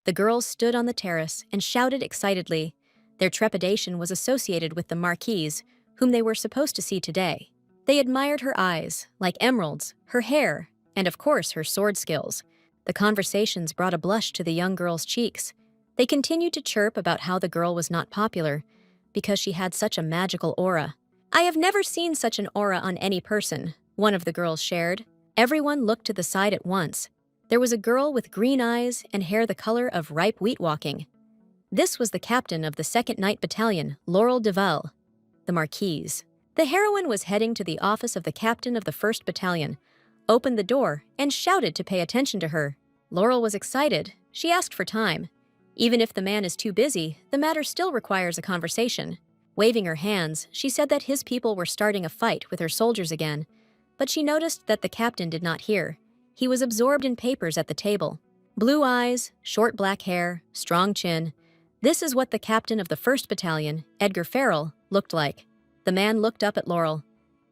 The girls stood on the terrace and shouted excitedly. Their trepidation was associated with the marquise, whom they were supposed to see today. They admired her eyes, like emeralds, her hair, and of course her sword skills. The conversations brought a blush to the young girl's cheeks. They continued to chirp about how the girl was not popular because she had such a magical aura. "I have never seen such an aura on any person," one of the girls shared. Everyone looked to the side at once. There was a girl with green eyes and hair the color of ripe wheat walking. This was the captain of the 2nd Night Battalion, Laurel Duval, the Marquise. The heroine was heading to the office of the captain of the 1st Battalion, opened the door, and shouted to pay attention to her. Laurel was excited. She asked for time. Even if the man is too busy, the matter still requires a conversation. Waving her hands, she said that his people were starting a fight with her soldiers again, but she noticed that the captain did not hear. He was absorbed in papers at the table. Blue eyes, short black hair, strong chin. This is what the captain of the 1st Battalion, Edgar Farrell, looked like. The man looked up at Laurel.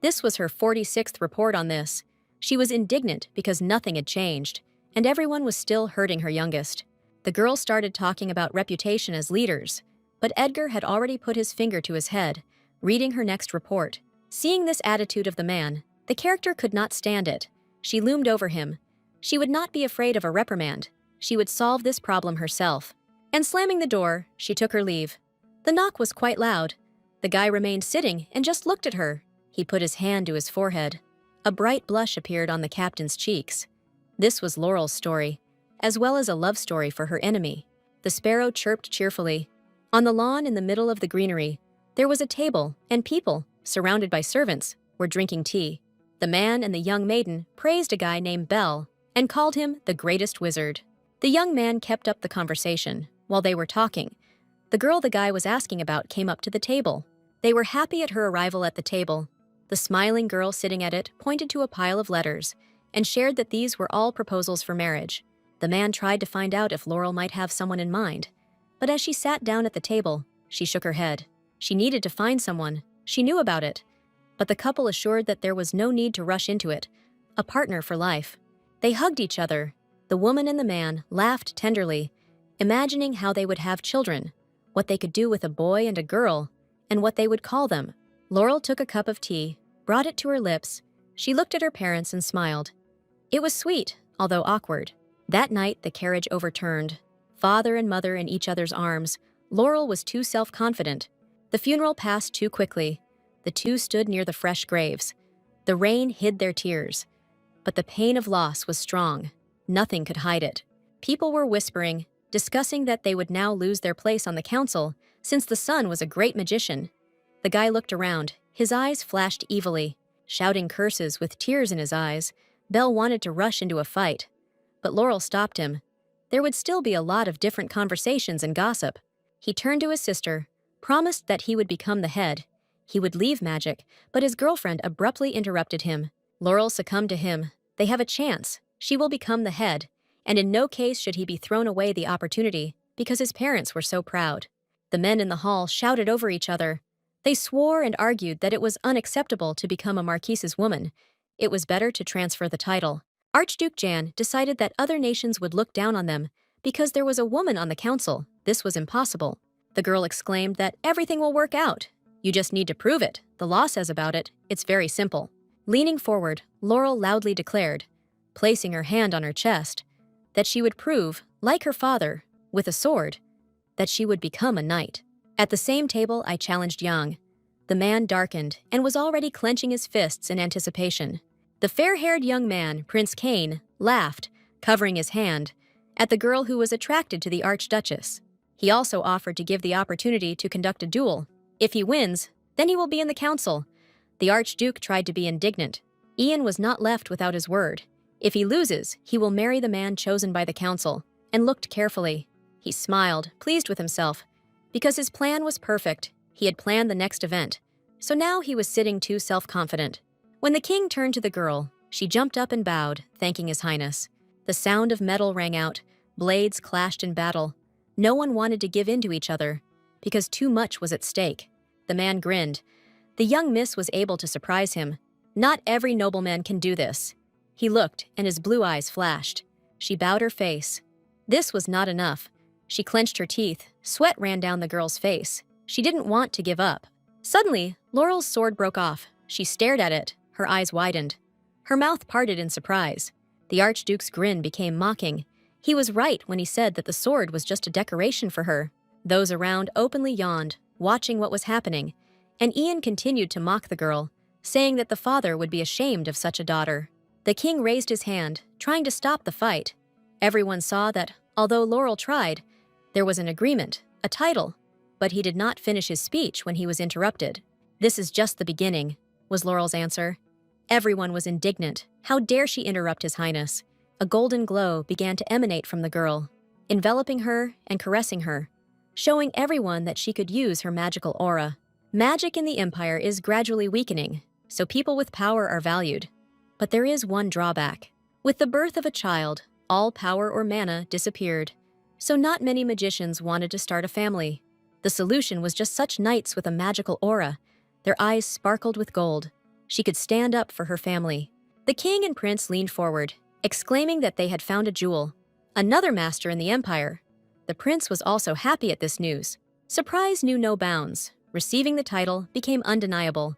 This was her 46th report on this. She was indignant because nothing had changed, and everyone was still hurting her youngest. The girl started talking about reputation as leaders, but Edgar had already put his finger to his head, reading her next report. Seeing this attitude of the man, the character could not stand it. She loomed over him. She would not be afraid of a reprimand. She would solve this problem herself. And slamming the door, she took her leave. The knock was quite loud. The guy remained sitting and just looked at her. He put his hand to his forehead. A bright blush appeared on the captain's cheeks. This was Laurel's story, as well as a love story for her enemy. The sparrow chirped cheerfully. On the lawn in the middle of the greenery, there was a table, and people, surrounded by servants, were drinking tea. The man and the young maiden praised a guy named Bell and called him the greatest wizard. The young man kept up the conversation. While they were talking, the girl the guy was asking about came up to the table. They were happy at her arrival at the table. The smiling girl sitting at it pointed to a pile of letters and shared that these were all proposals for marriage. The man tried to find out if Laurel might have someone in mind, but as she sat down at the table, she shook her head. She needed to find someone. She knew about it, but the couple assured that there was no need to rush into it. A partner for life. They hugged each other. The woman and the man laughed tenderly, imagining how they would have children, what they could do with a boy and a girl, and what they would call them. Laurel took a cup of tea, brought it to her lips. She looked at her parents and smiled. It was sweet, although awkward. That night, the carriage overturned. Father and mother in each other's arms. Laurel was too self-confident. The funeral passed too quickly. The two stood near the fresh graves. The rain hid their tears, but the pain of loss was strong. Nothing could hide it. People were whispering, discussing that they would now lose their place on the council since the son was a great magician. The guy looked around. His eyes flashed evilly. Shouting curses with tears in his eyes, Bell wanted to rush into a fight, but Laurel stopped him. There would still be a lot of different conversations and gossip. He turned to his sister, promised that he would become the head. He would leave magic, but his girlfriend abruptly interrupted him. Laurel succumbed to him. They have a chance. She will become the head, and in no case should he be thrown away the opportunity because his parents were so proud. The men in the hall shouted over each other. They swore and argued that it was unacceptable to become a marquise's woman. It was better to transfer the title. Archduke Jan decided that other nations would look down on them because there was a woman on the council. This was impossible. The girl exclaimed that everything will work out. You just need to prove it. The law says about it. It's very simple. Leaning forward, Laurel loudly declared, placing her hand on her chest, that she would prove, like her father, with a sword, that she would become a knight. At the same table, I challenged Yang. The man darkened and was already clenching his fists in anticipation. The fair-haired young man, Prince Kane, laughed, covering his hand, at the girl who was attracted to the Archduchess. He also offered to give the opportunity to conduct a duel. If he wins, then he will be in the council. The Archduke tried to be indignant. Ian was not left without his word. If he loses, he will marry the man chosen by the council, and looked carefully. He smiled, pleased with himself. Because his plan was perfect, he had planned the next event. So now he was sitting too self-confident. When the king turned to the girl, she jumped up and bowed, thanking His Highness. The sound of metal rang out. Blades clashed in battle. No one wanted to give in to each other, because too much was at stake. The man grinned. The young miss was able to surprise him. Not every nobleman can do this. He looked, and his blue eyes flashed. She bowed her face. This was not enough. She clenched her teeth. Sweat ran down the girl's face. She didn't want to give up. Suddenly, Laurel's sword broke off. She stared at it. Her eyes widened. Her mouth parted in surprise. The Archduke's grin became mocking. He was right when he said that the sword was just a decoration for her. Those around openly yawned, watching what was happening, and Ian continued to mock the girl, saying that the father would be ashamed of such a daughter. The king raised his hand, trying to stop the fight. Everyone saw that, although Laurel tried, there was an agreement, a title, but he did not finish his speech when he was interrupted. "This is just the beginning," was Laurel's answer. Everyone was indignant. How dare she interrupt His Highness? A golden glow began to emanate from the girl, enveloping her and caressing her, showing everyone that she could use her magical aura. Magic in the Empire is gradually weakening, so people with power are valued. But there is one drawback. With the birth of a child, all power or mana disappeared, so not many magicians wanted to start a family. The solution was just such knights with a magical aura. Their eyes sparkled with gold. She could stand up for her family. The king and prince leaned forward, exclaiming that they had found a jewel. Another master in the empire. The prince was also happy at this news. Surprise knew no bounds. Receiving the title became undeniable.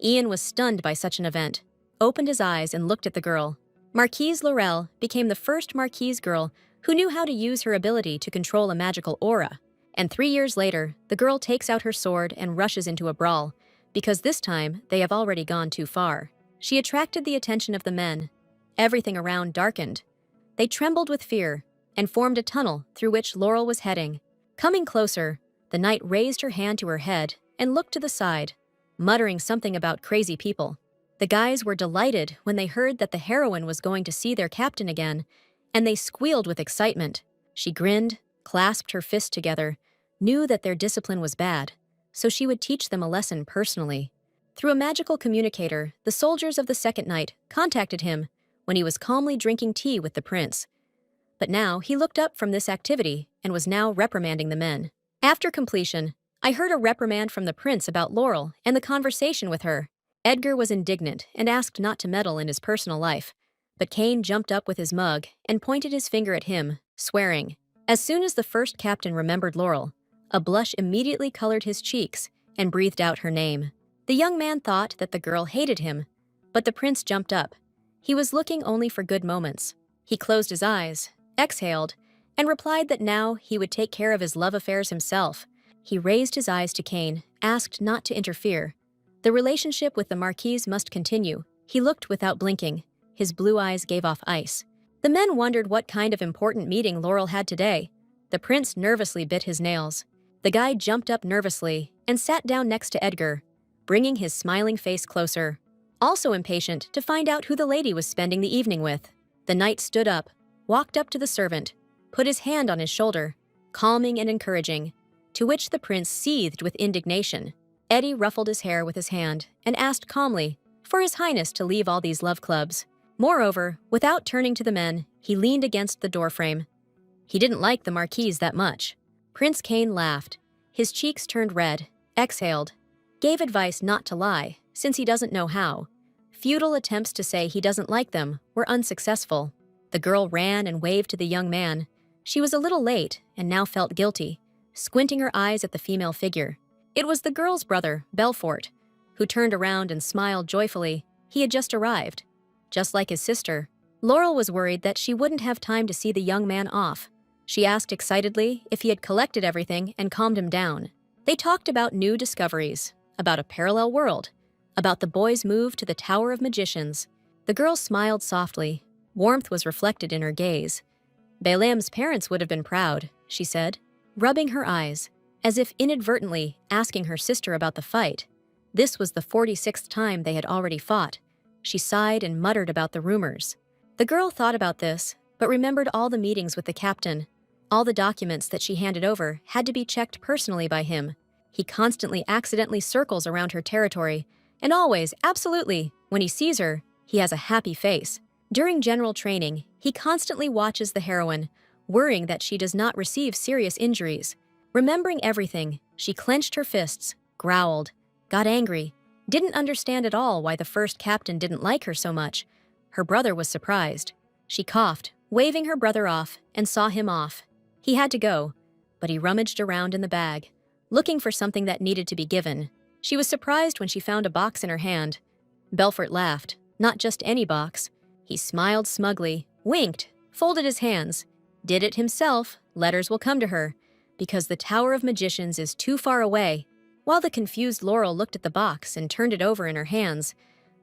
Ian was stunned by such an event, opened his eyes and looked at the girl. Marquise Laurel became the first Marquise girl who knew how to use her ability to control a magical aura. And 3 years later, the girl takes out her sword and rushes into a brawl, because this time they have already gone too far. She attracted the attention of the men. Everything around darkened. They trembled with fear and formed a tunnel through which Laurel was heading. Coming closer, the knight raised her hand to her head and looked to the side, muttering something about crazy people. The guys were delighted when they heard that the heroine was going to see their captain again, and they squealed with excitement. She grinned, clasped her fists together, knew that their discipline was bad, so she would teach them a lesson personally. Through a magical communicator, the soldiers of the second night contacted him when he was calmly drinking tea with the prince. But now he looked up from this activity and was now reprimanding the men. After completion, I heard a reprimand from the prince about Laurel and the conversation with her. Edgar was indignant and asked not to meddle in his personal life, but Kane jumped up with his mug and pointed his finger at him, swearing. As soon as the first captain remembered Laurel, a blush immediately colored his cheeks and breathed out her name. The young man thought that the girl hated him, but the prince jumped up. He was looking only for good moments. He closed his eyes, exhaled, and replied that now he would take care of his love affairs himself. He raised his eyes to Kane, asked not to interfere. The relationship with the Marquise must continue. He looked without blinking. His blue eyes gave off ice. The men wondered what kind of important meeting Laurel had today. The prince nervously bit his nails. The guy jumped up nervously and sat down next to Edgar, bringing his smiling face closer, also impatient to find out who the lady was spending the evening with. The knight stood up, walked up to the servant, put his hand on his shoulder, calming and encouraging, to which the prince seethed with indignation. Eddie ruffled his hair with his hand and asked calmly for His Highness to leave all these love clubs. Moreover, without turning to the men, he leaned against the doorframe. He didn't like the Marquise that much. Prince Kane laughed. His cheeks turned red, exhaled, gave advice not to lie, since he doesn't know how. Futile attempts to say he doesn't like them were unsuccessful. The girl ran and waved to the young man. She was a little late and now felt guilty, squinting her eyes at the female figure. It was the girl's brother, Belfort, who turned around and smiled joyfully. He had just arrived. Just like his sister, Laurel was worried that she wouldn't have time to see the young man off. She asked excitedly if he had collected everything and calmed him down. They talked about new discoveries, about a parallel world, about the boy's move to the Tower of Magicians. The girl smiled softly. Warmth was reflected in her gaze. Belem's parents would have been proud, she said, rubbing her eyes, as if inadvertently asking her sister about the fight. This was the 46th time they had already fought. She sighed and muttered about the rumors. The girl thought about this, but remembered all the meetings with the captain. All the documents that she handed over had to be checked personally by him. He constantly accidentally circles around her territory, and always, absolutely, when he sees her, he has a happy face. During general training, he constantly watches the heroine, worrying that she does not receive serious injuries. Remembering everything, she clenched her fists, growled, got angry, didn't understand at all why the first captain didn't like her so much. Her brother was surprised. She coughed, waving her brother off, and saw him off. He had to go. but he rummaged around in the bag, looking for something that needed to be given. She was surprised when she found a box in her hand. Belfort laughed. Not just any box. He smiled smugly, winked, folded his hands. Did it himself, letters will come to her, because the Tower of Magicians is too far away. While the confused Laurel looked at the box and turned it over in her hands,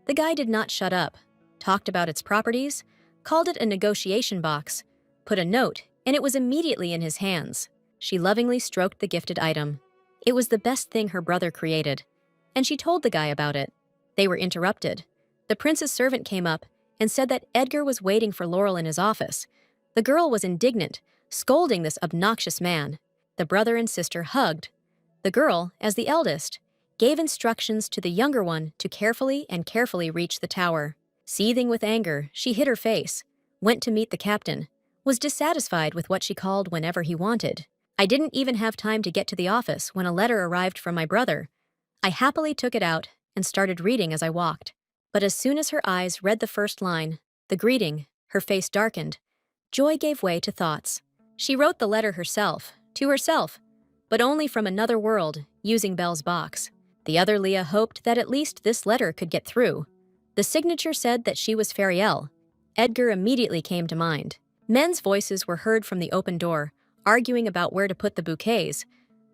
the guy did not shut up, talked about its properties, called it a negotiation box, put a note, and it was immediately in his hands. She lovingly stroked the gifted item. It was the best thing her brother created, and she told the guy about it. They were interrupted. The prince's servant came up and said that Edgar was waiting for Laurel in his office. The girl was indignant, scolding this obnoxious man. The brother and sister hugged. The girl, as the eldest, gave instructions to the younger one to carefully reach the tower. Seething with anger, she hid her face, went to meet the captain, was dissatisfied with what she called whenever he wanted. I didn't even have time to get to the office when a letter arrived from my brother. I happily took it out and started reading as I walked. But as soon as her eyes read the first line, the greeting, her face darkened. Joy gave way to thoughts. She wrote the letter herself, to herself, but only from another world, using Belle's box. The other Leah hoped that at least this letter could get through. The signature said that she was Fariel. Edgar immediately came to mind. Men's voices were heard from the open door, arguing about where to put the bouquets.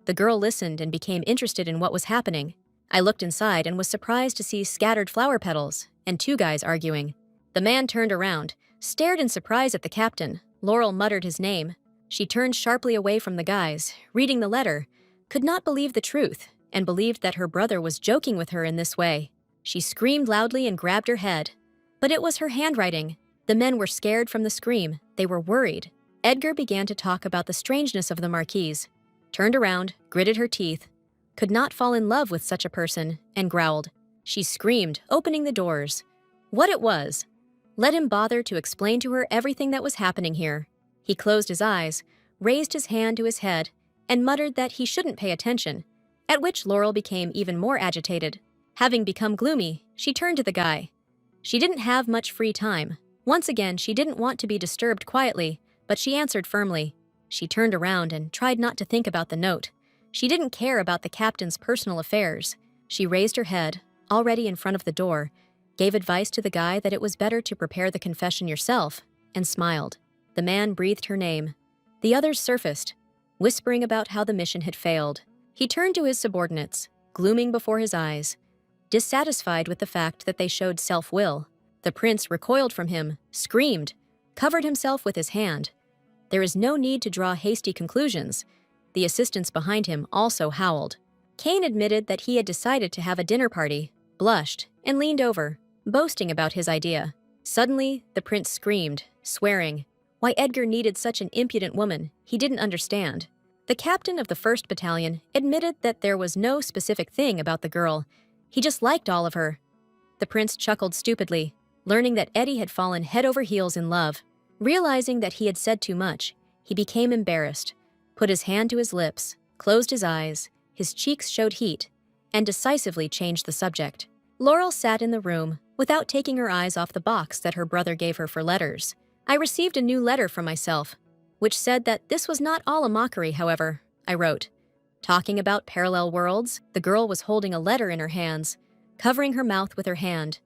The girl listened and became interested in what was happening. I looked inside and was surprised to see scattered flower petals and two guys arguing. The man turned around, stared in surprise at the captain. Laurel muttered his name. She turned sharply away from the guys, reading the letter, could not believe the truth, and believed that her brother was joking with her in this way. She screamed loudly and grabbed her head. But it was her handwriting. The men were scared from the scream. They were worried. Edgar began to talk about the strangeness of the marquise, turned around, gritted her teeth, could not fall in love with such a person, and growled. She screamed, opening the doors. What it was. Let him bother to explain to her everything that was happening here. He closed his eyes, raised his hand to his head, and muttered that he shouldn't pay attention, at which Laurel became even more agitated. Having become gloomy, she turned to the guy. She didn't have much free time. Once again, she didn't want to be disturbed quietly, but she answered firmly. She turned around and tried not to think about the note. She didn't care about the captain's personal affairs. She raised her head, already in front of the door, gave advice to the guy that it was better to prepare the confession yourself, and smiled. The man breathed her name. The others surfaced, whispering about how the mission had failed. He turned to his subordinates, glooming before his eyes, dissatisfied with the fact that they showed self-will. The prince recoiled from him, screamed, covered himself with his hand. There is no need to draw hasty conclusions. The assistants behind him also howled. Kane admitted that he had decided to have a dinner party, blushed, and leaned over, boasting about his idea. Suddenly, the prince screamed, swearing. Why Edgar needed such an impudent woman, he didn't understand. The captain of the 1st Battalion admitted that there was no specific thing about the girl. He just liked all of her. The prince chuckled stupidly, learning that Eddie had fallen head over heels in love. Realizing that he had said too much, he became embarrassed, put his hand to his lips, closed his eyes, his cheeks showed heat, and decisively changed the subject. Laurel sat in the room, without taking her eyes off the box that her brother gave her for letters. I received a new letter from myself, which said that this was not all a mockery, however, I wrote. Talking about parallel worlds, the girl was holding a letter in her hands, covering her mouth with her hand.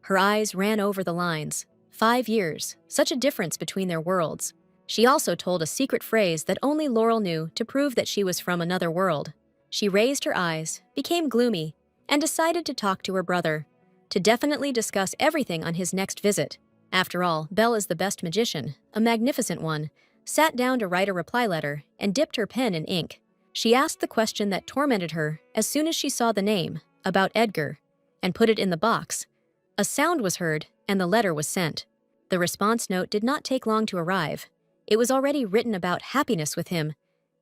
Her eyes ran over the lines. 5 years, such a difference between their worlds. She also told a secret phrase that only Laurel knew to prove that she was from another world. She raised her eyes, became gloomy, and decided to talk to her brother, to definitely discuss everything on his next visit. After all, Belle is the best magician, a magnificent one, sat down to write a reply letter and dipped her pen in ink. She asked the question that tormented her as soon as she saw the name, about Edgar, and put it in the box. A sound was heard, and the letter was sent. The response note did not take long to arrive. It was already written about happiness with him.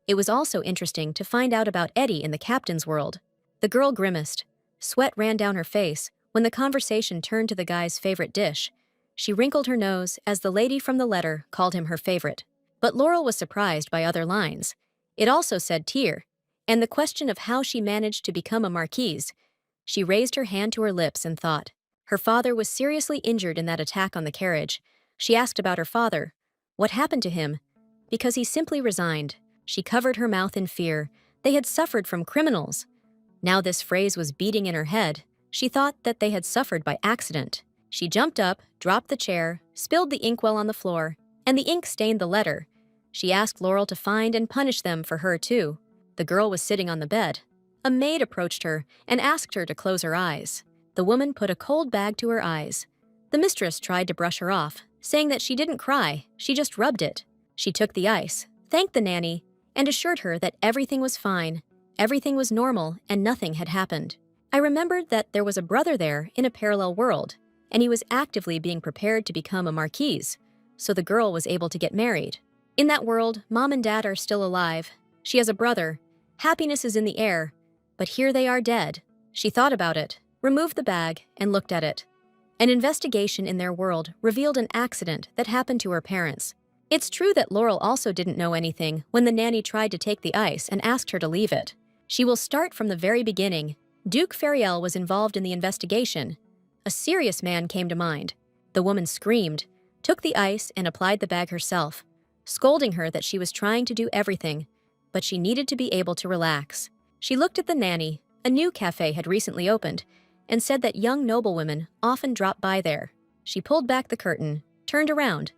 It was also interesting to find out about Eddie in the captain's world. The girl grimaced. Sweat ran down her face when the conversation turned to the guy's favorite dish. She wrinkled her nose as the lady from the letter called him her favorite. But Laurel was surprised by other lines. It also said tear, and the question of how she managed to become a marquise. She raised her hand to her lips and thought. Her father was seriously injured in that attack on the carriage. She asked about her father. What happened to him? Because he simply resigned. She covered her mouth in fear. They had suffered from criminals. Now this phrase was beating in her head. She thought that they had suffered by accident. She jumped up, dropped the chair, spilled the inkwell on the floor, and the ink stained the letter. She asked Laurel to find and punish them for her too. The girl was sitting on the bed. A maid approached her and asked her to close her eyes. The woman put a cold bag to her eyes. The mistress tried to brush her off, saying that she didn't cry, she just rubbed it. She took the ice, thanked the nanny, and assured her that everything was fine, everything was normal, and nothing had happened. I remembered that there was a brother there in a parallel world, and he was actively being prepared to become a marquise, so the girl was able to get married. In that world, Mom and Dad are still alive. She has a brother. Happiness is in the air, but here they are dead. She thought about it, removed the bag, and looked at it. An investigation in their world revealed an accident that happened to her parents. It's true that Laurel also didn't know anything when the nanny tried to take the ice and asked her to leave it. She will start from the very beginning. Duke Fariel was involved in the investigation. A serious man came to mind. The woman screamed, took the ice, and applied the bag herself, scolding her that she was trying to do everything, but she needed to be able to relax. She looked at the nanny. A new cafe had recently opened, and said that young noblewomen often drop by there. She pulled back the curtain, turned around.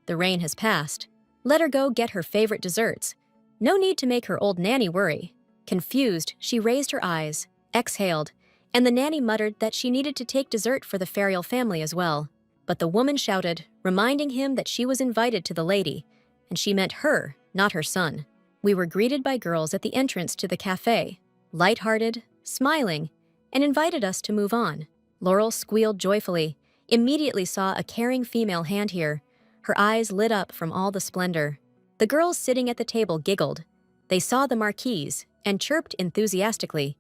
The rain has passed. Let her go get her favorite desserts. No need to make her old nanny worry. Confused, she raised her eyes, exhaled, and the nanny muttered that she needed to take dessert for the Fariel family as well. But the woman shouted, reminding him that she was invited to the lady, and she meant her, not her son. We were greeted by girls at the entrance to the cafe, light-hearted, smiling, and invited us to move on. Laurel squealed joyfully, immediately saw a caring female hand here. Her eyes lit up from all the splendor. The girls sitting at the table giggled. They saw the marquise and chirped enthusiastically.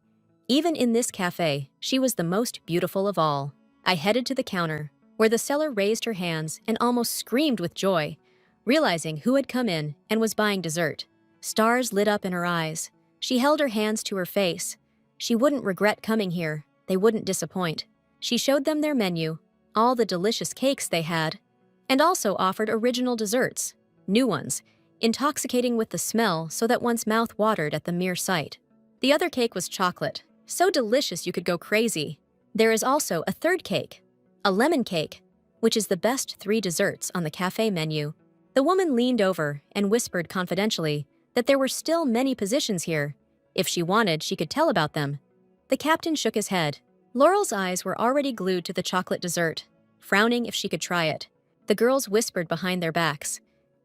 Even in this cafe, she was the most beautiful of all. I headed to the counter, where the seller raised her hands and almost screamed with joy, realizing who had come in and was buying dessert. Stars lit up in her eyes. She held her hands to her face. She wouldn't regret coming here. They wouldn't disappoint. She showed them their menu, all the delicious cakes they had, and also offered original desserts, new ones, intoxicating with the smell so that one's mouth watered at the mere sight. The other cake was chocolate, so delicious you could go crazy. There is also a third cake, a lemon cake, which is the best 3 desserts on the cafe menu. The woman leaned over and whispered confidentially that there were still many positions here. If she wanted, she could tell about them. The captain shook his head. Laurel's eyes were already glued to the chocolate dessert, frowning if she could try it. The girls whispered behind their backs.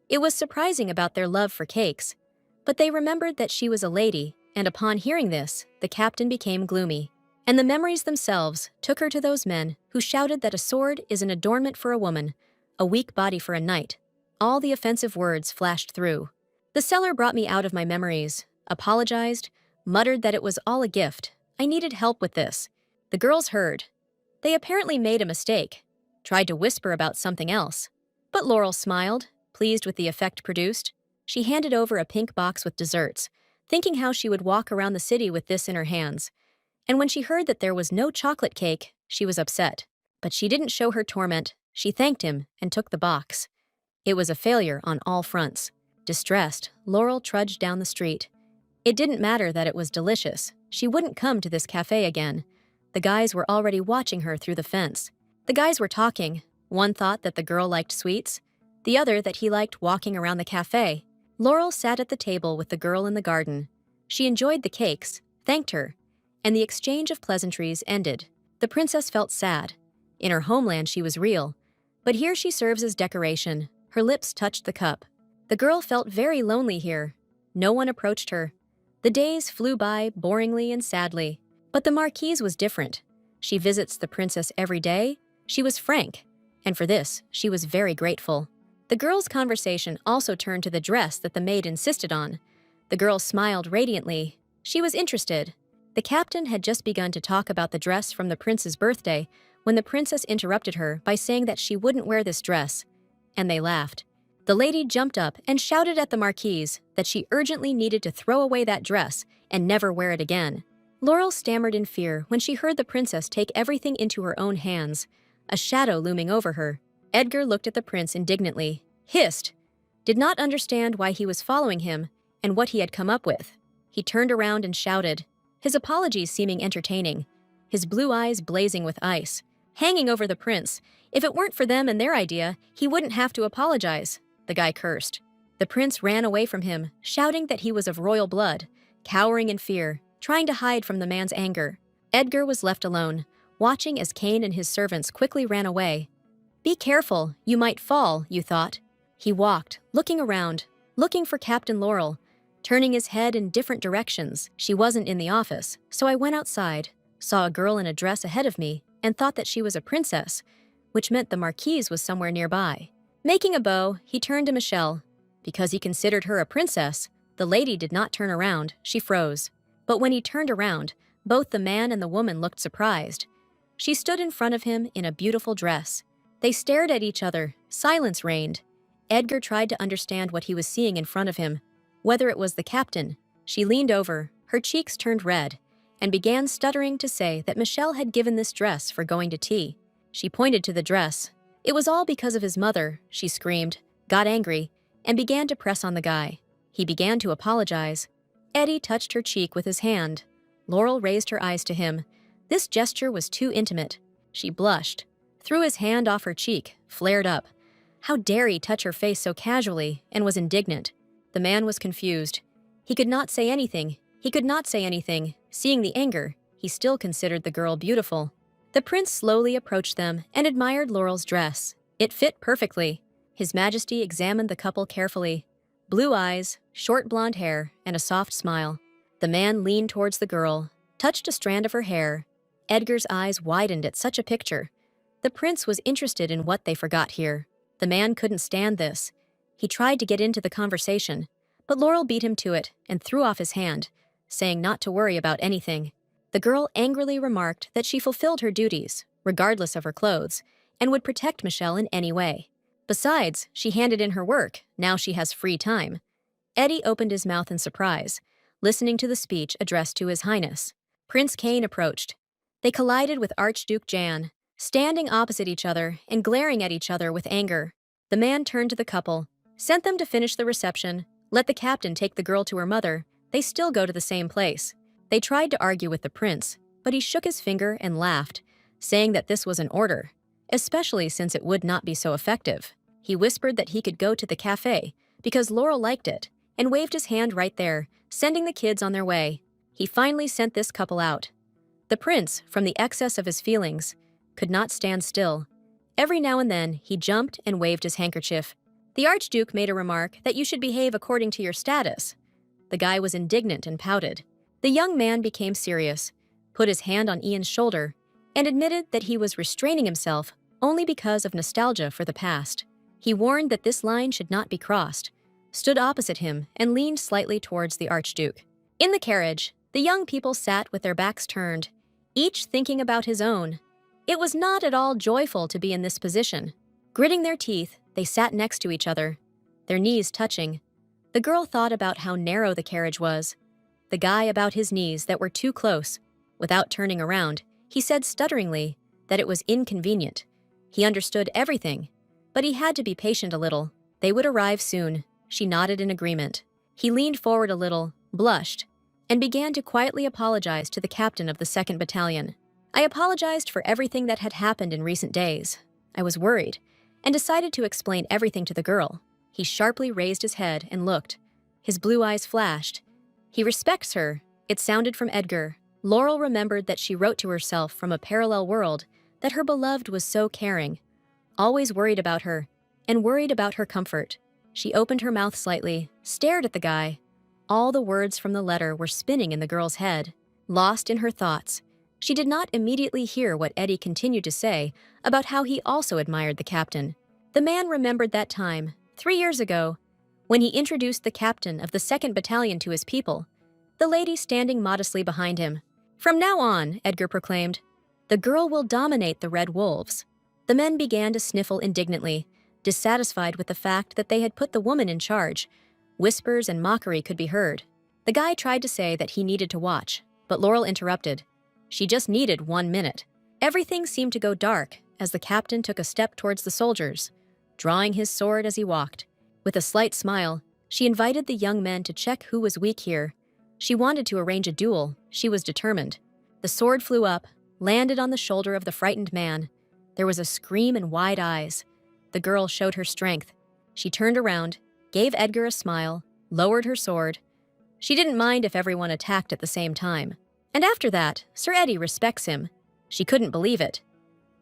It was surprising about their love for cakes, but they remembered that she was a lady, and upon hearing this, the captain became gloomy. And the memories themselves took her to those men who shouted that a sword is an adornment for a woman, a weak body for a knight. All the offensive words flashed through. The seller brought me out of my memories, apologized, muttered that it was all a gift. I needed help with this. The girls heard. They apparently made a mistake, tried to whisper about something else. But Laurel smiled, pleased with the effect produced. She handed over a pink box with desserts, thinking how she would walk around the city with this in her hands. And when she heard that there was no chocolate cake, she was upset. But she didn't show her torment. She thanked him and took the box. It was a failure on all fronts. Distressed, Laurel trudged down the street. It didn't matter that it was delicious. She wouldn't come to this cafe again. The guys were already watching her through the fence. The guys were talking. One thought that the girl liked sweets, the other that he liked walking around the cafe. Laurel sat at the table with the girl in the garden. She enjoyed the cakes, thanked her, and the exchange of pleasantries ended. The princess felt sad. In her homeland she was real, but here she serves as decoration. Her lips touched the cup. The girl felt very lonely here. No one approached her. The days flew by boringly and sadly. But the marquise was different. She visits the princess every day. She was frank, and for this, she was very grateful. The girl's conversation also turned to the dress that the maid insisted on. The girl smiled radiantly. She was interested. The captain had just begun to talk about the dress from the prince's birthday when the princess interrupted her by saying that she wouldn't wear this dress, and they laughed. The lady jumped up and shouted at the marquise that she urgently needed to throw away that dress and never wear it again. Laurel stammered in fear when she heard the princess take everything into her own hands, a shadow looming over her. Edgar looked at the prince indignantly, hissed, did not understand why he was following him, and what he had come up with. He turned around and shouted, his apologies seeming entertaining, his blue eyes blazing with ice, hanging over the prince. If it weren't for them and their idea, he wouldn't have to apologize, the guy cursed. The prince ran away from him, shouting that he was of royal blood, cowering in fear, trying to hide from the man's anger. Edgar was left alone, watching as Cain and his servants quickly ran away. Be careful, you might fall, you thought. He walked, looking around, looking for Captain Laurel, turning his head in different directions. She wasn't in the office, so I went outside, saw a girl in a dress ahead of me, and thought that she was a princess, which meant the marquise was somewhere nearby. Making a bow, he turned to Michelle. Because he considered her a princess, the lady did not turn around, she froze. But when he turned around, both the man and the woman looked surprised. She stood in front of him in a beautiful dress. They stared at each other. Silence reigned. Edgar tried to understand what he was seeing in front of him, whether it was the captain. She leaned over, her cheeks turned red, and began stuttering to say that Michelle had given this dress for going to tea. She pointed to the dress. It was all because of his mother, she screamed, got angry, and began to press on the guy. He began to apologize. Eddie touched her cheek with his hand. Laurel raised her eyes to him. This gesture was too intimate. She blushed, threw his hand off her cheek, flared up. How dare he touch her face so casually, and was indignant. The man was confused. He could not say anything. He could not say anything. Seeing the anger, he still considered the girl beautiful. The prince slowly approached them and admired Laurel's dress. It fit perfectly. His Majesty examined the couple carefully. Blue eyes, short blonde hair, and a soft smile. The man leaned towards the girl, touched a strand of her hair. Edgar's eyes widened at such a picture. The prince was interested in what they forgot here. The man couldn't stand this. He tried to get into the conversation, but Laurel beat him to it and threw off his hand, saying not to worry about anything. The girl angrily remarked that she fulfilled her duties, regardless of her clothes, and would protect Michelle in any way. Besides, she handed in her work. Now she has free time. Eddie opened his mouth in surprise, listening to the speech addressed to His Highness. Prince Cain approached. They collided with Archduke Jan, standing opposite each other and glaring at each other with anger. The man turned to the couple, sent them to finish the reception, let the captain take the girl to her mother. They still go to the same place. They tried to argue with the prince, but he shook his finger and laughed, saying that this was an order, especially since it would not be so effective. He whispered that he could go to the cafe because Laurel liked it, and waved his hand right there, sending the kids on their way. He finally sent this couple out. The prince, from the excess of his feelings, could not stand still. Every now and then, he jumped and waved his handkerchief. The Archduke made a remark that you should behave according to your status. The guy was indignant and pouted. The young man became serious, put his hand on Ian's shoulder, and admitted that he was restraining himself only because of nostalgia for the past. He warned that this line should not be crossed, stood opposite him, and leaned slightly towards the Archduke. In the carriage, the young people sat with their backs turned, each thinking about his own. It was not at all joyful to be in this position. Gritting their teeth, they sat next to each other, their knees touching. The girl thought about how narrow the carriage was. The guy about his knees that were too close. Without turning around, he said stutteringly that it was inconvenient. He understood everything, but he had to be patient a little. They would arrive soon. She nodded in agreement. He leaned forward a little, blushed, and began to quietly apologize to the captain of the 2nd Battalion. I apologized for everything that had happened in recent days. I was worried, and decided to explain everything to the girl. He sharply raised his head and looked. His blue eyes flashed. He respects her. It sounded from Edgar. Laurel remembered that she wrote to herself from a parallel world that her beloved was so caring, always worried about her, and worried about her comfort. She opened her mouth slightly, stared at the guy. All the words from the letter were spinning in the girl's head. Lost in her thoughts, she did not immediately hear what Eddie continued to say about how he also admired the captain. The man remembered that time, 3 years ago, when he introduced the captain of the 2nd Battalion to his people, the lady standing modestly behind him. From now on, Edgar proclaimed, the girl will dominate the Red Wolves. The men began to sniffle indignantly, dissatisfied with the fact that they had put the woman in charge. Whispers and mockery could be heard. The guy tried to say that he needed to watch, but Laurel interrupted. She just needed 1 minute. Everything seemed to go dark as the captain took a step towards the soldiers, drawing his sword as he walked. With a slight smile, She invited the young men to check who was weak here. She wanted to arrange a duel. She was determined. The sword flew up, landed on the shoulder of the frightened man. There was a scream and wide eyes. The girl showed her strength. She turned around, gave Edgar a smile, lowered her sword. She didn't mind if everyone attacked at the same time. And after that, Sir Eddie respects him. She couldn't believe it.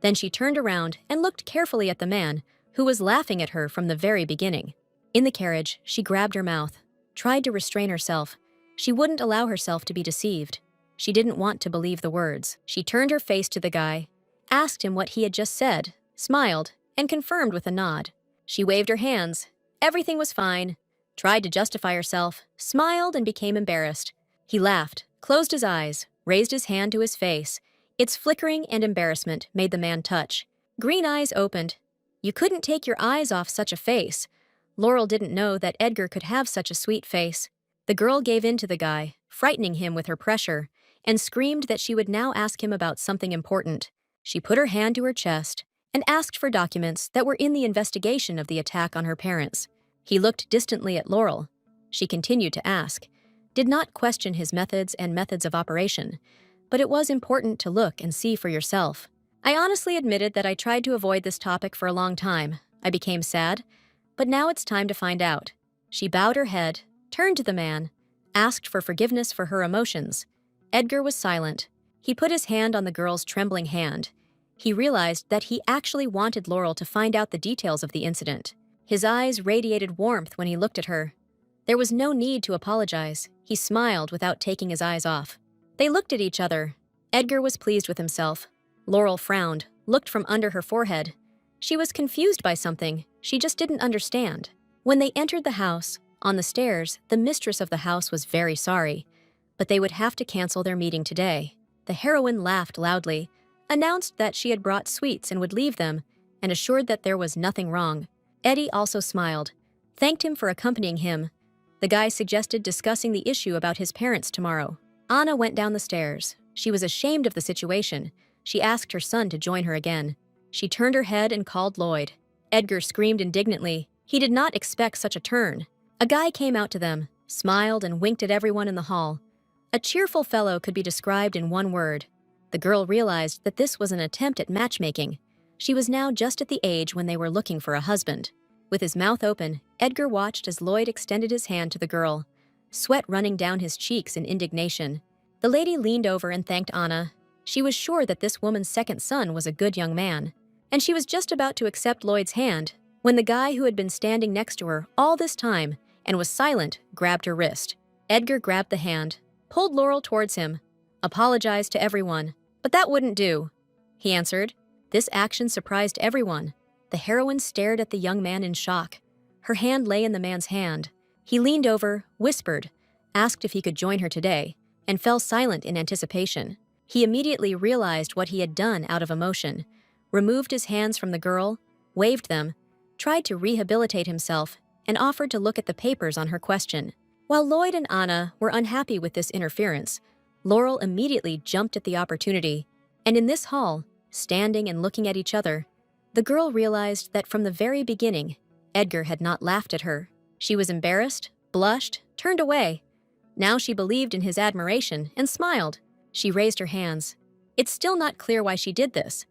Then she turned around and looked carefully at the man who was laughing at her from the very beginning. In the carriage, she grabbed her mouth, tried to restrain herself. She wouldn't allow herself to be deceived. She didn't want to believe the words. She turned her face to the guy, asked him what he had just said, smiled, and confirmed with a nod. She waved her hands. Everything was fine. Tried to justify herself, smiled, and became embarrassed. He laughed, closed his eyes, raised his hand to his face. Its flickering and embarrassment made the man touch. Green eyes opened. You couldn't take your eyes off such a face. Laurel didn't know that Edgar could have such a sweet face. The girl gave in to the guy, frightening him with her pressure, and screamed that she would now ask him about something important. She put her hand to her chest and asked for documents that were in the investigation of the attack on her parents. He looked distantly at Laurel. She continued to ask, did not question his methods and methods of operation, but it was important to look and see for yourself. I honestly admitted that I tried to avoid this topic for a long time. I became sad, but now it's time to find out. She bowed her head, turned to the man, asked for forgiveness for her emotions. Edgar was silent. He put his hand on the girl's trembling hand. He realized that he actually wanted Laurel to find out the details of the incident. His eyes radiated warmth when he looked at her. There was no need to apologize. He smiled without taking his eyes off. They looked at each other. Edgar was pleased with himself. Laurel frowned, looked from under her forehead. She was confused by something. She just didn't understand. When they entered the house, on the stairs, the mistress of the house was very sorry, but they would have to cancel their meeting today. The heroine laughed loudly, announced that she had brought sweets and would leave them, and assured that there was nothing wrong. Eddie also smiled, thanked him for accompanying him. The guy suggested discussing the issue about his parents tomorrow. Anna went down the stairs. She was ashamed of the situation. She asked her son to join her again. She turned her head and called Lloyd. Edgar screamed indignantly. He did not expect such a turn. A guy came out to them, smiled, and winked at everyone in the hall. A cheerful fellow could be described in one word. The girl realized that this was an attempt at matchmaking. She was now just at the age when they were looking for a husband. With his mouth open, Edgar watched as Lloyd extended his hand to the girl, sweat running down his cheeks in indignation. The lady leaned over and thanked Anna. She was sure that this woman's second son was a good young man, and she was just about to accept Lloyd's hand when the guy who had been standing next to her all this time and was silent grabbed her wrist. Edgar grabbed the hand, pulled Laurel towards him, apologized to everyone. But that wouldn't do, he answered. This action surprised everyone. The heroine stared at the young man in shock. Her hand lay in the man's hand. He leaned over, whispered, asked if he could join her today, and fell silent in anticipation. He immediately realized what he had done out of emotion, removed his hands from the girl, waved them, tried to rehabilitate himself, and offered to look at the papers on her question. While Lloyd and Anna were unhappy with this interference, Laurel immediately jumped at the opportunity, and in this hall, standing and looking at each other, the girl realized that from the very beginning, Edgar had not laughed at her. She was embarrassed, blushed, turned away. Now she believed in his admiration and smiled. She raised her hands. It's still not clear why she did this.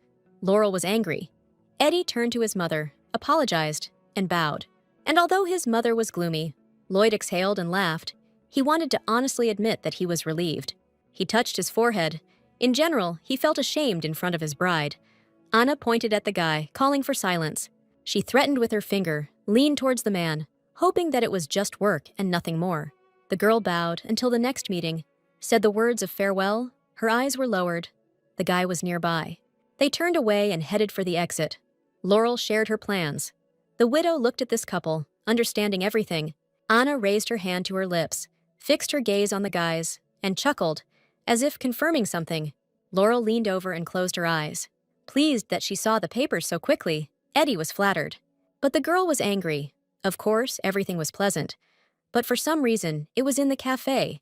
Laurel was angry. Eddie turned to his mother, apologized, and bowed. And although his mother was gloomy, Lloyd exhaled and laughed. He wanted to honestly admit that he was relieved. He touched his forehead. In general, he felt ashamed in front of his bride. Anna pointed at the guy, calling for silence. She threatened with her finger, leaned towards the man, hoping that it was just work and nothing more. The girl bowed until the next meeting, said the words of farewell. Her eyes were lowered. The guy was nearby. They turned away and headed for the exit. Laurel shared her plans. The widow looked at this couple, understanding everything. Anna raised her hand to her lips, fixed her gaze on the guys, and chuckled, as if confirming something. Laurel leaned over and closed her eyes. Pleased that she saw the papers so quickly, Eddie was flattered. But the girl was angry. Of course, everything was pleasant. But for some reason, it was in the cafe.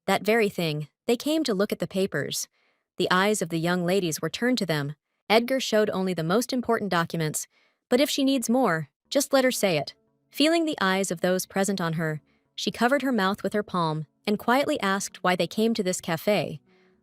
That very thing, they came to look at the papers. The eyes of the young ladies were turned to them. Edgar showed only the most important documents, but if she needs more, just let her say it. Feeling the eyes of those present on her, she covered her mouth with her palm and quietly asked why they came to this cafe.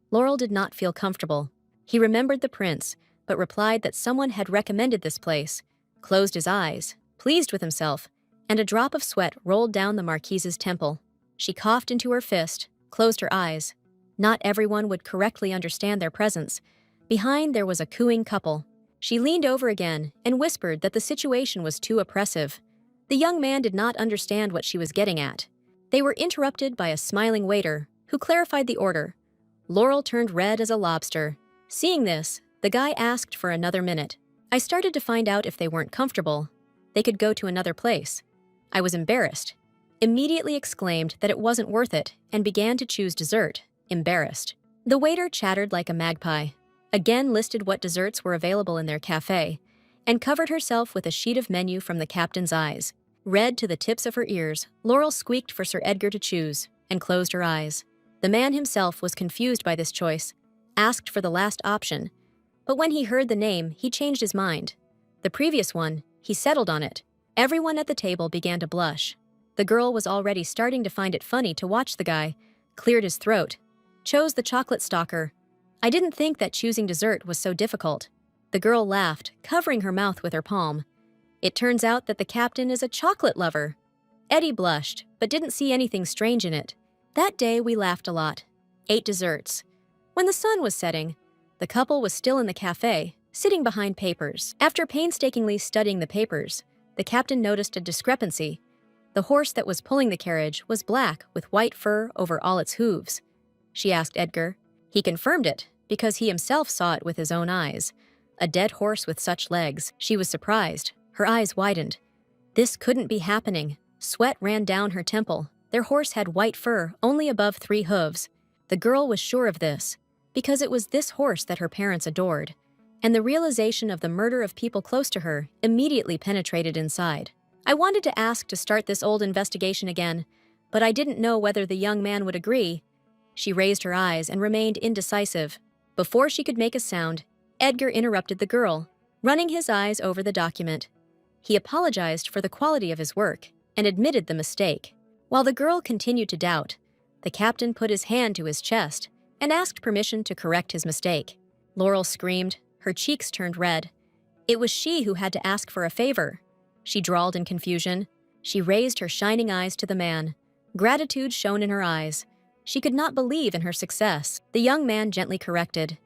Laurel did not feel comfortable. He remembered the prince, but replied that someone had recommended this place, closed his eyes, pleased with himself, and a drop of sweat rolled down the marquise's temple. She coughed into her fist, closed her eyes. Not everyone would correctly understand their presence. Behind there was a cooing couple. She leaned over again and whispered that the situation was too oppressive. The young man did not understand what she was getting at. They were interrupted by a smiling waiter, who clarified the order. Laurel turned red as a lobster. Seeing this, the guy asked for another minute. I started to find out if they weren't comfortable, they could go to another place. I was embarrassed. Immediately exclaimed that it wasn't worth it and began to choose dessert, embarrassed. The waiter chattered like a magpie, again listed what desserts were available in their cafe, and covered herself with a sheet of menu from the captain's eyes. Red to the tips of her ears, Laurel squeaked for Sir Edgar to choose and closed her eyes. The man himself was confused by this choice, asked for the last option, but when he heard the name, he changed his mind. The previous one, he settled on it. Everyone at the table began to blush. The girl was already starting to find it funny to watch the guy, cleared his throat, chose the chocolate stalker. I didn't think that choosing dessert was so difficult. The girl laughed, covering her mouth with her palm. It turns out that the captain is a chocolate lover. Eddie blushed, but didn't see anything strange in it. That day we laughed a lot, ate desserts. When the sun was setting, the couple was still in the cafe, sitting behind papers. After painstakingly studying the papers, the captain noticed a discrepancy. The horse that was pulling the carriage was black with white fur over all its hooves. She asked Edgar. He confirmed it, because he himself saw it with his own eyes. A dead horse with such legs. She was surprised. Her eyes widened. This couldn't be happening. Sweat ran down her temple. Their horse had white fur only above 3 hooves. The girl was sure of this, because it was this horse that her parents adored, and the realization of the murder of people close to her immediately penetrated inside. I wanted to ask to start this old investigation again, but I didn't know whether the young man would agree. She raised her eyes and remained indecisive. Before she could make a sound, Edgar interrupted the girl, running his eyes over the document. He apologized for the quality of his work and admitted the mistake. While the girl continued to doubt, the captain put his hand to his chest and asked permission to correct his mistake. Laurel screamed, her cheeks turned red. It was she who had to ask for a favor. She drawled in confusion. She raised her shining eyes to the man. Gratitude shone in her eyes. She could not believe in her success. The young man gently corrected.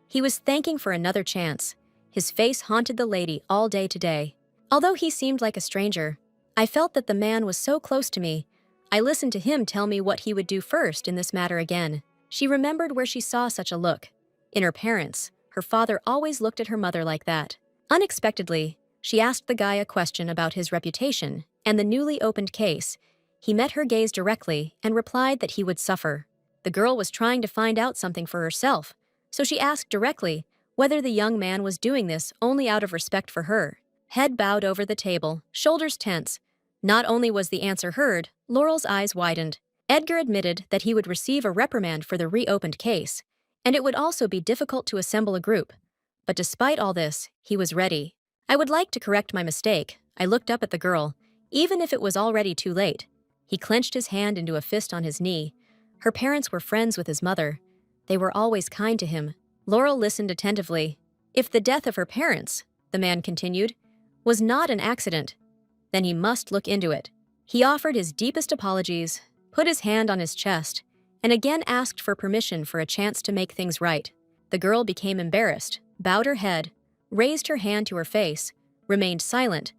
He was thanking for another chance. His face haunted the lady all day today. Although he seemed like a stranger, I felt that the man was so close to me. I listened to him tell me what he would do first in this matter again. She remembered where she saw such a look. In her parents, her father always looked at her mother like that. Unexpectedly, she asked the guy a question about his reputation and the newly opened case. He met her gaze directly and replied that he would suffer. The girl was trying to find out something for herself, so she asked directly whether the young man was doing this only out of respect for her. Head bowed over the table, shoulders tense. Not only was the answer heard, Laurel's eyes widened. Edgar admitted that he would receive a reprimand for the reopened case, and it would also be difficult to assemble a group. But despite all this, he was ready. I would like to correct my mistake. I looked up at the girl, even if it was already too late. He clenched his hand into a fist on his knee. Her parents were friends with his mother. They were always kind to him. Laurel listened attentively. If the death of her parents, the man continued, was not an accident, then he must look into it. He offered his deepest apologies, put his hand on his chest, and again asked for permission for a chance to make things right. The girl became embarrassed, bowed her head, raised her hand to her face, remained silent,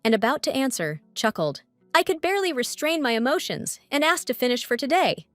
and about to answer, chuckled. I could barely restrain my emotions and asked to finish for today.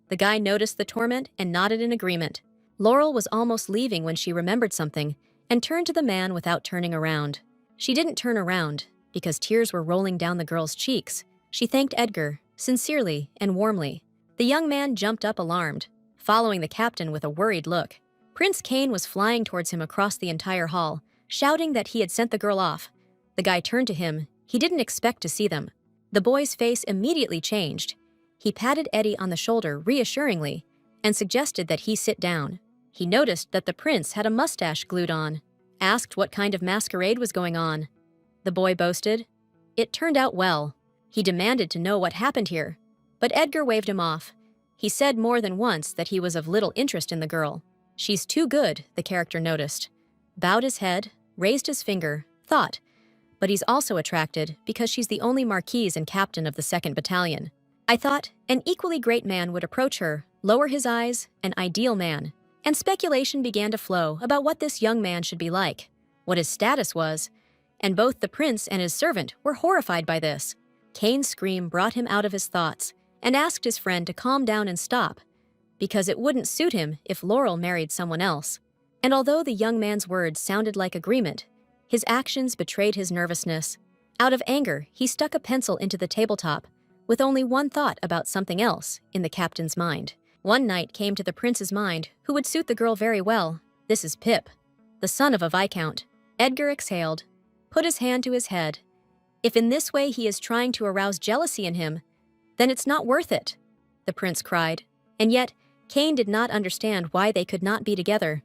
The guy noticed the torment and nodded in agreement. Laurel was almost leaving when she remembered something and turned to the man without turning around. She didn't turn around because tears were rolling down the girl's cheeks. She thanked Edgar, sincerely and warmly. The young man jumped up alarmed, following the captain with a worried look. Prince Cain was flying towards him across the entire hall, shouting that he had sent the girl off. The guy turned to him. He didn't expect to see them. The boy's face immediately changed. He patted Eddie on the shoulder reassuringly and suggested that he sit down. He noticed that the prince had a mustache glued on, asked what kind of masquerade was going on. The boy boasted, "It turned out well. He demanded to know what happened here, but Edgar waved him off. He said more than once that he was of little interest in the girl. She's too good, the character noticed. Bowed his head, raised his finger, thought, but he's also attracted because she's the only marquise and captain of the 2nd Battalion. I thought an equally great man would approach her, lower his eyes, an ideal man. And speculation began to flow about what this young man should be like, what his status was, and both the prince and his servant were horrified by this. Kane's scream brought him out of his thoughts and asked his friend to calm down and stop, because it wouldn't suit him if Laurel married someone else. And although the young man's words sounded like agreement, his actions betrayed his nervousness. Out of anger, he stuck a pencil into the tabletop, with only one thought about something else in the captain's mind. One knight came to the prince's mind who would suit the girl very well. This is Pip, the son of a viscount. Edgar exhaled, put his hand to his head. If in this way he is trying to arouse jealousy in him, then it's not worth it, the prince cried. And yet, Kane did not understand why they could not be together.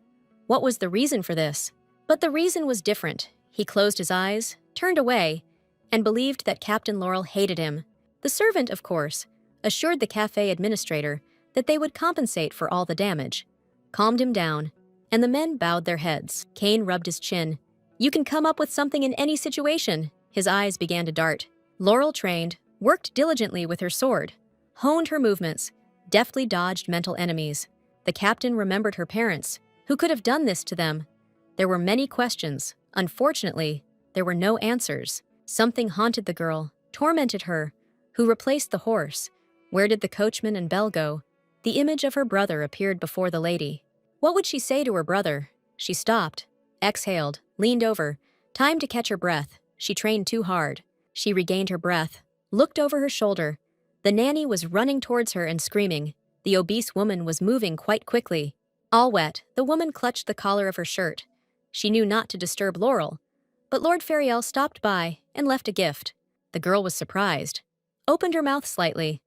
What was the reason for this? But the reason was different. He closed his eyes, turned away, and believed that Captain Laurel hated him. The servant, of course, assured the cafe administrator that they would compensate for all the damage, calmed him down, and the men bowed their heads. Kane rubbed his chin. You can come up with something in any situation. His eyes began to dart. Laurel trained, worked diligently with her sword, honed her movements, deftly dodged mental enemies. The captain remembered her parents, who could have done this to them. There were many questions. Unfortunately, there were no answers. Something haunted the girl, tormented her. Who replaced the horse? Where did the coachman and bell go? The image of her brother appeared before the lady. What would she say to her brother? She stopped, exhaled, leaned over. Time to catch her breath. She trained too hard. She regained her breath, looked over her shoulder. The nanny was running towards her and screaming. The obese woman was moving quite quickly. All wet, the woman clutched the collar of her shirt. She knew not to disturb Laurel, but Lord Fariel stopped by and left a gift. The girl was surprised, opened her mouth slightly.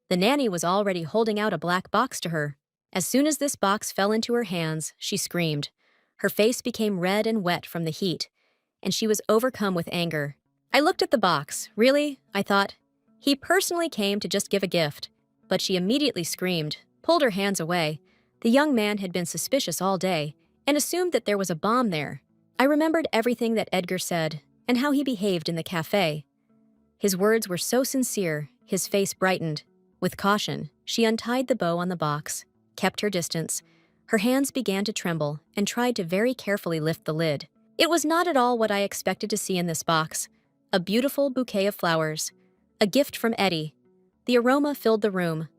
The nanny was already holding out a black box to her. As soon as this box fell into her hands, she screamed. Her face became red and wet from the heat, and she was overcome with anger. I looked at the box. Really? I thought. He personally came to just give a gift. But she immediately screamed, pulled her hands away. The young man had been suspicious all day and assumed that there was a bomb there. I remembered everything that Edgar said and how he behaved in the cafe. His words were so sincere, his face brightened. With caution, she untied the bow on the box, kept her distance. Her hands began to tremble and tried to very carefully lift the lid. It was not at all what I expected to see in this box. A beautiful bouquet of flowers. A gift from Eddie. The aroma filled the room.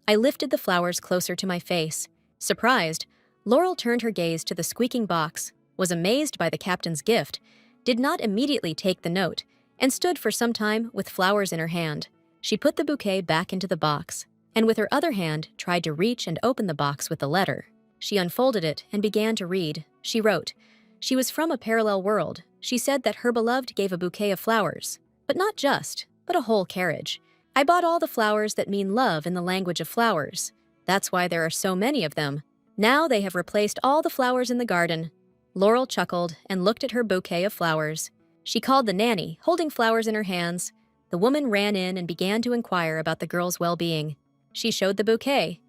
I lifted the flowers closer to my face. Surprised, Laurel turned her gaze to the squeaking box, was amazed by the captain's gift, did not immediately take the note, and stood for some time with flowers in her hand. She put the bouquet back into the box, and with her other hand tried to reach and open the box with the letter. She unfolded it and began to read. She wrote, she was from a parallel world. She said that her beloved gave a bouquet of flowers, but not just, but a whole carriage. I bought all the flowers that mean love in the language of flowers. That's why there are so many of them. Now they have replaced all the flowers in the garden. Laurel chuckled and looked at her bouquet of flowers. She called the nanny, holding flowers in her hands. The woman ran in and began to inquire about the girl's well-being. She showed the bouquet.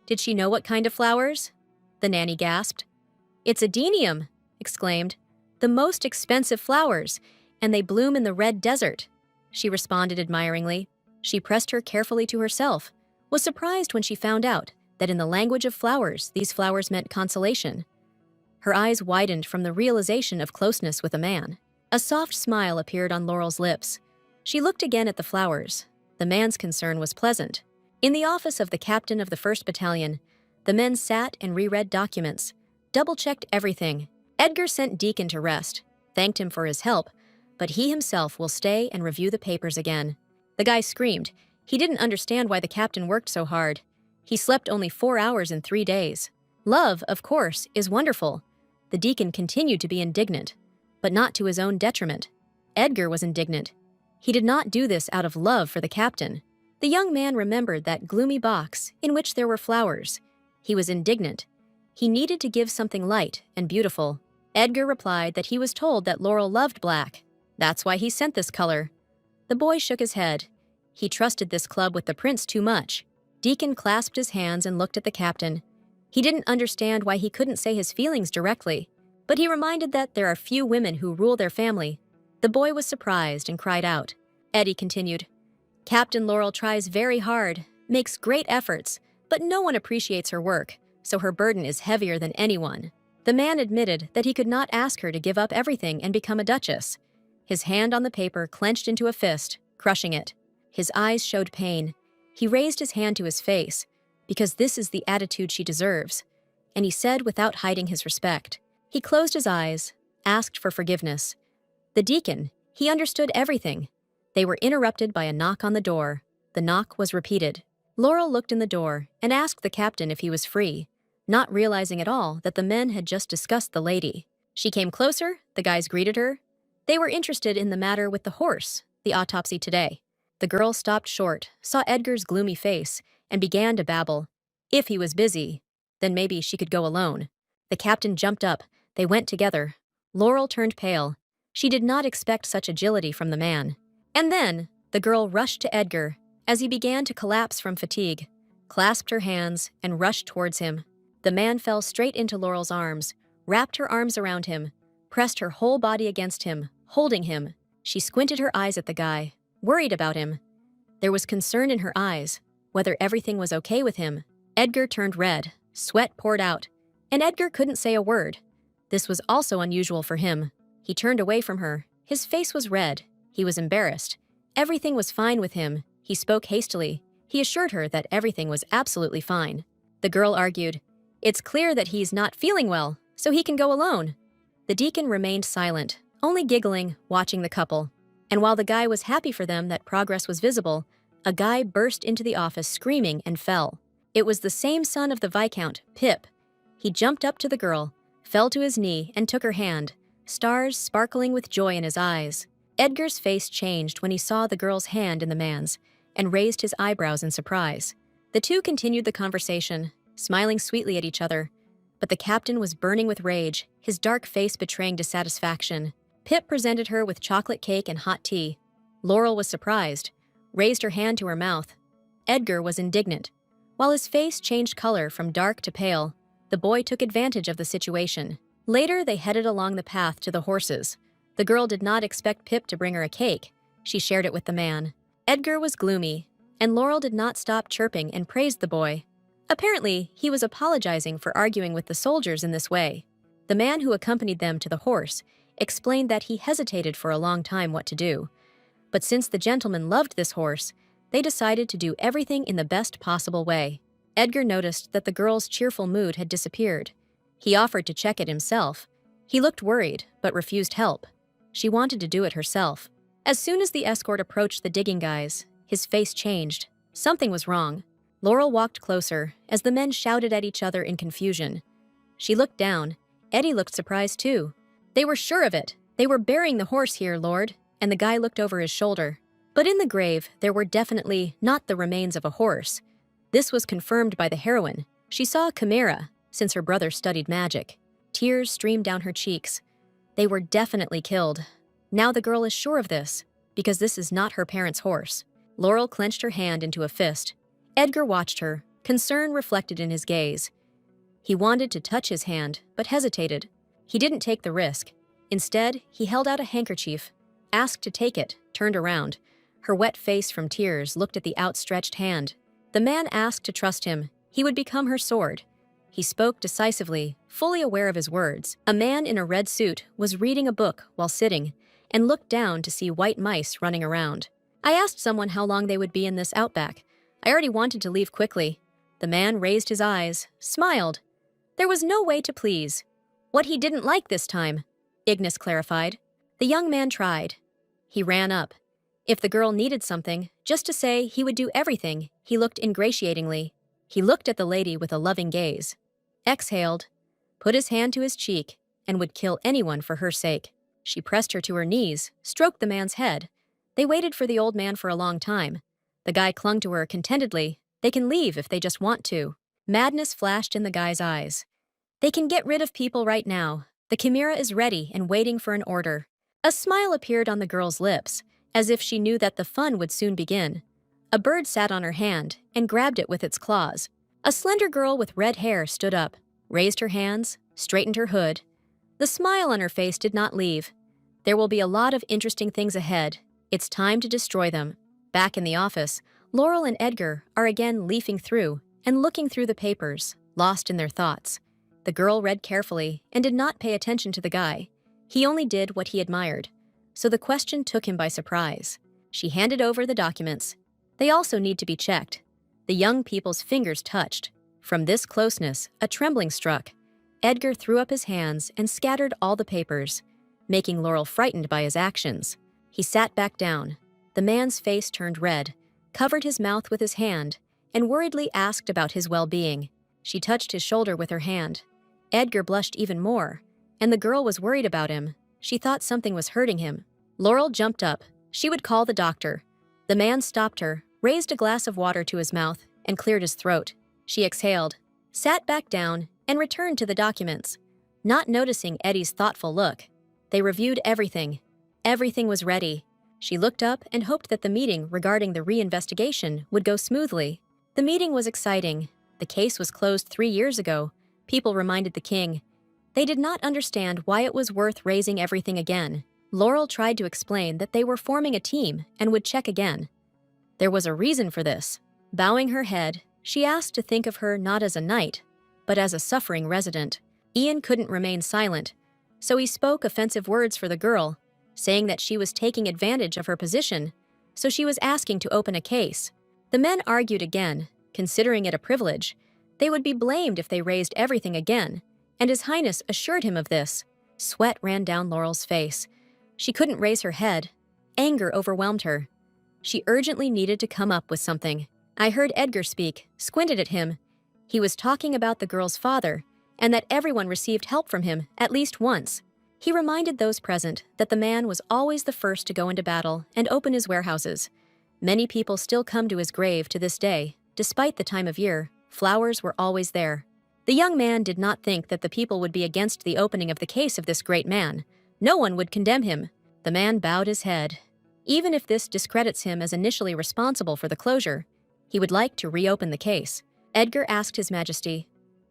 Did she know what kind of flowers? The nanny gasped. It's adenium, exclaimed. The most expensive flowers, and they bloom in the red desert. She responded admiringly. She pressed her carefully to herself, was surprised when she found out that in the language of flowers, these flowers meant consolation. Her eyes widened from the realization of closeness with a man. A soft smile appeared on Laurel's lips. She looked again at the flowers. The man's concern was pleasant. In the office of the captain of the 1st Battalion, the men sat and reread documents, double-checked everything. Edgar sent Deacon to rest, thanked him for his help, but he himself will stay and review the papers again. The guy screamed. He didn't understand why the captain worked so hard. He slept only 4 hours in 3 days. Love, of course, is wonderful. The deacon continued to be indignant, but not to his own detriment. Edgar was indignant. He did not do this out of love for the captain. The young man remembered that gloomy box in which there were flowers. He was indignant. He needed to give something light and beautiful. Edgar replied that he was told that Laurel loved black. That's why he sent this color. The boy shook his head. He trusted this club with the prince too much. Deacon clasped his hands and looked at the captain. He didn't understand why he couldn't say his feelings directly, but he reminded that there are few women who rule their family. The boy was surprised and cried out. Eddie continued, Captain Laurel tries very hard, makes great efforts, but no one appreciates her work, so her burden is heavier than anyone. The man admitted that he could not ask her to give up everything and become a duchess. His hand on the paper clenched into a fist, crushing it. His eyes showed pain. He raised his hand to his face, because this is the attitude she deserves, and he said without hiding his respect. He closed his eyes, asked for forgiveness. The deacon, he understood everything. They were interrupted by a knock on the door. The knock was repeated. Laurel looked in the door and asked the captain if he was free, not realizing at all that the men had just discussed the lady. She came closer, the guys greeted her. They were interested in the matter with the horse, the autopsy today. The girl stopped short, saw Edgar's gloomy face, and began to babble. If he was busy, then maybe she could go alone. The captain jumped up. They went together. Laurel turned pale. She did not expect such agility from the man. And then, the girl rushed to Edgar as he began to collapse from fatigue, clasped her hands, and rushed towards him. The man fell straight into Laurel's arms, wrapped her arms around him, pressed her whole body against him, holding him. She squinted her eyes at the guy, worried about him. There was concern in her eyes, whether everything was okay with him. Edgar turned red, sweat poured out, and Edgar couldn't say a word. This was also unusual for him. He turned away from her. His face was red. He was embarrassed. Everything was fine with him. He spoke hastily. He assured her that everything was absolutely fine. The girl argued, It's clear that he's not feeling well, so he can go alone. The deacon remained silent, only giggling, watching the couple. And while the guy was happy for them that progress was visible, a guy burst into the office screaming and fell. It was the same son of the Viscount, Pip. He jumped up to the girl, fell to his knee, and took her hand, stars sparkling with joy in his eyes. Edgar's face changed when he saw the girl's hand in the man's, and raised his eyebrows in surprise. The two continued the conversation, smiling sweetly at each other, but the captain was burning with rage, his dark face betraying dissatisfaction. Pip presented her with chocolate cake and hot tea. Laurel was surprised, raised her hand to her mouth. Edgar was indignant. While his face changed color from dark to pale, the boy took advantage of the situation. Later, they headed along the path to the horses. The girl did not expect Pip to bring her a cake. She shared it with the man. Edgar was gloomy, and Laurel did not stop chirping and praised the boy. Apparently, he was apologizing for arguing with the soldiers in this way. The man who accompanied them to the horse explained that he hesitated for a long time what to do. But since the gentleman loved this horse, they decided to do everything in the best possible way. Edgar noticed that the girl's cheerful mood had disappeared. He offered to check it himself. He looked worried, but refused help. She wanted to do it herself. As soon as the escort approached the digging guys, his face changed. Something was wrong. Laurel walked closer as the men shouted at each other in confusion. She looked down. Eddie looked surprised too. They were sure of it. They were burying the horse here, Lord, and the guy looked over his shoulder. But in the grave, there were definitely not the remains of a horse. This was confirmed by the heroine. She saw a chimera, since her brother studied magic. Tears streamed down her cheeks. They were definitely killed. Now the girl is sure of this, because this is not her parents' horse. Laurel clenched her hand into a fist. Edgar watched her, concern reflected in his gaze. He wanted to touch his hand, but hesitated. He didn't take the risk. Instead, he held out a handkerchief, asked to take it, turned around. Her wet face from tears looked at the outstretched hand. The man asked to trust him. He would become her sword. He spoke decisively, fully aware of his words. A man in a red suit was reading a book while sitting, and looked down to see white mice running around. I asked someone how long they would be in this outback. I already wanted to leave quickly. The man raised his eyes, smiled. There was no way to please. What he didn't like this time, Ignis clarified. The young man tried. He ran up. If the girl needed something, just to say he would do everything, he looked ingratiatingly. He looked at the lady with a loving gaze. Exhaled, put his hand to his cheek, and would kill anyone for her sake. She pressed her to her knees, stroked the man's head. They waited for the old man for a long time. The guy clung to her contentedly. They can leave if they just want to. Madness flashed in the guy's eyes. They can get rid of people right now. The chimera is ready and waiting for an order. A smile appeared on the girl's lips, as if she knew that the fun would soon begin. A bird sat on her hand and grabbed it with its claws. A slender girl with red hair stood up, raised her hands, straightened her hood. The smile on her face did not leave. There will be a lot of interesting things ahead. It's time to destroy them. Back in the office, Laurel and Edgar are again leafing through and looking through the papers, lost in their thoughts. The girl read carefully and did not pay attention to the guy. He only did what he admired, so the question took him by surprise. She handed over the documents. They also need to be checked. The young people's fingers touched. From this closeness, a trembling struck. Edgar threw up his hands and scattered all the papers, making Laurel frightened by his actions. He sat back down. The man's face turned red, covered his mouth with his hand, and worriedly asked about his well-being. She touched his shoulder with her hand. Edgar blushed even more, and the girl was worried about him. She thought something was hurting him. Laurel jumped up. She would call the doctor. The man stopped her, raised a glass of water to his mouth, and cleared his throat. She exhaled, sat back down, and returned to the documents. Not noticing Eddie's thoughtful look, they reviewed everything. Everything was ready. She looked up and hoped that the meeting regarding the reinvestigation would go smoothly. The meeting was exciting. The case was closed 3 years ago, people reminded the king. They did not understand why it was worth raising everything again. Laurel tried to explain that they were forming a team and would check again. There was a reason for this. Bowing her head, she asked to think of her not as a knight, but as a suffering resident. Ian couldn't remain silent, so he spoke offensive words for the girl, saying that she was taking advantage of her position, so she was asking to open a case. The men argued again, considering it a privilege. They would be blamed if they raised everything again, and His Highness assured him of this. Sweat ran down Laurel's face. She couldn't raise her head. Anger overwhelmed her. She urgently needed to come up with something. I heard Edgar speak, squinted at him. He was talking about the girl's father, and that everyone received help from him at least once. He reminded those present that the man was always the first to go into battle and open his warehouses. Many people still come to his grave to this day. Despite the time of year, flowers were always there. The young man did not think that the people would be against the opening of the case of this great man. No one would condemn him. The man bowed his head. Even if this discredits him as initially responsible for the closure, he would like to reopen the case. Edgar asked His Majesty.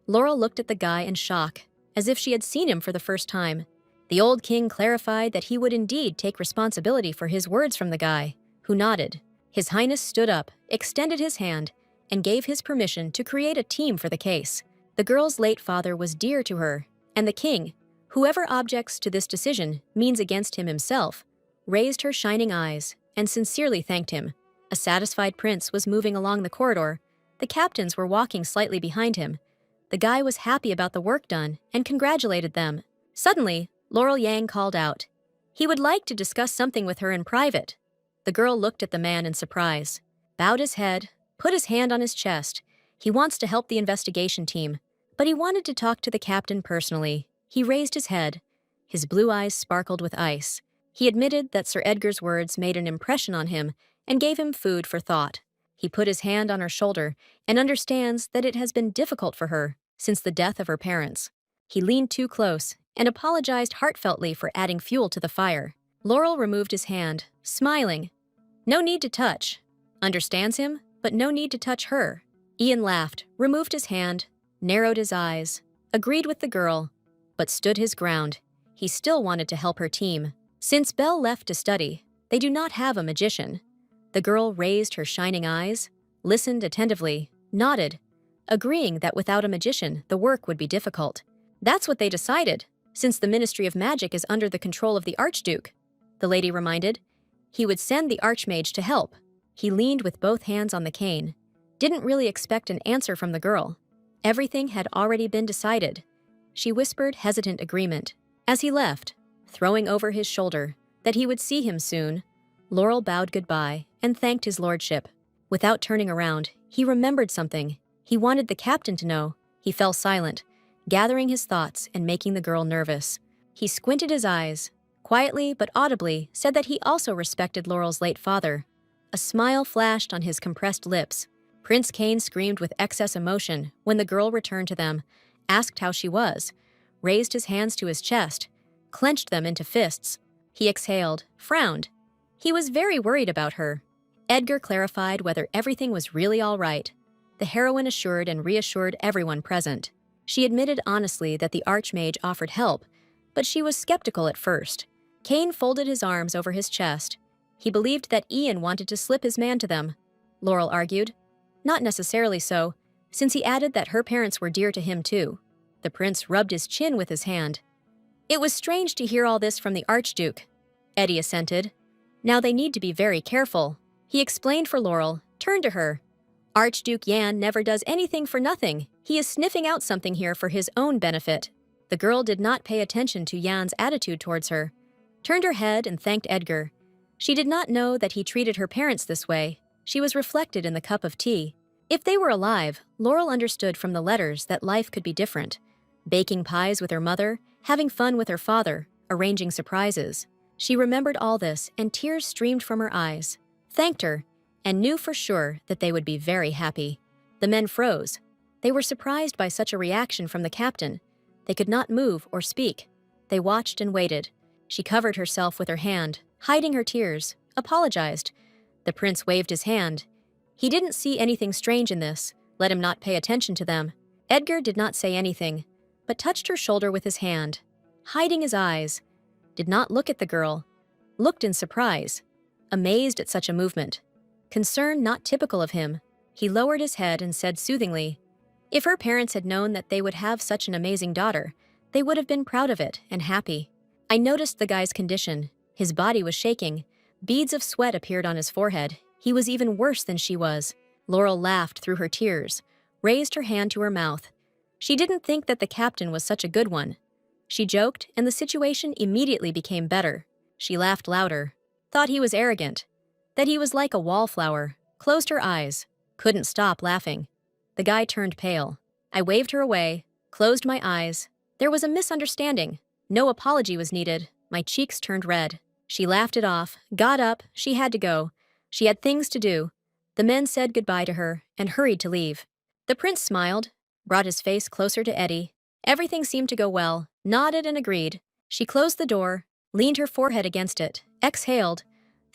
Laurel looked at the guy in shock, as if she had seen him for the first time. The old king clarified that he would indeed take responsibility for his words from the guy, who nodded. His Highness stood up, extended his hand, and gave his permission to create a team for the case. The girl's late father was dear to her, and the king, whoever objects to this decision means against him himself, raised her shining eyes and sincerely thanked him. A satisfied prince was moving along the corridor. The captains were walking slightly behind him. The guy was happy about the work done and congratulated them. Suddenly, Laurel Yang called out. He would like to discuss something with her in private. The girl looked at the man in surprise, bowed his head, put his hand on his chest. He wants to help the investigation team, but he wanted to talk to the captain personally. He raised his head. His blue eyes sparkled with ice. He admitted that Sir Edgar's words made an impression on him and gave him food for thought. He put his hand on her shoulder and understands that it has been difficult for her since the death of her parents. He leaned too close and apologized heartfeltly for adding fuel to the fire. Laurel removed his hand, smiling. No need to touch. Understands him, but no need to touch her. Ian laughed, removed his hand, narrowed his eyes, agreed with the girl, but stood his ground. He still wanted to help her team. Since Belle left to study, they do not have a magician. The girl raised her shining eyes, listened attentively, nodded, agreeing that without a magician, the work would be difficult. That's what they decided, since the Ministry of Magic is under the control of the Archduke, the lady reminded. He would send the Archmage to help. He leaned with both hands on the cane. Didn't really expect an answer from the girl. Everything had already been decided. She whispered hesitant agreement. As he left, throwing over his shoulder that he would see him soon, Laurel bowed goodbye and thanked his lordship. Without turning around, he remembered something. He wanted the captain to know. He fell silent, gathering his thoughts and making the girl nervous. He squinted his eyes, quietly but audibly said that he also respected Laurel's late father. A smile flashed on his compressed lips. Prince Cain screamed with excess emotion when the girl returned to them, asked how she was, raised his hands to his chest, clenched them into fists. He exhaled, frowned. He was very worried about her. Edgar clarified whether everything was really all right. The heroine assured and reassured everyone present. She admitted honestly that the Archmage offered help, but she was skeptical at first. Kane folded his arms over his chest. He believed that Ian wanted to slip his man to them. Laurel argued. Not necessarily so, since he added that her parents were dear to him too. The prince rubbed his chin with his hand. It was strange to hear all this from the Archduke. Eddie assented. Now they need to be very careful. He explained for Laurel, turned to her. Archduke Yan never does anything for nothing. He is sniffing out something here for his own benefit. The girl did not pay attention to Yan's attitude towards her, turned her head and thanked Edgar. She did not know that he treated her parents this way. She was reflected in the cup of tea. If they were alive, Laurel understood from the letters that life could be different. Baking pies with her mother, having fun with her father, arranging surprises. She remembered all this, and tears streamed from her eyes, thanked her, and knew for sure that they would be very happy. The men froze. They were surprised by such a reaction from the captain. They could not move or speak. They watched and waited. She covered herself with her hand, hiding her tears, apologized. The prince waved his hand. He didn't see anything strange in this. Let him not pay attention to them. Edgar did not say anything, but touched her shoulder with his hand, hiding his eyes. Did not look at the girl. Looked in surprise, amazed at such a movement. Concern not typical of him. He lowered his head and said soothingly, if her parents had known that they would have such an amazing daughter, they would have been proud of it and happy. I noticed the guy's condition. His body was shaking. Beads of sweat appeared on his forehead. He was even worse than she was. Laurel laughed through her tears, raised her hand to her mouth. She didn't think that the captain was such a good one. She joked, and the situation immediately became better. She laughed louder, thought he was arrogant, that he was like a wallflower, closed her eyes, couldn't stop laughing. The guy turned pale. I waved her away, closed my eyes. There was a misunderstanding. No apology was needed. My cheeks turned red. She laughed it off, got up, she had to go. She had things to do. The men said goodbye to her and hurried to leave. The prince smiled, brought his face closer to Eddie. Everything seemed to go well, nodded and agreed. She closed the door, leaned her forehead against it, exhaled,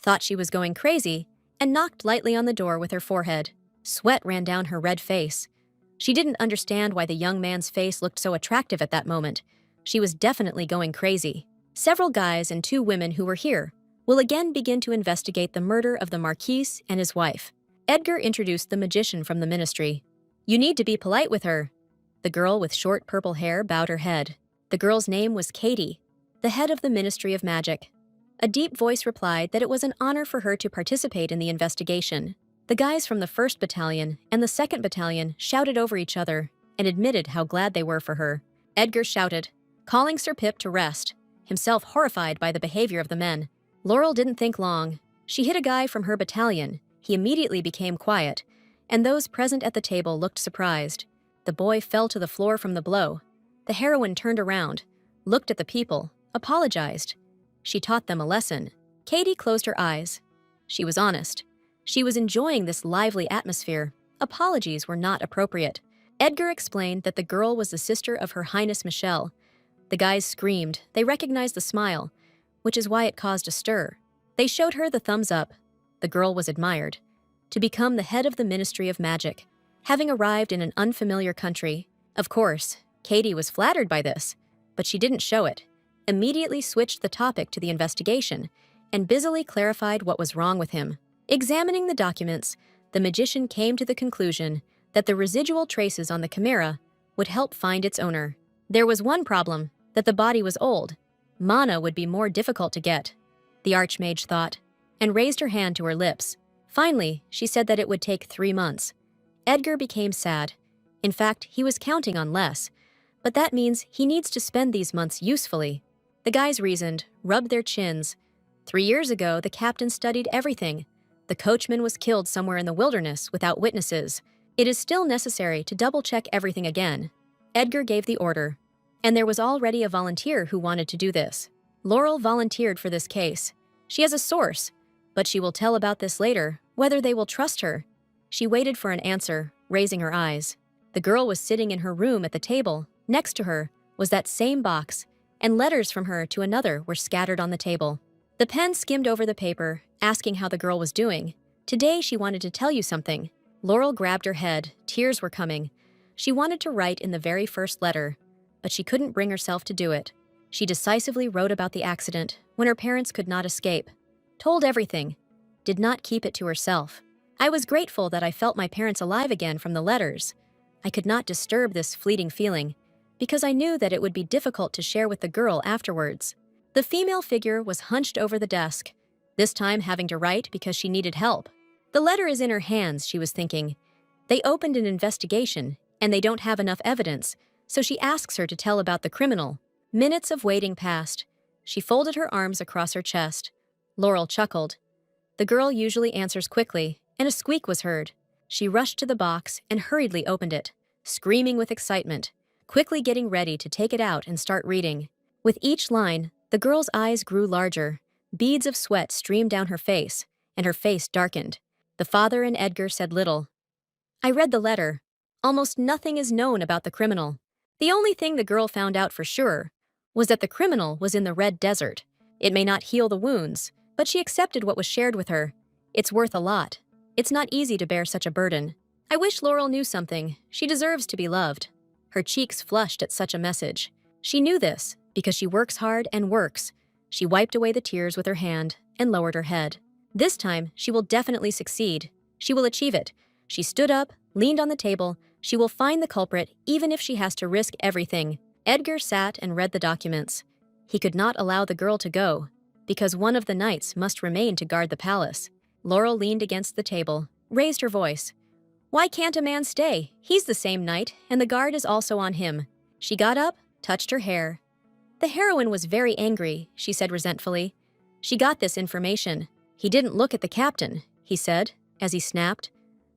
thought she was going crazy, and knocked lightly on the door with her forehead. Sweat ran down her red face. She didn't understand why the young man's face looked so attractive at that moment. She was definitely going crazy. Several guys and 2 women who were here will again begin to investigate the murder of the Marquis and his wife. Edgar introduced the magician from the ministry. You need to be polite with her. The girl with short purple hair bowed her head. The girl's name was Katie, the head of the Ministry of Magic. A deep voice replied that it was an honor for her to participate in the investigation. The guys from the 1st Battalion and the 2nd Battalion shouted over each other and admitted how glad they were for her. Edgar shouted, calling Sir Pip to rest, himself horrified by the behavior of the men. Laurel didn't think long. She hit a guy from her battalion. He immediately became quiet, and those present at the table looked surprised. The boy fell to the floor from the blow. The heroine turned around, looked at the people, apologized. She taught them a lesson. Katie closed her eyes. She was honest. She was enjoying this lively atmosphere. Apologies were not appropriate. Edgar explained that the girl was the sister of Her Highness Michelle. The guys screamed. They recognized the smile, which is why it caused a stir. They showed her the thumbs up. The girl was admired. To become the head of the Ministry of Magic, having arrived in an unfamiliar country. Of course, Katie was flattered by this, but she didn't show it. Immediately switched the topic to the investigation and busily clarified what was wrong with him. Examining the documents, the magician came to the conclusion that the residual traces on the chimera would help find its owner. There was one problem, that the body was old. Mana would be more difficult to get, the Archmage thought, and raised her hand to her lips. Finally, she said that it would take 3 months. Edgar became sad. In fact, he was counting on less, but that means he needs to spend these months usefully. The guys reasoned, rubbed their chins. 3 years ago, the captain studied everything. The coachman was killed somewhere in the wilderness without witnesses. It is still necessary to double-check everything again. Edgar gave the order, and there was already a volunteer who wanted to do this. Laurel volunteered for this case. She has a source, but she will tell about this later, whether they will trust her. She waited for an answer, raising her eyes. The girl was sitting in her room at the table. Next to her was that same box, and letters from her to another were scattered on the table. The pen skimmed over the paper, asking how the girl was doing, Today she wanted to tell you something. Laurel grabbed her head. Tears were coming. She wanted to write in the very first letter, but she couldn't bring herself to do it. She decisively wrote about the accident when her parents could not escape. Told everything. Did not keep it to herself. I was grateful that I felt my parents alive again from the letters. I could not disturb this fleeting feeling, because I knew that it would be difficult to share with the girl afterwards. The female figure was hunched over the desk, this time having to write because she needed help. The letter is in her hands, she was thinking. They opened an investigation, and they don't have enough evidence, so she asks her to tell about the criminal. Minutes of waiting passed. She folded her arms across her chest. Laurel chuckled. The girl usually answers quickly, and a squeak was heard. She rushed to the box and hurriedly opened it, screaming with excitement, quickly getting ready to take it out and start reading. With each line, the girl's eyes grew larger. Beads of sweat streamed down her face, and her face darkened. The father and Edgar said little. I read the letter. Almost nothing is known about the criminal. The only thing the girl found out for sure was that the criminal was in the Red Desert. It may not heal the wounds, but she accepted what was shared with her. It's worth a lot. It's not easy to bear such a burden. I wish Laurel knew something. She deserves to be loved. Her cheeks flushed at such a message. She knew this because she works hard and works. She wiped away the tears with her hand and lowered her head. This time, she will definitely succeed. She will achieve it. She stood up, leaned on the table. She will find the culprit even if she has to risk everything. Edgar sat and read the documents. He could not allow the girl to go, because one of the knights must remain to guard the palace. Laurel leaned against the table, raised her voice. Why can't a man stay? He's the same knight, and the guard is also on him. She got up, touched her hair. The heroine was very angry, she said resentfully. She got this information. He didn't look at the captain, he said, as he snapped,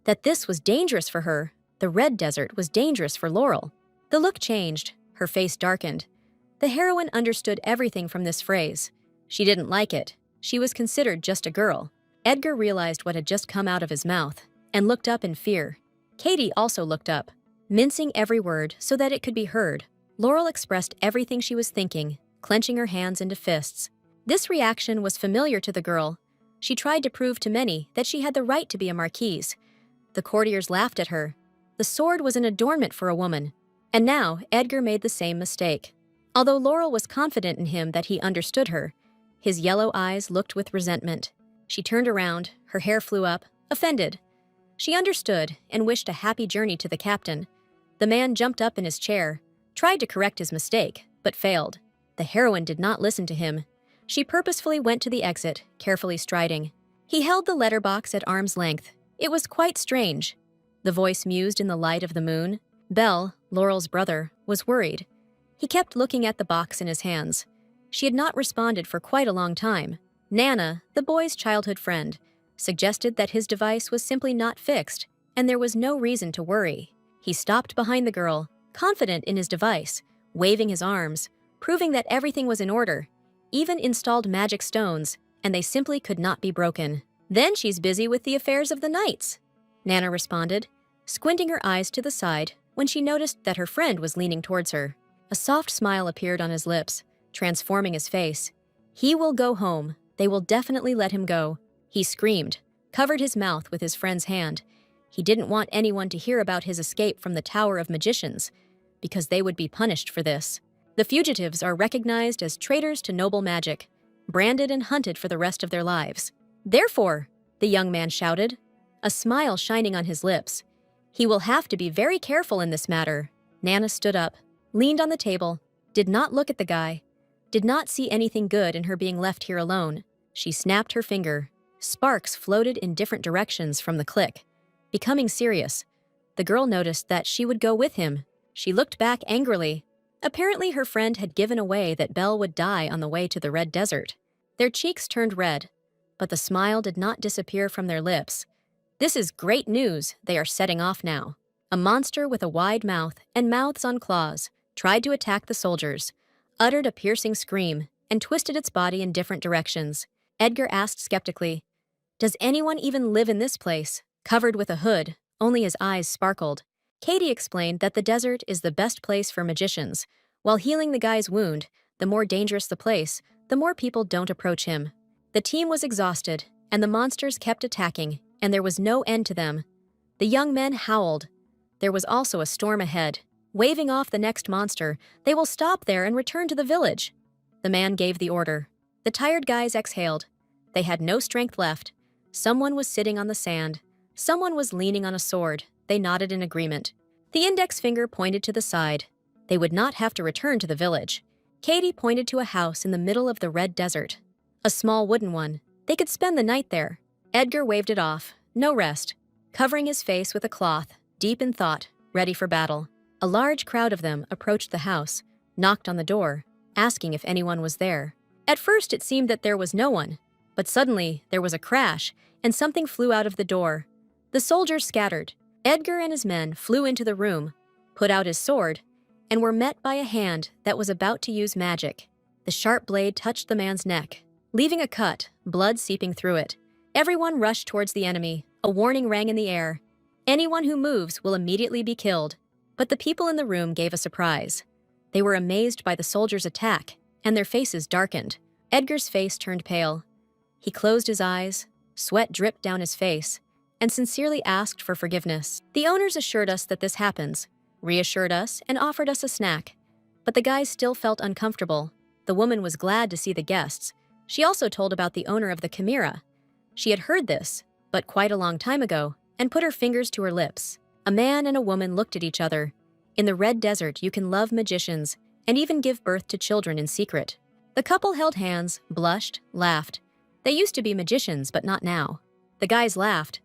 that this was dangerous for her. The Red Desert was dangerous for Laurel. The look changed. Her face darkened. The heroine understood everything from this phrase. She didn't like it. She was considered just a girl. Edgar realized what had just come out of his mouth and looked up in fear. Katie also looked up, mincing every word so that it could be heard. Laurel expressed everything she was thinking, clenching her hands into fists. This reaction was familiar to the girl. She tried to prove to many that she had the right to be a marquise. The courtiers laughed at her. The sword was an adornment for a woman. And now Edgar made the same mistake. Although Laurel was confident in him that he understood her, his yellow eyes looked with resentment. She turned around, her hair flew up, offended. She understood and wished a happy journey to the captain. The man jumped up in his chair, tried to correct his mistake, but failed. The heroine did not listen to him. She purposefully went to the exit, carefully striding. He held the letterbox at arm's length. It was quite strange. The voice mused in the light of the moon. Bell, Laurel's brother, was worried. He kept looking at the box in his hands. She had not responded for quite a long time. Nana, the boy's childhood friend, suggested that his device was simply not fixed, and there was no reason to worry. He stopped behind the girl, confident in his device, waving his arms, proving that everything was in order, even installed magic stones, and they simply could not be broken. Then she's busy with the affairs of the knights, Nana responded, squinting her eyes to the side when she noticed that her friend was leaning towards her. A soft smile appeared on his lips, transforming his face. He will go home. They will definitely let him go. He screamed, covered his mouth with his friend's hand. He didn't want anyone to hear about his escape from the Tower of Magicians, because they would be punished for this. The fugitives are recognized as traitors to noble magic, branded and hunted for the rest of their lives. Therefore, the young man shouted, a smile shining on his lips. He will have to be very careful in this matter. Nana stood up, leaned on the table, did not look at the guy, did not see anything good in her being left here alone. She snapped her finger. Sparks floated in different directions from the click. Becoming serious, the girl noticed that she would go with him. She looked back angrily. Apparently her friend had given away that Belle would die on the way to the Red Desert. Their cheeks turned red, but the smile did not disappear from their lips. This is great news. They are setting off now. A monster with a wide mouth and mouths on claws tried to attack the soldiers, uttered a piercing scream, and twisted its body in different directions. Edgar asked skeptically, does anyone even live in this place? Covered with a hood, only his eyes sparkled. Katie explained that the desert is the best place for magicians. While healing the guy's wound, the more dangerous the place, the more people don't approach him. The team was exhausted, and the monsters kept attacking, and there was no end to them. The young men howled. There was also a storm ahead. Waving off the next monster, they will stop there and return to the village. The man gave the order. The tired guys exhaled. They had no strength left. Someone was sitting on the sand. Someone was leaning on a sword. They nodded in agreement. The index finger pointed to the side. They would not have to return to the village. Katie pointed to a house in the middle of the red desert. A small wooden one. They could spend the night there. Edgar waved it off. No rest. Covering his face with a cloth, deep in thought, ready for battle. A large crowd of them approached the house, knocked on the door, asking if anyone was there. At first it seemed that there was no one, but suddenly there was a crash, and something flew out of the door. The soldiers scattered. Edgar and his men flew into the room, put out his sword, and were met by a hand that was about to use magic. The sharp blade touched the man's neck, leaving a cut, blood seeping through it. Everyone rushed towards the enemy. A warning rang in the air. Anyone who moves will immediately be killed. But the people in the room gave a surprise. They were amazed by the soldiers' attack, and their faces darkened. Edgar's face turned pale. He closed his eyes, sweat dripped down his face, and sincerely asked for forgiveness. The owners assured us that this happens, reassured us, and offered us a snack. But the guys still felt uncomfortable. The woman was glad to see the guests. She also told about the owner of the chimera. She had heard this, but quite a long time ago, and put her fingers to her lips. A man and a woman looked at each other. In the red desert, you can love magicians and even give birth to children in secret. The couple held hands, blushed, laughed. They used to be magicians, but not now. The guys laughed.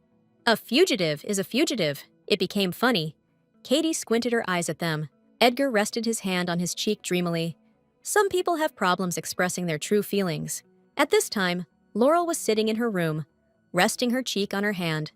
A fugitive is a fugitive. It became funny. Katie squinted her eyes at them. Edgar rested his hand on his cheek dreamily. Some people have problems expressing their true feelings. At this time, Laurel was sitting in her room, resting her cheek on her hand,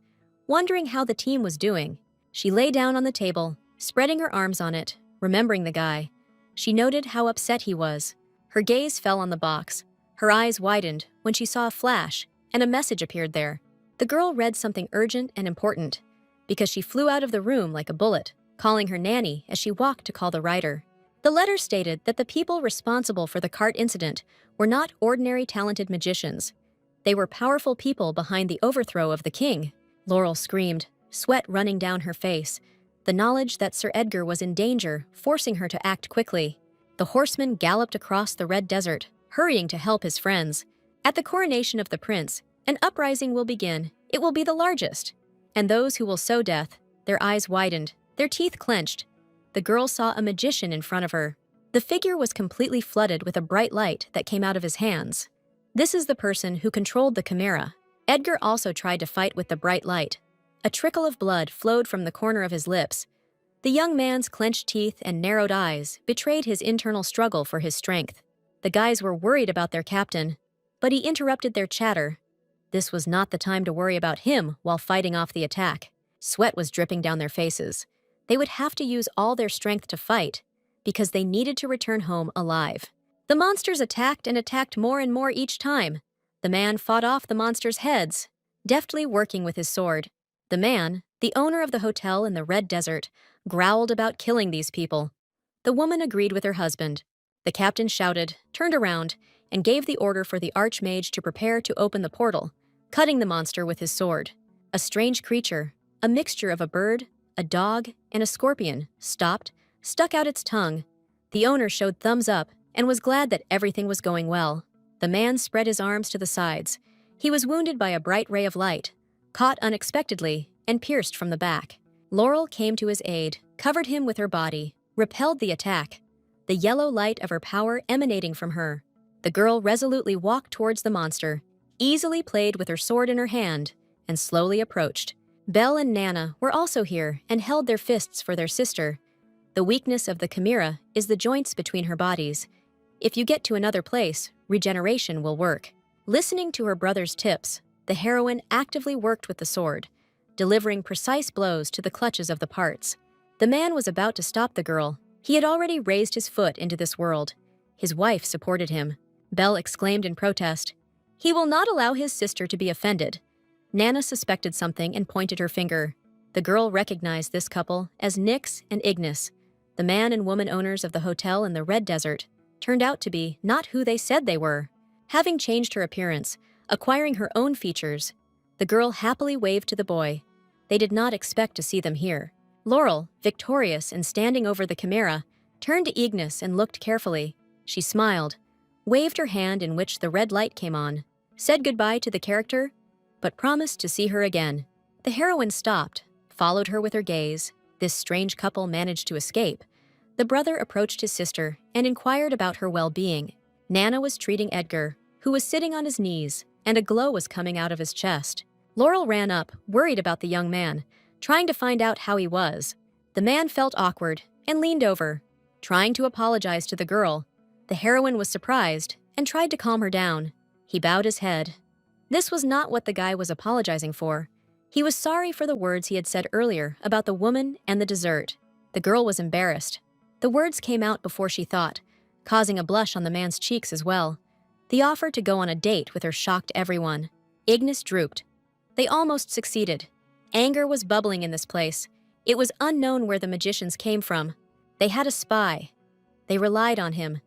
wondering how the team was doing. She lay down on the table, spreading her arms on it, remembering the guy. She noted how upset he was. Her gaze fell on the box. Her eyes widened when she saw a flash, and a message appeared there. The girl read something urgent and important, because she flew out of the room like a bullet, calling her nanny as she walked to call the writer. The letter stated that the people responsible for the cart incident were not ordinary talented magicians. They were powerful people behind the overthrow of the king. Laurel screamed, sweat running down her face. The knowledge that Sir Edgar was in danger, forcing her to act quickly. The horseman galloped across the red desert, hurrying to help his friends. At the coronation of the prince, an uprising will begin. It will be the largest. And those who will sow death, their eyes widened, their teeth clenched. The girl saw a magician in front of her. The figure was completely flooded with a bright light that came out of his hands. This is the person who controlled the chimera. Edgar also tried to fight with the bright light. A trickle of blood flowed from the corner of his lips. The young man's clenched teeth and narrowed eyes betrayed his internal struggle for his strength. The guys were worried about their captain, but he interrupted their chatter. This was not the time to worry about him while fighting off the attack. Sweat was dripping down their faces. They would have to use all their strength to fight, because they needed to return home alive. The monsters attacked and attacked more and more each time. The man fought off the monsters' heads, deftly working with his sword. The man, the owner of the hotel in the red desert, growled about killing these people. The woman agreed with her husband. The captain shouted, turned around, and gave the order for the archmage to prepare to open the portal, cutting the monster with his sword. A strange creature, a mixture of a bird, a dog, and a scorpion, stopped, stuck out its tongue. The owner showed thumbs up and was glad that everything was going well. The man spread his arms to the sides. He was wounded by a bright ray of light, caught unexpectedly, and pierced from the back. Laurel came to his aid, covered him with her body, repelled the attack, the yellow light of her power emanating from her. The girl resolutely walked towards the monster, easily played with her sword in her hand, and slowly approached. Belle and Nana were also here and held their fists for their sister. The weakness of the chimera is the joints between her bodies. If you get to another place, regeneration will work. Listening to her brother's tips, the heroine actively worked with the sword, delivering precise blows to the clutches of the parts. The man was about to stop the girl. He had already raised his foot into this world. His wife supported him. Belle exclaimed in protest, "He will not allow his sister to be offended." Nana suspected something and pointed her finger. The girl recognized this couple as Nyx and Ignis. The man and woman owners of the hotel in the red desert turned out to be not who they said they were. Having changed her appearance, acquiring her own features, The girl happily waved to the boy. They did not expect to see them here. Laurel, victorious and standing over the chimera, turned to Ignis and looked carefully. She smiled, waved her hand in which the red light came on, said goodbye to the character, but promised to see her again. The heroine stopped, followed her with her gaze. This strange couple managed to escape. The brother approached his sister and inquired about her well-being. Nana was treating Edgar, who was sitting on his knees, and a glow was coming out of his chest. Laurel ran up, worried about the young man, trying to find out how he was. The man felt awkward and leaned over, trying to apologize to the girl. The heroine was surprised and tried to calm her down. He bowed his head. This was not what the guy was apologizing for. He was sorry for the words he had said earlier about the woman and the dessert. The girl was embarrassed. The words came out before she thought, causing a blush on the man's cheeks as well. The offer to go on a date with her shocked everyone. Ignis drooped. They almost succeeded. Anger was bubbling in this place. It was unknown where the magicians came from. They had a spy. They relied on him.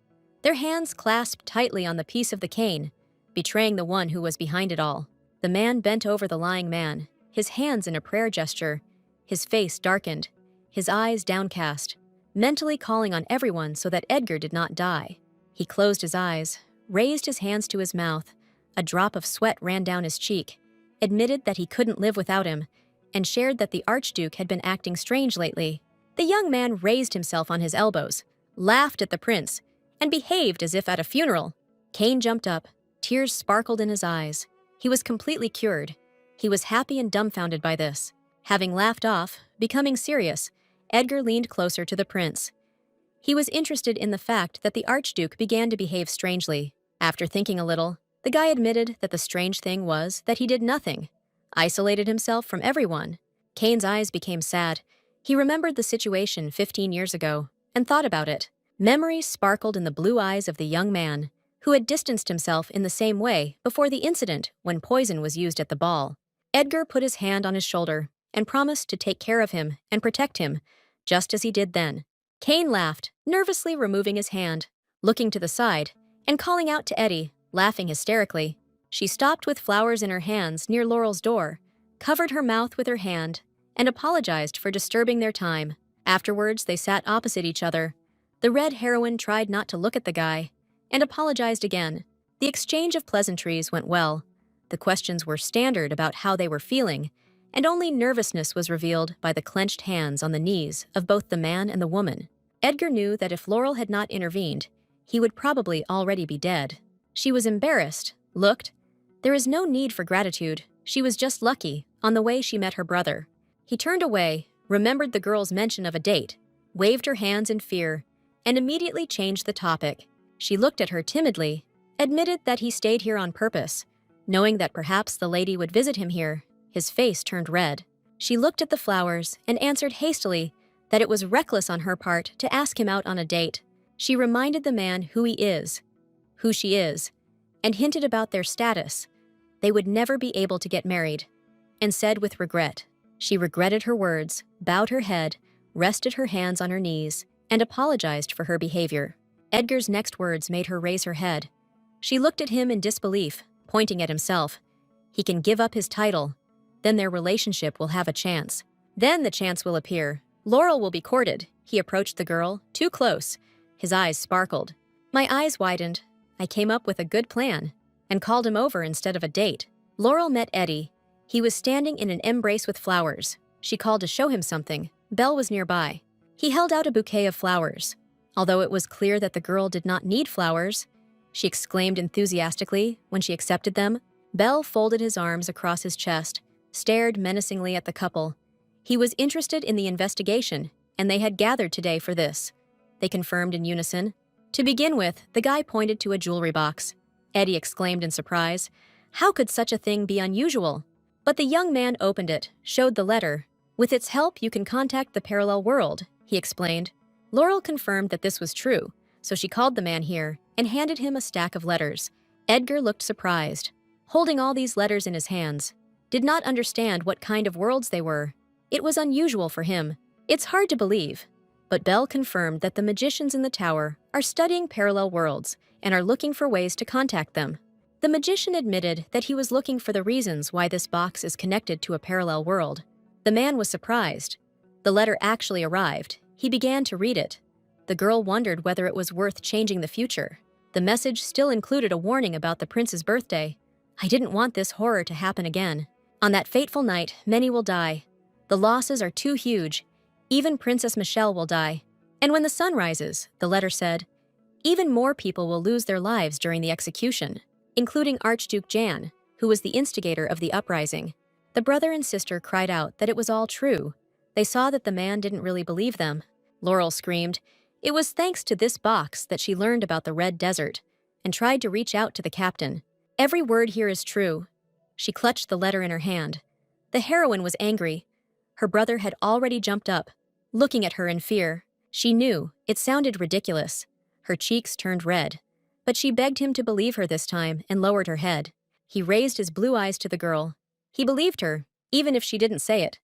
Their hands clasped tightly on the piece of the cane, betraying the one who was behind it all. The man bent over the lying man, his hands in a prayer gesture, his face darkened, his eyes downcast, mentally calling on everyone so that Edgar did not die. He closed his eyes, raised his hands to his mouth. A drop of sweat ran down his cheek, admitted that he couldn't live without him, and shared that the Archduke had been acting strange lately. The young man raised himself on his elbows, laughed at the prince, and behaved as if at a funeral. Kane jumped up. Tears sparkled in his eyes. He was completely cured. He was happy and dumbfounded by this. Having laughed off, becoming serious, Edgar leaned closer to the prince. He was interested in the fact that the Archduke began to behave strangely. After thinking a little, the guy admitted that the strange thing was that he did nothing, isolated himself from everyone. Kane's eyes became sad. He remembered the situation 15 years ago and thought about it. Memories sparkled in the blue eyes of the young man, who had distanced himself in the same way before the incident when poison was used at the ball. Edgar put his hand on his shoulder and promised to take care of him and protect him, just as he did then. Kane laughed, nervously removing his hand, looking to the side, and calling out to Eddie, laughing hysterically. She stopped with flowers in her hands near Laurel's door, covered her mouth with her hand, and apologized for disturbing their time. Afterwards, they sat opposite each other. The red heroine tried not to look at the guy, and apologized again. The exchange of pleasantries went well. The questions were standard about how they were feeling, and only nervousness was revealed by the clenched hands on the knees of both the man and the woman. Edgar knew that if Laurel had not intervened, he would probably already be dead. She was embarrassed, looked. There is no need for gratitude. She was just lucky on the way she met her brother. He turned away, remembered the girl's mention of a date, waved her hands in fear, and immediately changed the topic. She looked at her timidly, admitted that he stayed here on purpose, knowing that perhaps the lady would visit him here. His face turned red. She looked at the flowers and answered hastily that it was reckless on her part to ask him out on a date. She reminded the man who he is, who she is, and hinted about their status. They would never be able to get married, and said with regret. She regretted her words, bowed her head, rested her hands on her knees, and apologized for her behavior. Edgar's next words made her raise her head. She looked at him in disbelief, pointing at himself. He can give up his title. Then their relationship will have a chance. Then the chance will appear. Laurel will be courted. He approached the girl, too close. His eyes sparkled. My eyes widened. I came up with a good plan and called him over instead of a date. Laurel met Eddie. He was standing in an embrace with flowers. She called to show him something. Belle was nearby. He held out a bouquet of flowers. Although it was clear that the girl did not need flowers, she exclaimed enthusiastically when she accepted them. Belle folded his arms across his chest, stared menacingly at the couple. He was interested in the investigation, and they had gathered today for this. They confirmed in unison. To begin with, the guy pointed to a jewelry box. Eddie exclaimed in surprise. How could such a thing be unusual? But the young man opened it, showed the letter. With its help, you can contact the parallel world, he explained. Laurel confirmed that this was true, so she called the man here and handed him a stack of letters. Edgar looked surprised, holding all these letters in his hands. Did not understand what kind of worlds they were. It was unusual for him. It's hard to believe. But Belle confirmed that the magicians in the tower are studying parallel worlds and are looking for ways to contact them. The magician admitted that he was looking for the reasons why this box is connected to a parallel world. The man was surprised. The letter actually arrived. He began to read it. The girl wondered whether it was worth changing the future. The message still included a warning about the prince's birthday. I didn't want this horror to happen again. On that fateful night, many will die. The losses are too huge. Even Princess Michelle will die. And when the sun rises, the letter said, even more people will lose their lives during the execution, including Archduke Jan, who was the instigator of the uprising. The brother and sister cried out that it was all true. They saw that the man didn't really believe them. Laurel screamed, it was thanks to this box that she learned about the Red Desert, and tried to reach out to the captain. Every word here is true. She clutched the letter in her hand. The heroine was angry. Her brother had already jumped up, looking at her in fear. She knew it sounded ridiculous. Her cheeks turned red. But she begged him to believe her this time and lowered her head. He raised his blue eyes to the girl. He believed her, even if she didn't say it.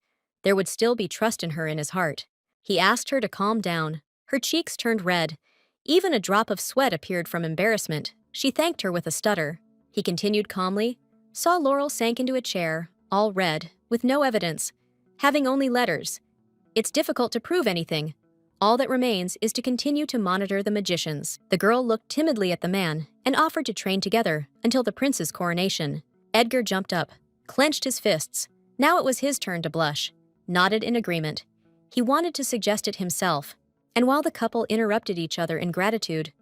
There would still be trust in her in his heart. He asked her to calm down. Her cheeks turned red. Even a drop of sweat appeared from embarrassment. She thanked her with a stutter. He continued calmly. Saw Laurel sank into a chair, all red, with no evidence, having only letters. It's difficult to prove anything. All that remains is to continue to monitor the magicians. The girl looked timidly at the man and offered to train together until the prince's coronation. Edgar jumped up, clenched his fists. Now it was his turn to blush, nodded in agreement. He wanted to suggest it himself, and while the couple interrupted each other in gratitude,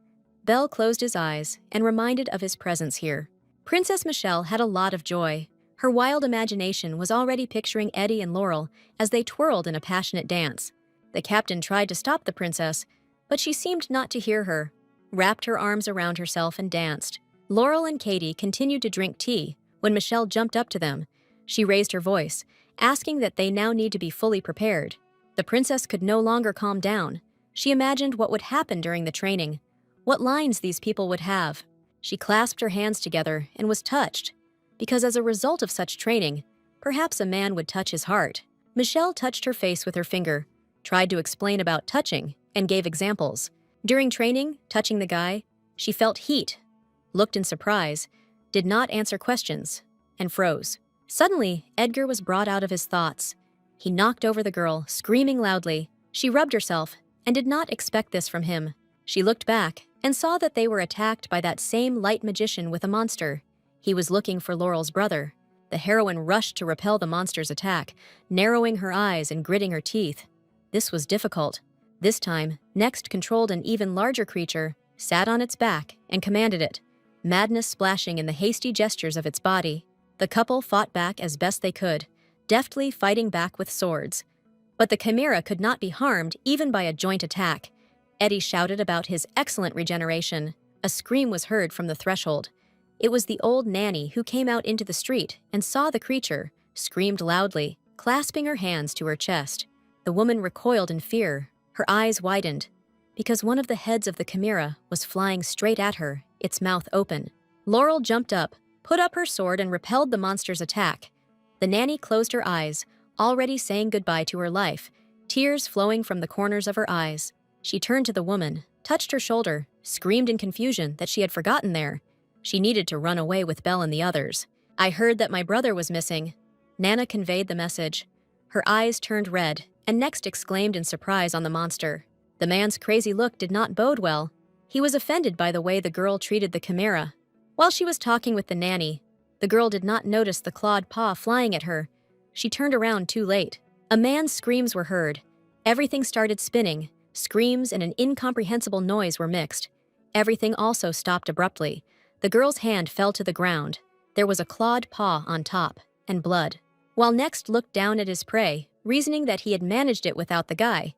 Belle closed his eyes and reminded of his presence here. Princess Michelle had a lot of joy. Her wild imagination was already picturing Eddie and Laurel as they twirled in a passionate dance. The captain tried to stop the princess, but she seemed not to hear her, wrapped her arms around herself and danced. Laurel and Katie continued to drink tea when Michelle jumped up to them. She raised her voice, asking that they now need to be fully prepared. The princess could no longer calm down. She imagined what would happen during the training, what lines these people would have. She clasped her hands together and was touched, because as a result of such training, perhaps a man would touch his heart. Michelle touched her face with her finger, tried to explain about touching, and gave examples. During training, touching the guy, she felt heat, looked in surprise, did not answer questions, and froze. Suddenly, Edgar was brought out of his thoughts. He knocked over the girl, screaming loudly. She rubbed herself and did not expect this from him. She looked back and saw that they were attacked by that same light magician with a monster. He was looking for Laurel's brother. The heroine rushed to repel the monster's attack, narrowing her eyes and gritting her teeth. This was difficult. This time, Next controlled an even larger creature, sat on its back, and commanded it, madness splashing in the hasty gestures of its body. The couple fought back as best they could, deftly fighting back with swords. But the chimera could not be harmed even by a joint attack. Eddie shouted about his excellent regeneration. A scream was heard from the threshold. It was the old nanny who came out into the street and saw the creature, screamed loudly, clasping her hands to her chest. The woman recoiled in fear. Her eyes widened, because one of the heads of the chimera was flying straight at her, its mouth open. Laurel jumped up, put up her sword, and repelled the monster's attack. The nanny closed her eyes, already saying goodbye to her life, tears flowing from the corners of her eyes. She turned to the woman, touched her shoulder, screamed in confusion that she had forgotten there. She needed to run away with Belle and the others. I heard that my brother was missing. Nana conveyed the message. Her eyes turned red, and Next exclaimed in surprise on the monster. The man's crazy look did not bode well. He was offended by the way the girl treated the chimera. While she was talking with the nanny, the girl did not notice the clawed paw flying at her. She turned around too late. A man's screams were heard. Everything started spinning. Screams and an incomprehensible noise were mixed. Everything also stopped abruptly. The girl's hand fell to the ground. There was a clawed paw on top, and blood. While Next looked down at his prey, reasoning that he had managed it without the guy.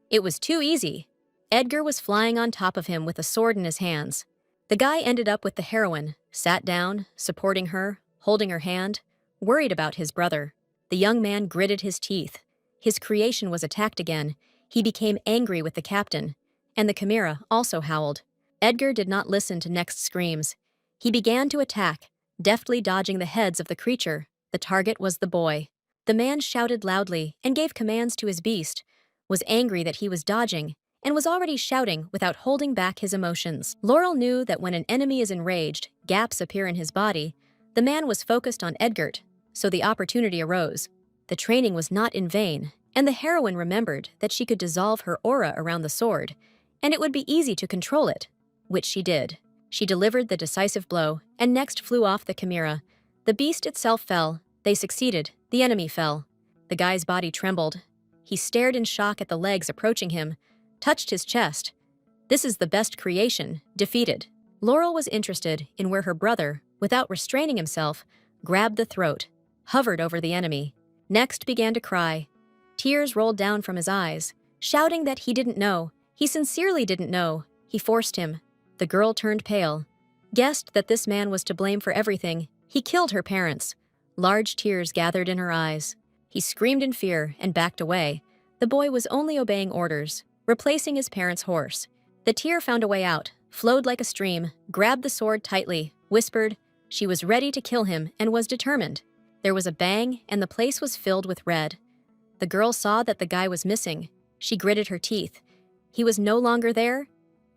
It was too easy. Edgar was flying on top of him with a sword in his hands. The guy ended up with the heroine, sat down, supporting her, holding her hand, worried about his brother. The young man gritted his teeth. His creation was attacked again. He became angry with the captain, and the chimera also howled. Edgar did not listen to Next's screams. He began to attack, deftly dodging the heads of the creature. The target was the boy. The man shouted loudly and gave commands to his beast, was angry that he was dodging, and was already shouting without holding back his emotions. Laurel knew that when an enemy is enraged, gaps appear in his body. The man was focused on Edgert, so the opportunity arose. The training was not in vain, and the heroine remembered that she could dissolve her aura around the sword, and it would be easy to control it, which she did. She delivered the decisive blow, and next flew off the chimera. The beast itself fell. They succeeded. The enemy fell. The guy's body trembled. He stared in shock at the legs approaching him, touched his chest. This is the best creation, defeated. Laurel was interested in where her brother, without restraining himself, grabbed the throat, hovered over the enemy. Next began to cry. Tears rolled down from his eyes, shouting that he didn't know. He sincerely didn't know. He forced him. The girl turned pale, guessed that this man was to blame for everything. He killed her parents. Large tears gathered in her eyes. He screamed in fear and backed away. The boy was only obeying orders, replacing his parents' horse. The tear found a way out, flowed like a stream, grabbed the sword tightly, whispered. She was ready to kill him and was determined. There was a bang, and the place was filled with red. The girl saw that the guy was missing. She gritted her teeth. He was no longer there.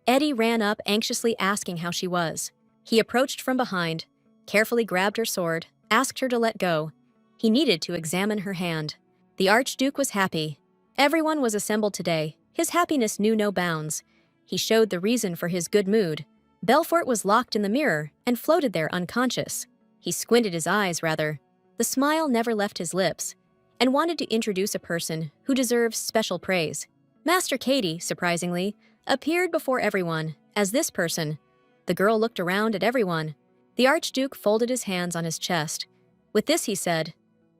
Eddie ran up, anxiously asking how she was. He approached from behind, carefully grabbed her sword, asked her to let go. He needed to examine her hand. The Archduke was happy. Everyone was assembled today. His happiness knew no bounds. He showed the reason for his good mood. Belfort was locked in the mirror and floated there unconscious. He squinted his eyes, rather. The smile never left his lips, and wanted to introduce a person who deserves special praise. Master Katie, surprisingly, appeared before everyone as this person. The girl looked around at everyone. The Archduke folded his hands on his chest. With this, he said,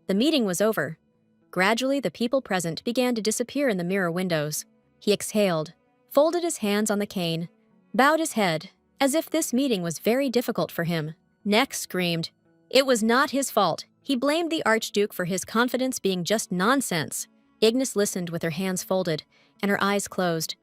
the meeting was over. Gradually, the people present began to disappear in the mirror windows. He exhaled, folded his hands on the cane, bowed his head, as if this meeting was very difficult for him. Next screamed. It was not his fault. He blamed the Archduke for his confidence being just nonsense. Ignis listened with her hands folded and her eyes closed,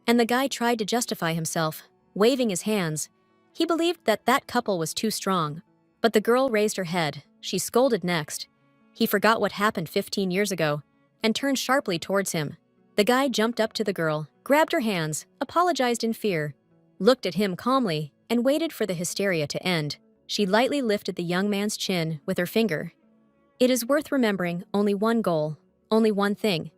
and the guy tried to justify himself, waving his hands. He believed that that couple was too strong. But the girl raised her head. She scolded next. He forgot what happened 15 years ago and turned sharply towards him. The guy jumped up to the girl, grabbed her hands, apologized in fear, looked at him calmly, and waited for the hysteria to end. She lightly lifted the young man's chin with her finger. It is worth remembering only one goal, only one thing.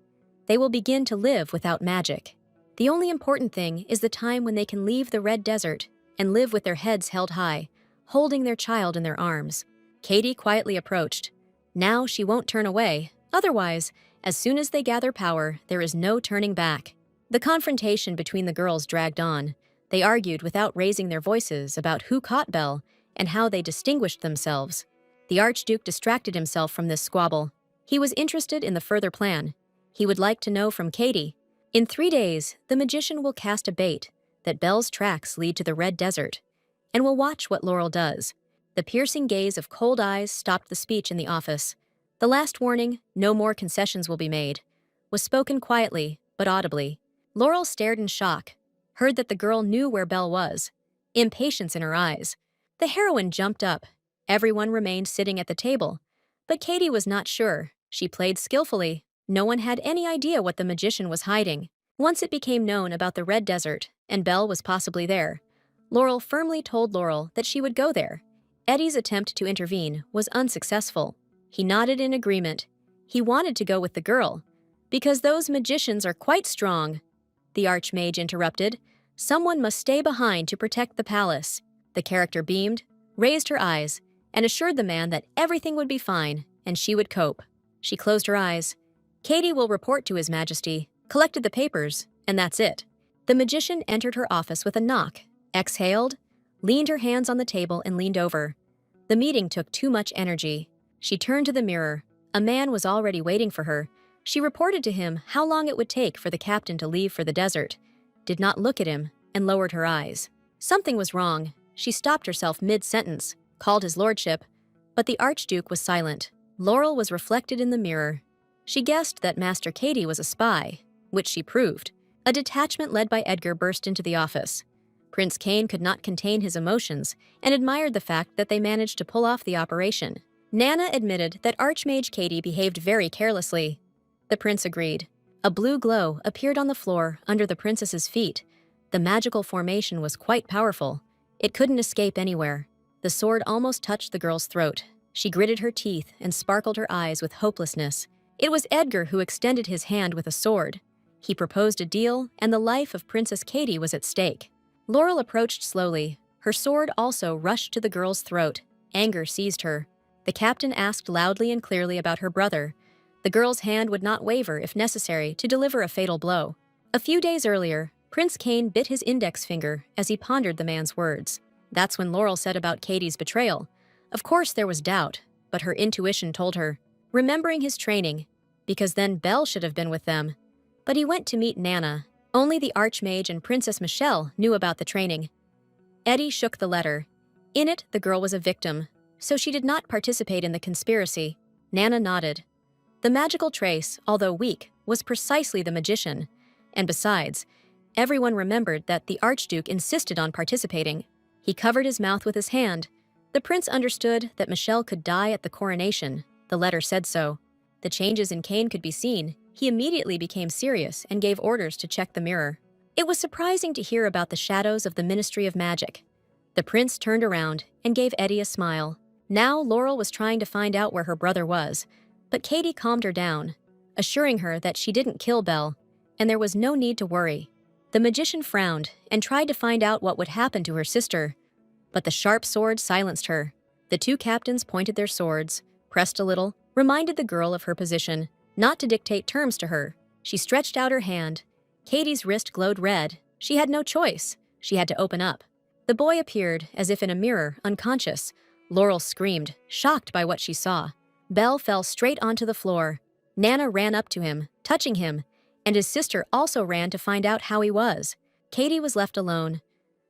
They will begin to live without magic. The only important thing is the time when they can leave the Red Desert and live with their heads held high, holding their child in their arms. Katie quietly approached. Now she won't turn away. Otherwise, as soon as they gather power, there is no turning back. The confrontation between the girls dragged on. They argued without raising their voices about who caught Belle and how they distinguished themselves. The Archduke distracted himself from this squabble. He was interested in the further plan. He would like to know from Katie. In 3 days, the magician will cast a bait that Belle's tracks lead to the Red Desert, and will watch what Laurel does. The piercing gaze of cold eyes stopped the speech in the office. The last warning, no more concessions will be made, was spoken quietly but audibly. Laurel stared in shock, heard that the girl knew where Belle was, impatience in her eyes. The heroine jumped up. Everyone remained sitting at the table, but Katie was not sure. She played skillfully. No one had any idea what the magician was hiding. Once it became known about the Red Desert, and Belle was possibly there, Laurel firmly told Laurel that she would go there. Eddie's attempt to intervene was unsuccessful. He nodded in agreement. He wanted to go with the girl, because those magicians are quite strong. The Archmage interrupted. Someone must stay behind to protect the palace. The character beamed, raised her eyes, and assured the man that everything would be fine and she would cope. She closed her eyes. Katie will report to His Majesty, collected the papers, and that's it. The magician entered her office with a knock, exhaled, leaned her hands on the table and leaned over. The meeting took too much energy. She turned to the mirror. A man was already waiting for her. She reported to him how long it would take for the captain to leave for the desert, did not look at him, and lowered her eyes. Something was wrong. She stopped herself mid-sentence, called his lordship, but the Archduke was silent. Laurel was reflected in the mirror. She guessed that Master Katie was a spy, which she proved. A detachment led by Edgar burst into the office. Prince Cain could not contain his emotions and admired the fact that they managed to pull off the operation. Nana admitted that Archmage Katie behaved very carelessly. The prince agreed. A blue glow appeared on the floor under the princess's feet. The magical formation was quite powerful. It couldn't escape anywhere. The sword almost touched the girl's throat. She gritted her teeth and sparkled her eyes with hopelessness. It was Edgar who extended his hand with a sword. He proposed a deal, and the life of Princess Katie was at stake. Laurel approached slowly. Her sword also rushed to the girl's throat. Anger seized her. The captain asked loudly and clearly about her brother. The girl's hand would not waver if necessary to deliver a fatal blow. A few days earlier, Prince Cain bit his index finger as he pondered the man's words. That's when Laurel said about Katie's betrayal. Of course there was doubt, but her intuition told her, remembering his training, because then Belle should have been with them. But he went to meet Nana. Only the Archmage and Princess Michelle knew about the training. Eddie shook the letter. In it, the girl was a victim, so she did not participate in the conspiracy. Nana nodded. The magical trace, although weak, was precisely the magician. And besides, everyone remembered that the Archduke insisted on participating. He covered his mouth with his hand. The prince understood that Michelle could die at the coronation. The letter said so. The changes in Cain could be seen. He immediately became serious and gave orders to check the mirror. It was surprising to hear about the shadows of the Ministry of Magic. The prince turned around and gave Eddie a smile. Now Laurel was trying to find out where her brother was, but Katie calmed her down, assuring her that she didn't kill Belle, and there was no need to worry. The magician frowned and tried to find out what would happen to her sister, but the sharp sword silenced her. The two captains pointed their swords, pressed a little, reminded the girl of her position, not to dictate terms to her. She stretched out her hand. Katie's wrist glowed red. She had no choice. She had to open up. The boy appeared, as if in a mirror, unconscious. Laurel screamed, shocked by what she saw. Belle fell straight onto the floor. Nana ran up to him, touching him, and his sister also ran to find out how he was. Katie was left alone.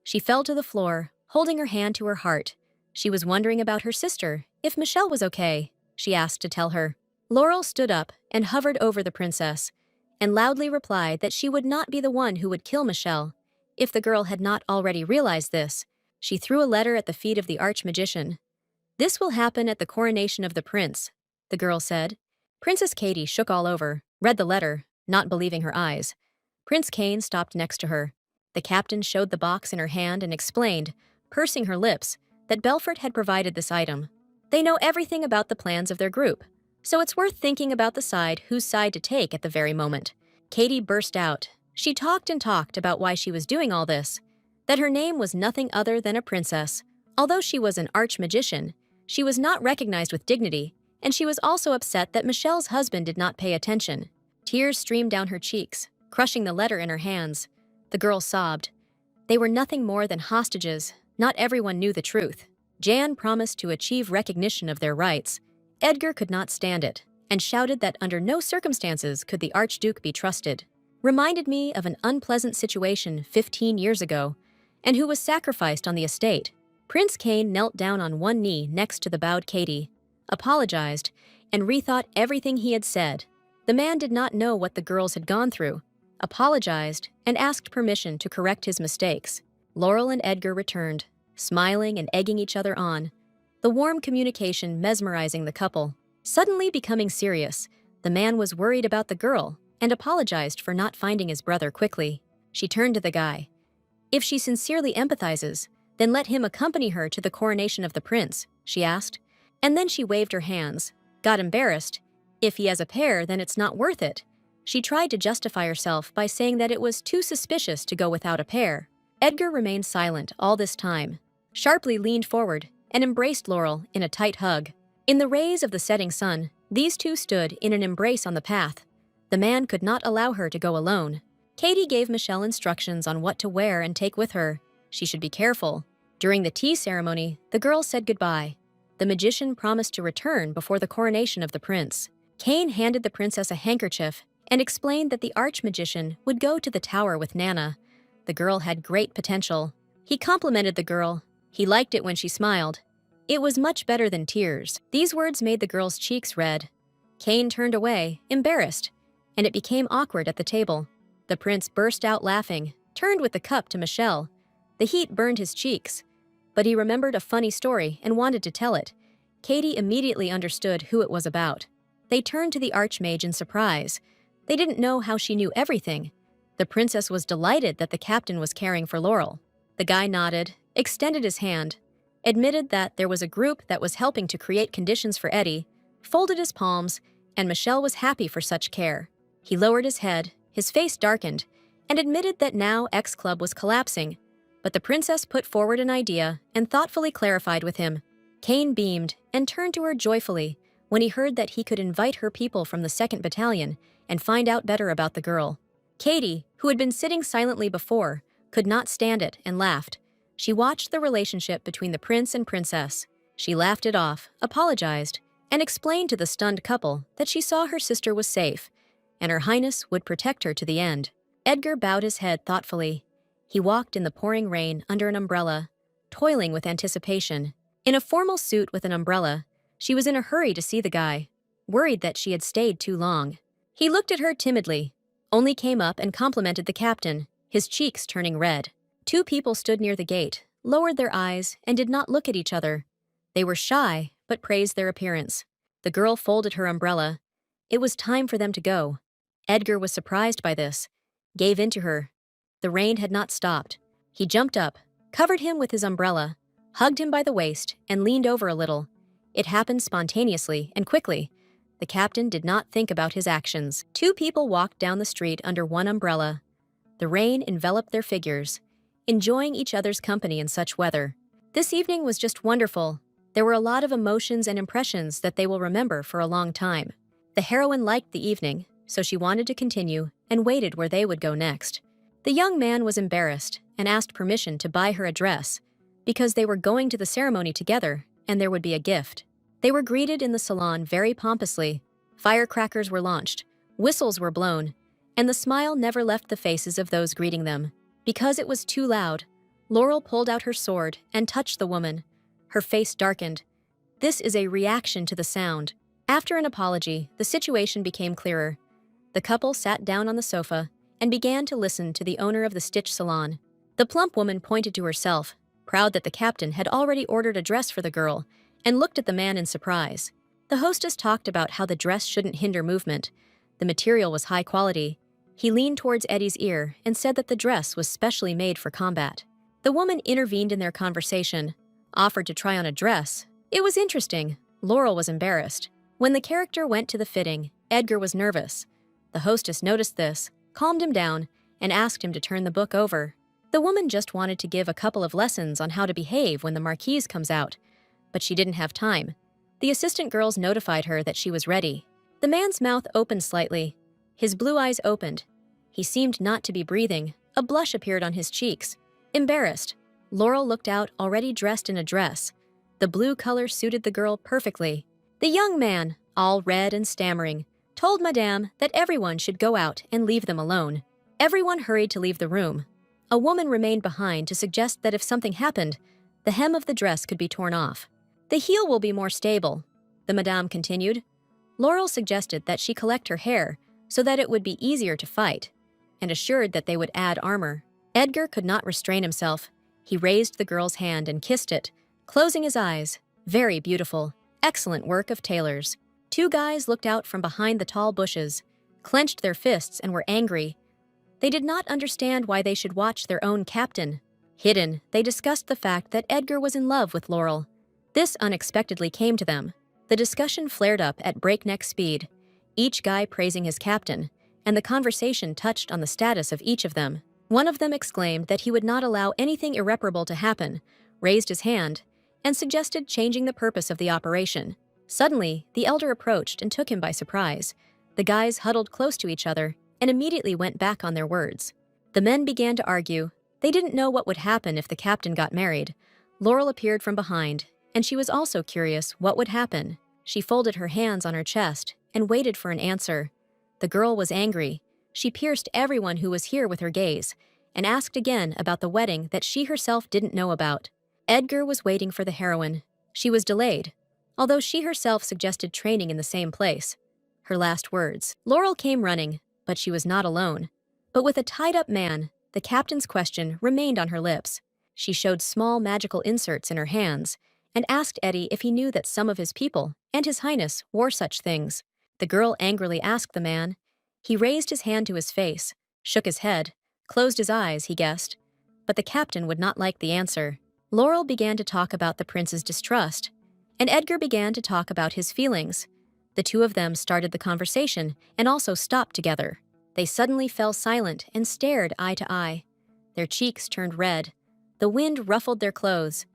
She fell to the floor, holding her hand to her heart. She was wondering about her sister, if Michelle was okay. She asked to tell her. Laurel stood up and hovered over the princess, and loudly replied that she would not be the one who would kill Michelle. If the girl had not already realized this, she threw a letter at the feet of the archmagician. This will happen at the coronation of the prince, the girl said. Princess Katie shook all over, read the letter, not believing her eyes. Prince Cain stopped next to her. The captain showed the box in her hand and explained, pursing her lips, that Belfort had provided this item. They know everything about the plans of their group, so it's worth thinking about whose side to take at the very moment. Katie burst out. She talked and talked about why she was doing all this, that her name was nothing other than a princess. Although she was an arch-magician, she was not recognized with dignity, and she was also upset that Michelle's husband did not pay attention. Tears streamed down her cheeks, crushing the letter in her hands. The girl sobbed. They were nothing more than hostages. Not everyone knew the truth. Jan promised to achieve recognition of their rights. Edgar could not stand it, and shouted that under no circumstances could the Archduke be trusted. Reminded me of an unpleasant situation 15 years ago, and who was sacrificed on the estate. Prince Cain knelt down on one knee next to the bowed Katie, apologized, and rethought everything he had said. The man did not know what the girls had gone through, apologized, and asked permission to correct his mistakes. Laurel and Edgar returned, smiling and egging each other on, the warm communication mesmerizing the couple. Suddenly becoming serious, the man was worried about the girl and apologized for not finding his brother quickly. She turned to the guy. If she sincerely empathizes, then let him accompany her to the coronation of the prince, she asked. And then she waved her hands, got embarrassed. If he has a pair, then it's not worth it. She tried to justify herself by saying that it was too suspicious to go without a pair. Edgar remained silent all this time, sharply leaned forward and embraced Laurel in a tight hug. In the rays of the setting sun, these two stood in an embrace on the path. The man could not allow her to go alone. Katie gave Michelle instructions on what to wear and take with her. She should be careful. During the tea ceremony, the girls said goodbye. The magician promised to return before the coronation of the prince. Cain handed the princess a handkerchief and explained that the archmagician would go to the tower with Nana. The girl had great potential. He complimented the girl. He liked it when she smiled. It was much better than tears. These words made the girl's cheeks red. Cain turned away, embarrassed, and it became awkward at the table. The prince burst out laughing, turned with the cup to Michelle. The heat burned his cheeks, but he remembered a funny story and wanted to tell it. Katie immediately understood who it was about. They turned to the archmage in surprise. They didn't know how she knew everything. The princess was delighted that the captain was caring for Laurel. The guy nodded, extended his hand, admitted that there was a group that was helping to create conditions for Eddie, folded his palms, and Michelle was happy for such care. He lowered his head, his face darkened, and admitted that now X Club was collapsing. But the princess put forward an idea and thoughtfully clarified with him. Kane beamed and turned to her joyfully when he heard that he could invite her people from the 2nd Battalion and find out better about the girl. Katie, who had been sitting silently before, could not stand it and laughed. She watched the relationship between the prince and princess. She laughed it off, apologized, and explained to the stunned couple that she saw her sister was safe, and Her Highness would protect her to the end. Edgar bowed his head thoughtfully. He walked in the pouring rain under an umbrella, toiling with anticipation. In a formal suit with an umbrella, she was in a hurry to see the guy, worried that she had stayed too long. He looked at her timidly, only came up and complimented the captain, his cheeks turning red. 2 people stood near the gate, lowered their eyes, and did not look at each other. They were shy, but praised their appearance. The girl folded her umbrella. It was time for them to go. Edgar was surprised by this, gave in to her. The rain had not stopped. He jumped up, covered him with his umbrella, hugged him by the waist, and leaned over a little. It happened spontaneously and quickly. The captain did not think about his actions. 2 people walked down the street under one umbrella. The rain enveloped their figures, enjoying each other's company in such weather. This evening was just wonderful. There were a lot of emotions and impressions that they will remember for a long time. The heroine liked the evening, so she wanted to continue and waited where they would go next. The young man was embarrassed and asked permission to buy her a dress because they were going to the ceremony together and there would be a gift. They were greeted in the salon very pompously. Firecrackers were launched, whistles were blown, and the smile never left the faces of those greeting them. Because it was too loud, Laurel pulled out her sword and touched the woman. Her face darkened. This is a reaction to the sound. After an apology, the situation became clearer. The couple sat down on the sofa and began to listen to the owner of the stitch salon. The plump woman pointed to herself, proud that the captain had already ordered a dress for the girl, and looked at the man in surprise. The hostess talked about how the dress shouldn't hinder movement. The material was high quality. He leaned towards Eddie's ear and said that the dress was specially made for combat. The woman intervened in their conversation, offered to try on a dress. It was interesting. Laurel was embarrassed. When the character went to the fitting, Edgar was nervous. The hostess noticed this, calmed him down, and asked him to turn the book over. The woman just wanted to give a couple of lessons on how to behave when the marquise comes out, but she didn't have time. The assistant girls notified her that she was ready. The man's mouth opened slightly. His blue eyes opened. He seemed not to be breathing. A blush appeared on his cheeks. Embarrassed, Laurel looked out already dressed in a dress. The blue color suited the girl perfectly. The young man, all red and stammering, told Madame that everyone should go out and leave them alone. Everyone hurried to leave the room. A woman remained behind to suggest that if something happened, the hem of the dress could be torn off. The heel will be more stable, the Madame continued. Laurel suggested that she collect her hair so that it would be easier to fight, and assured that they would add armor. Edgar could not restrain himself. He raised the girl's hand and kissed it, closing his eyes. Very beautiful. Excellent work of tailors. 2 guys looked out from behind the tall bushes, clenched their fists and were angry. They did not understand why they should watch their own captain. Hidden, they discussed the fact that Edgar was in love with Laurel. This unexpectedly came to them. The discussion flared up at breakneck speed, each guy praising his captain, and the conversation touched on the status of each of them. One of them exclaimed that he would not allow anything irreparable to happen, raised his hand, and suggested changing the purpose of the operation. Suddenly, the elder approached and took him by surprise. The guys huddled close to each other and immediately went back on their words. The men began to argue. They didn't know what would happen if the captain got married. Laurel appeared from behind, and she was also curious what would happen. She folded her hands on her chest and waited for an answer. The girl was angry. She pierced everyone who was here with her gaze and asked again about the wedding that she herself didn't know about. Edgar was waiting for the heroine. She was delayed, although she herself suggested training in the same place. Her last words. Laurel came running, but she was not alone. But with a tied-up man, the captain's question remained on her lips. She showed small magical inserts in her hands and asked Eddie if he knew that some of his people and His Highness wore such things. The girl angrily asked the man. He raised his hand to his face, shook his head, closed his eyes, he guessed. But the captain would not like the answer. Laurel began to talk about the prince's distrust, and Edgar began to talk about his feelings. The two of them started the conversation and also stopped together. They suddenly fell silent and stared eye to eye. Their cheeks turned red. The wind ruffled their clothes,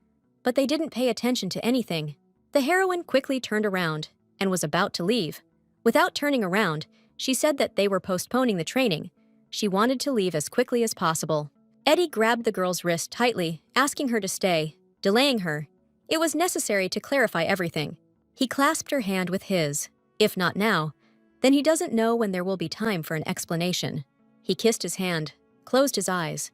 but they didn't pay attention to anything. The heroine quickly turned around and was about to leave. Without turning around, she said that they were postponing the training. She wanted to leave as quickly as possible. Eddie grabbed the girl's wrist tightly, asking her to stay, delaying her. It was necessary to clarify everything. He clasped her hand with his. If not now, then he doesn't know when there will be time for an explanation. He kissed his hand, closed his eyes,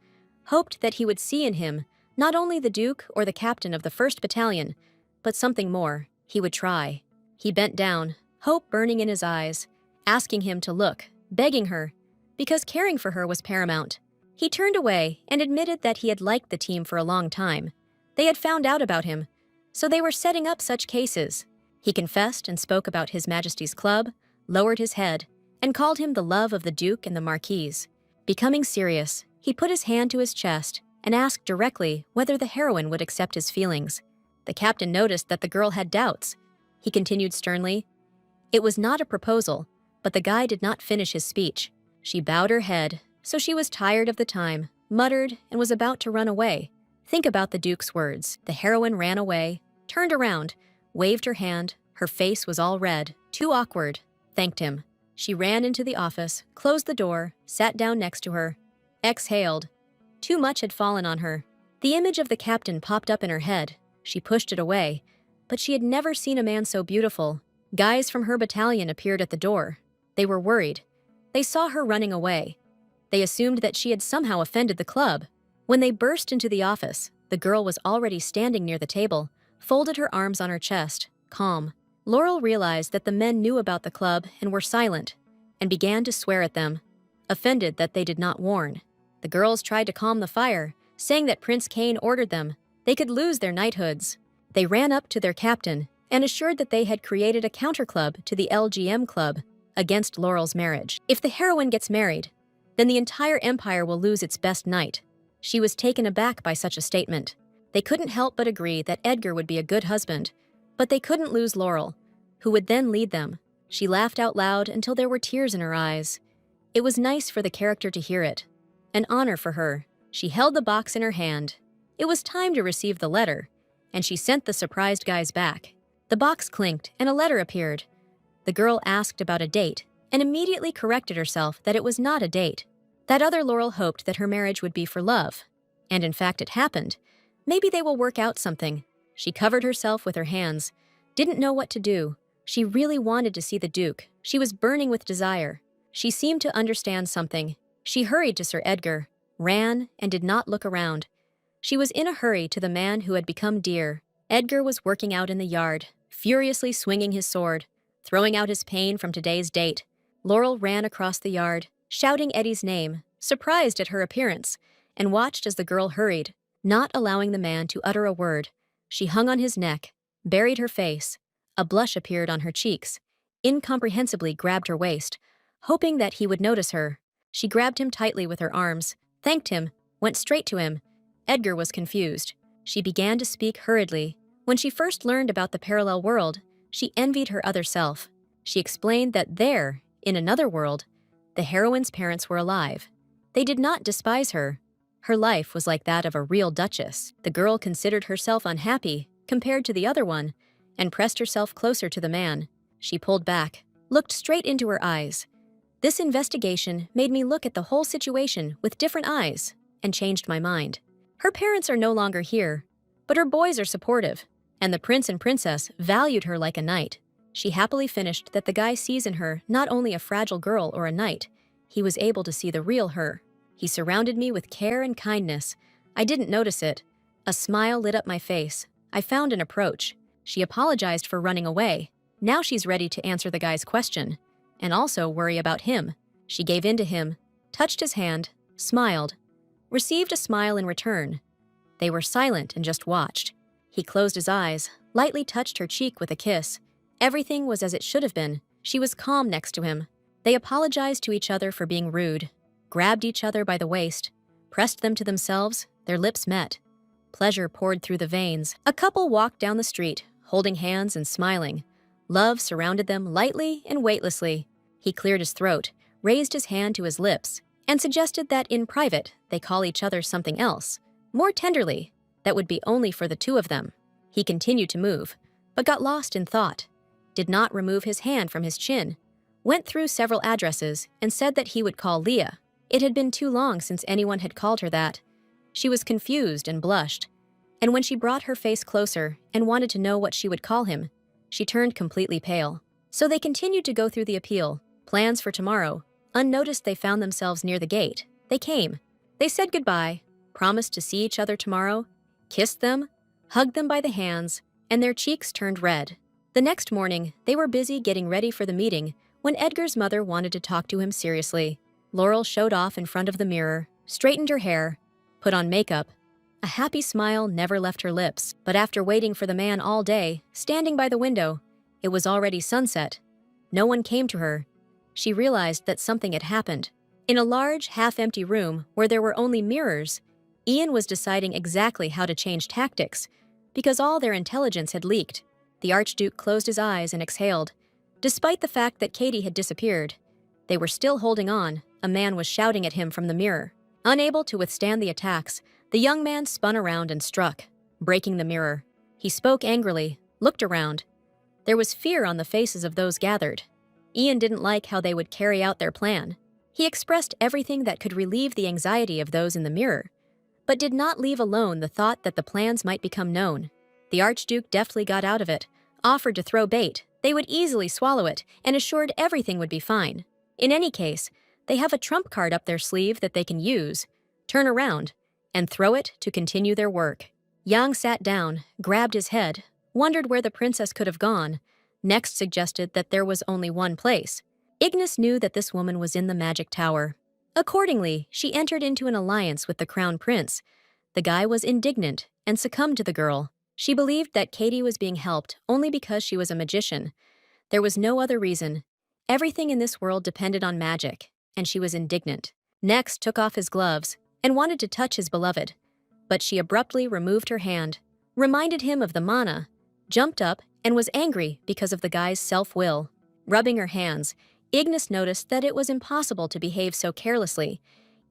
hoped that he would see in him not only the Duke or the captain of the 1st Battalion, but something more. He would try. He bent down, hope burning in his eyes, asking him to look, begging her, because caring for her was paramount. He turned away and admitted that he had liked the team for a long time. They had found out about him, so they were setting up such cases. He confessed and spoke about His Majesty's club, lowered his head, and called him the love of the Duke and the Marquise. Becoming serious, he put his hand to his chest and asked directly whether the heroine would accept his feelings. The captain noticed that the girl had doubts. He continued sternly, "It was not a proposal," but the guy did not finish his speech. She bowed her head, so she was tired of the time, muttered, and was about to run away. Think about the Duke's words. The heroine ran away, turned around, waved her hand. Her face was all red, too awkward, thanked him. She ran into the office, closed the door, sat down next to her, exhaled. Too much had fallen on her. The image of the captain popped up in her head. She pushed it away, but she had never seen a man so beautiful. Guys from her battalion appeared at the door. They were worried. They saw her running away. They assumed that she had somehow offended the club. When they burst into the office, the girl was already standing near the table, folded her arms on her chest, calm. Laurel realized that the men knew about the club and were silent, and began to swear at them, offended that they did not warn. The girls tried to calm the fire, saying that Prince Cain ordered them. They could lose their knighthoods. They ran up to their captain and assured that they had created a counterclub to the LGM club against Laurel's marriage. If the heroine gets married, then the entire empire will lose its best knight. She was taken aback by such a statement. They couldn't help but agree that Edgar would be a good husband, but they couldn't lose Laurel, who would then lead them. She laughed out loud until there were tears in her eyes. It was nice for the character to hear it. An honor for her. She held the box in her hand. It was time to receive the letter, and she sent the surprised guys back. The box clinked and a letter appeared. The girl asked about a date and immediately corrected herself that it was not a date. That other Laurel hoped that her marriage would be for love. And in fact it happened. Maybe they will work out something. She covered herself with her hands, didn't know what to do. She really wanted to see the Duke. She was burning with desire. She seemed to understand something. She hurried to Sir Edgar, ran, and did not look around. She was in a hurry to the man who had become dear. Edgar was working out in the yard, furiously swinging his sword, throwing out his pain from today's date. Laurel ran across the yard, shouting Eddie's name, surprised at her appearance, and watched as the girl hurried, not allowing the man to utter a word. She hung on his neck, buried her face. A blush appeared on her cheeks, incomprehensibly grabbed her waist, hoping that he would notice her. She grabbed him tightly with her arms, thanked him, went straight to him. Edgar was confused. She began to speak hurriedly. When she first learned about the parallel world, she envied her other self. She explained that there, in another world, the heroine's parents were alive. They did not despise her. Her life was like that of a real duchess. The girl considered herself unhappy compared to the other one and pressed herself closer to the man. She pulled back, looked straight into her eyes. This investigation made me look at the whole situation with different eyes and changed my mind. Her parents are no longer here, but her boys are supportive, and the prince and princess valued her like a knight. She happily finished that the guy sees in her not only a fragile girl or a knight, he was able to see the real her. He surrounded me with care and kindness. I didn't notice it. A smile lit up my face. I found an approach. She apologized for running away. Now she's ready to answer the guy's question, and also worry about him. She gave in to him, touched his hand, smiled, received a smile in return. They were silent and just watched. He closed his eyes, lightly touched her cheek with a kiss. Everything was as it should have been. She was calm next to him. They apologized to each other for being rude, grabbed each other by the waist, pressed them to themselves, their lips met. Pleasure poured through the veins. A couple walked down the street, holding hands and smiling. Love surrounded them lightly and weightlessly. He cleared his throat, raised his hand to his lips, and suggested that in private they call each other something else, more tenderly, that would be only for the two of them. He continued to move, but got lost in thought, did not remove his hand from his chin, went through several addresses and said that he would call Leah. It had been too long since anyone had called her that. She was confused and blushed, and when she brought her face closer and wanted to know what she would call him, she turned completely pale. So they continued to go through the appeal, plans for tomorrow. Unnoticed, they found themselves near the gate. They came. They said goodbye, promised to see each other tomorrow, kissed them, hugged them by the hands, and their cheeks turned red. The next morning, they were busy getting ready for the meeting when Edgar's mother wanted to talk to him seriously. Laurel showed off in front of the mirror, straightened her hair, put on makeup. A happy smile never left her lips, but after waiting for the man all day, standing by the window, it was already sunset. No one came to her. She realized that something had happened. In a large, half-empty room where there were only mirrors, Ian was deciding exactly how to change tactics, because all their intelligence had leaked. The Archduke closed his eyes and exhaled. Despite the fact that Katie had disappeared, they were still holding on. A man was shouting at him from the mirror. Unable to withstand the attacks, the young man spun around and struck, breaking the mirror. He spoke angrily, looked around. There was fear on the faces of those gathered. Ian didn't like how they would carry out their plan. He expressed everything that could relieve the anxiety of those in the mirror, but did not leave alone the thought that the plans might become known. The Archduke deftly got out of it, offered to throw bait. They would easily swallow it, and assured everything would be fine. In any case, they have a trump card up their sleeve that they can use, turn around, and throw it to continue their work. Yang sat down, grabbed his head, wondered where the princess could have gone, next suggested that there was only one place. Ignis knew that this woman was in the magic tower. Accordingly, she entered into an alliance with the crown prince. The guy was indignant and succumbed to the girl. She believed that Katie was being helped only because she was a magician. There was no other reason. Everything in this world depended on magic, and she was indignant. Next took off his gloves and wanted to touch his beloved, but she abruptly removed her hand, reminded him of the mana, jumped up, and was angry because of the guy's self-will. Rubbing her hands, Ignis noticed that it was impossible to behave so carelessly.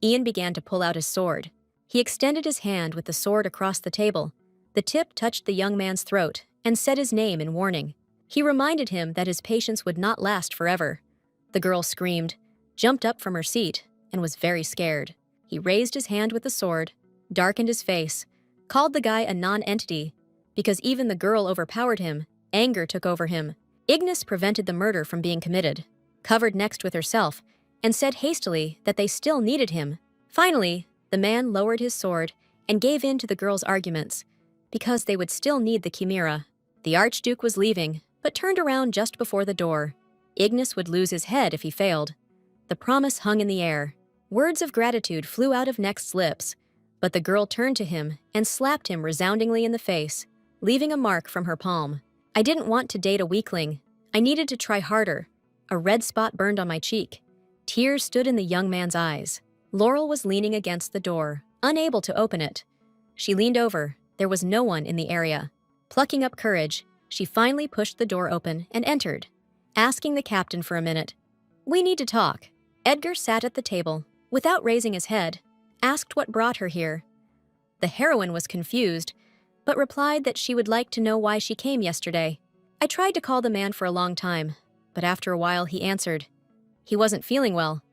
Ian began to pull out his sword. He extended his hand with the sword across the table. The tip touched the young man's throat and said his name in warning. He reminded him that his patience would not last forever. The girl screamed, jumped up from her seat, and was very scared. He raised his hand with the sword, darkened his face, called the guy a non-entity. Because even the girl overpowered him, anger took over him. Ignis prevented the murder from being committed, covered next with herself, and said hastily that they still needed him. Finally, the man lowered his sword and gave in to the girl's arguments, because they would still need the chimera. The Archduke was leaving, but turned around just before the door. Ignis would lose his head if he failed. The promise hung in the air. Words of gratitude flew out of Next's lips, but the girl turned to him and slapped him resoundingly in the face, leaving a mark from her palm. I didn't want to date a weakling. I needed to try harder. A red spot burned on my cheek. Tears stood in the young man's eyes. Laurel was leaning against the door, unable to open it. She leaned over. There was no one in the area. Plucking up courage, she finally pushed the door open and entered, asking the captain for a minute. "We need to talk." Edgar sat at the table, without raising his head, asked what brought her here. The heroine was confused, but replied that she would like to know why she came yesterday. I tried to call the man for a long time, but after a while he answered. He wasn't feeling well.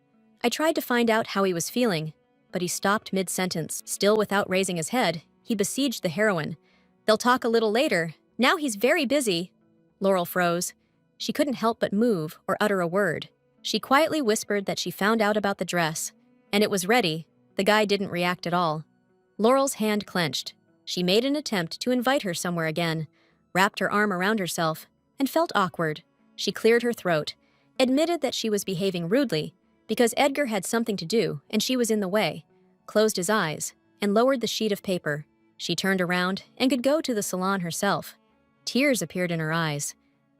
I tried to find out how he was feeling, but he stopped mid-sentence. Still without raising his head, he besieged the heroine. "They'll talk a little later. Now he's very busy." Laurel froze. She couldn't help but move or utter a word. She quietly whispered that she found out about the dress, and it was ready. The guy didn't react at all. Laurel's hand clenched. She made an attempt to invite her somewhere again, wrapped her arm around herself, and felt awkward. She cleared her throat, admitted that she was behaving rudely because Edgar had something to do and she was in the way, closed his eyes, and lowered the sheet of paper. She turned around and could go to the salon herself. Tears appeared in her eyes.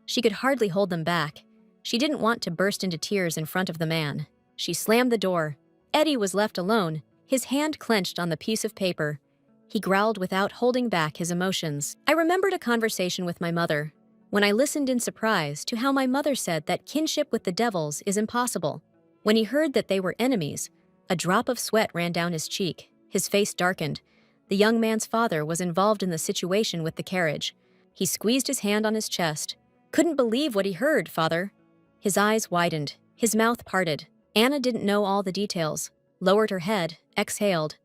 She could hardly hold them back. She didn't want to burst into tears in front of the man. She slammed the door. Eddie was left alone, his hand clenched on the piece of paper. He growled without holding back his emotions. I remembered a conversation with my mother, when I listened in surprise to how my mother said that kinship with the devils is impossible. When he heard that they were enemies, a drop of sweat ran down his cheek. His face darkened. The young man's father was involved in the situation with the carriage. He squeezed his hand on his chest. Couldn't believe what he heard, father. His eyes widened. His mouth parted. Anna didn't know all the details. Lowered her head, exhaled.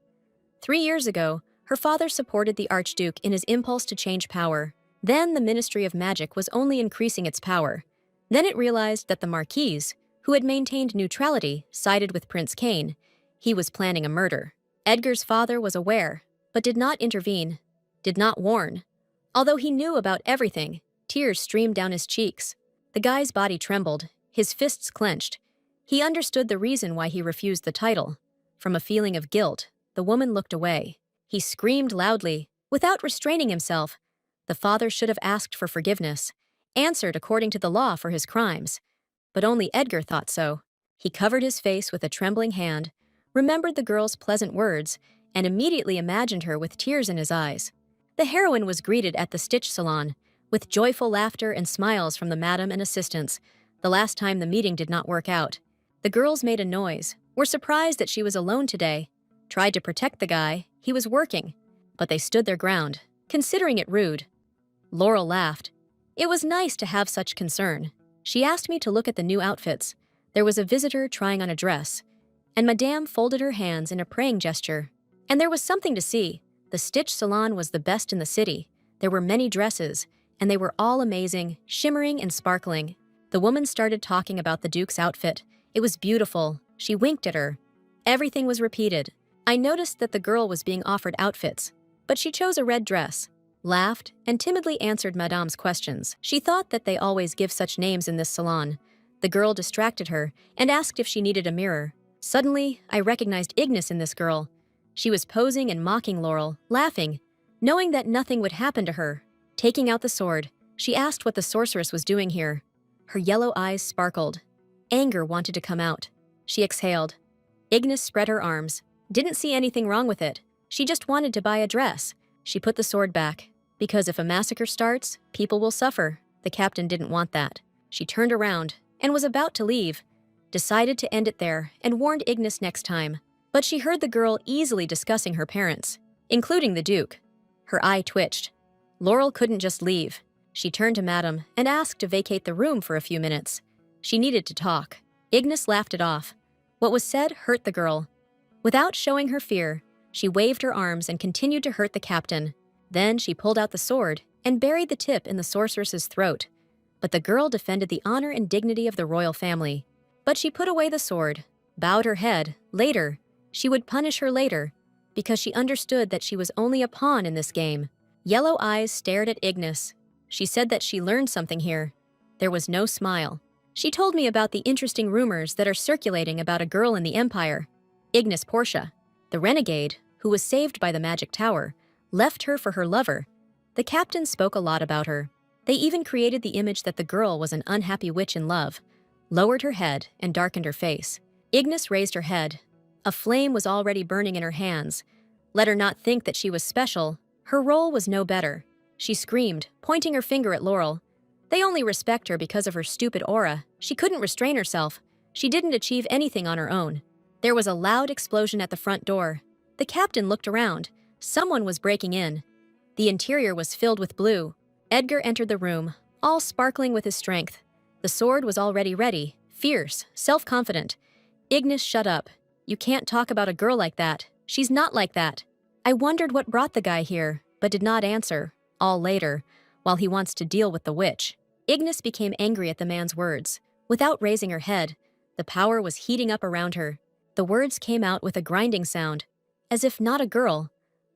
3 years ago, her father supported the Archduke in his impulse to change power. Then the Ministry of Magic was only increasing its power. Then it realized that the Marquise, who had maintained neutrality, sided with Prince Cain. He was planning a murder. Edgar's father was aware, but did not intervene, did not warn. Although he knew about everything, tears streamed down his cheeks. The guy's body trembled, his fists clenched. He understood the reason why he refused the title. From a feeling of guilt, the woman looked away. He screamed loudly, without restraining himself. The father should have asked for forgiveness, answered according to the law for his crimes. But only Edgar thought so. He covered his face with a trembling hand, remembered the girl's pleasant words, and immediately imagined her with tears in his eyes. The heroine was greeted at the stitch salon, with joyful laughter and smiles from the madam and assistants. The last time the meeting did not work out. The girls made a noise, were surprised that she was alone today, tried to protect the guy, he was working, but they stood their ground, considering it rude. Laurel laughed. It was nice to have such concern. She asked me to look at the new outfits. There was a visitor trying on a dress, and Madame folded her hands in a praying gesture. And there was something to see. The stitch salon was the best in the city. There were many dresses, and they were all amazing, shimmering and sparkling. The woman started talking about the Duke's outfit. It was beautiful. She winked at her. Everything was repeated. I noticed that the girl was being offered outfits, but she chose a red dress, laughed, and timidly answered Madame's questions. She thought that they always give such names in this salon. The girl distracted her and asked if she needed a mirror. Suddenly, I recognized Ignis in this girl. She was posing and mocking Laurel, laughing, knowing that nothing would happen to her. Taking out the sword, she asked what the sorceress was doing here. Her yellow eyes sparkled. Anger wanted to come out. She exhaled. Ignis spread her arms. Didn't see anything wrong with it. She just wanted to buy a dress. She put the sword back. Because if a massacre starts, people will suffer. The captain didn't want that. She turned around and was about to leave. Decided to end it there and warned Ignis next time. But she heard the girl easily discussing her parents, including the Duke. Her eye twitched. Laurel couldn't just leave. She turned to Madame and asked to vacate the room for a few minutes. She needed to talk. Ignis laughed it off. What was said hurt the girl. Without showing her fear, she waved her arms and continued to hurt the captain. Then she pulled out the sword and buried the tip in the sorceress's throat. But the girl defended the honor and dignity of the royal family. But she put away the sword, bowed her head. Later, she would punish her later, because she understood that she was only a pawn in this game. Yellow eyes stared at Ignis. She said that she learned something here. There was no smile. She told me about the interesting rumors that are circulating about a girl in the Empire. Ignis Portia, the renegade, who was saved by the magic tower, left her for her lover. The captain spoke a lot about her. They even created the image that the girl was an unhappy witch in love, lowered her head and darkened her face. Ignis raised her head. A flame was already burning in her hands. Let her not think that she was special. Her role was no better. She screamed, pointing her finger at Laurel. They only respect her because of her stupid aura. She couldn't restrain herself. She didn't achieve anything on her own. There was a loud explosion at the front door. The captain looked around. Someone was breaking in. The interior was filled with blue. Edgar entered the room, all sparkling with his strength. The sword was already ready, fierce, self-confident. Ignis, shut up. You can't talk about a girl like that. She's not like that. I wondered what brought the guy here, but did not answer. All later, while he wants to deal with the witch. Ignis became angry at the man's words. Without raising her head, the power was heating up around her. The words came out with a grinding sound, as if not a girl,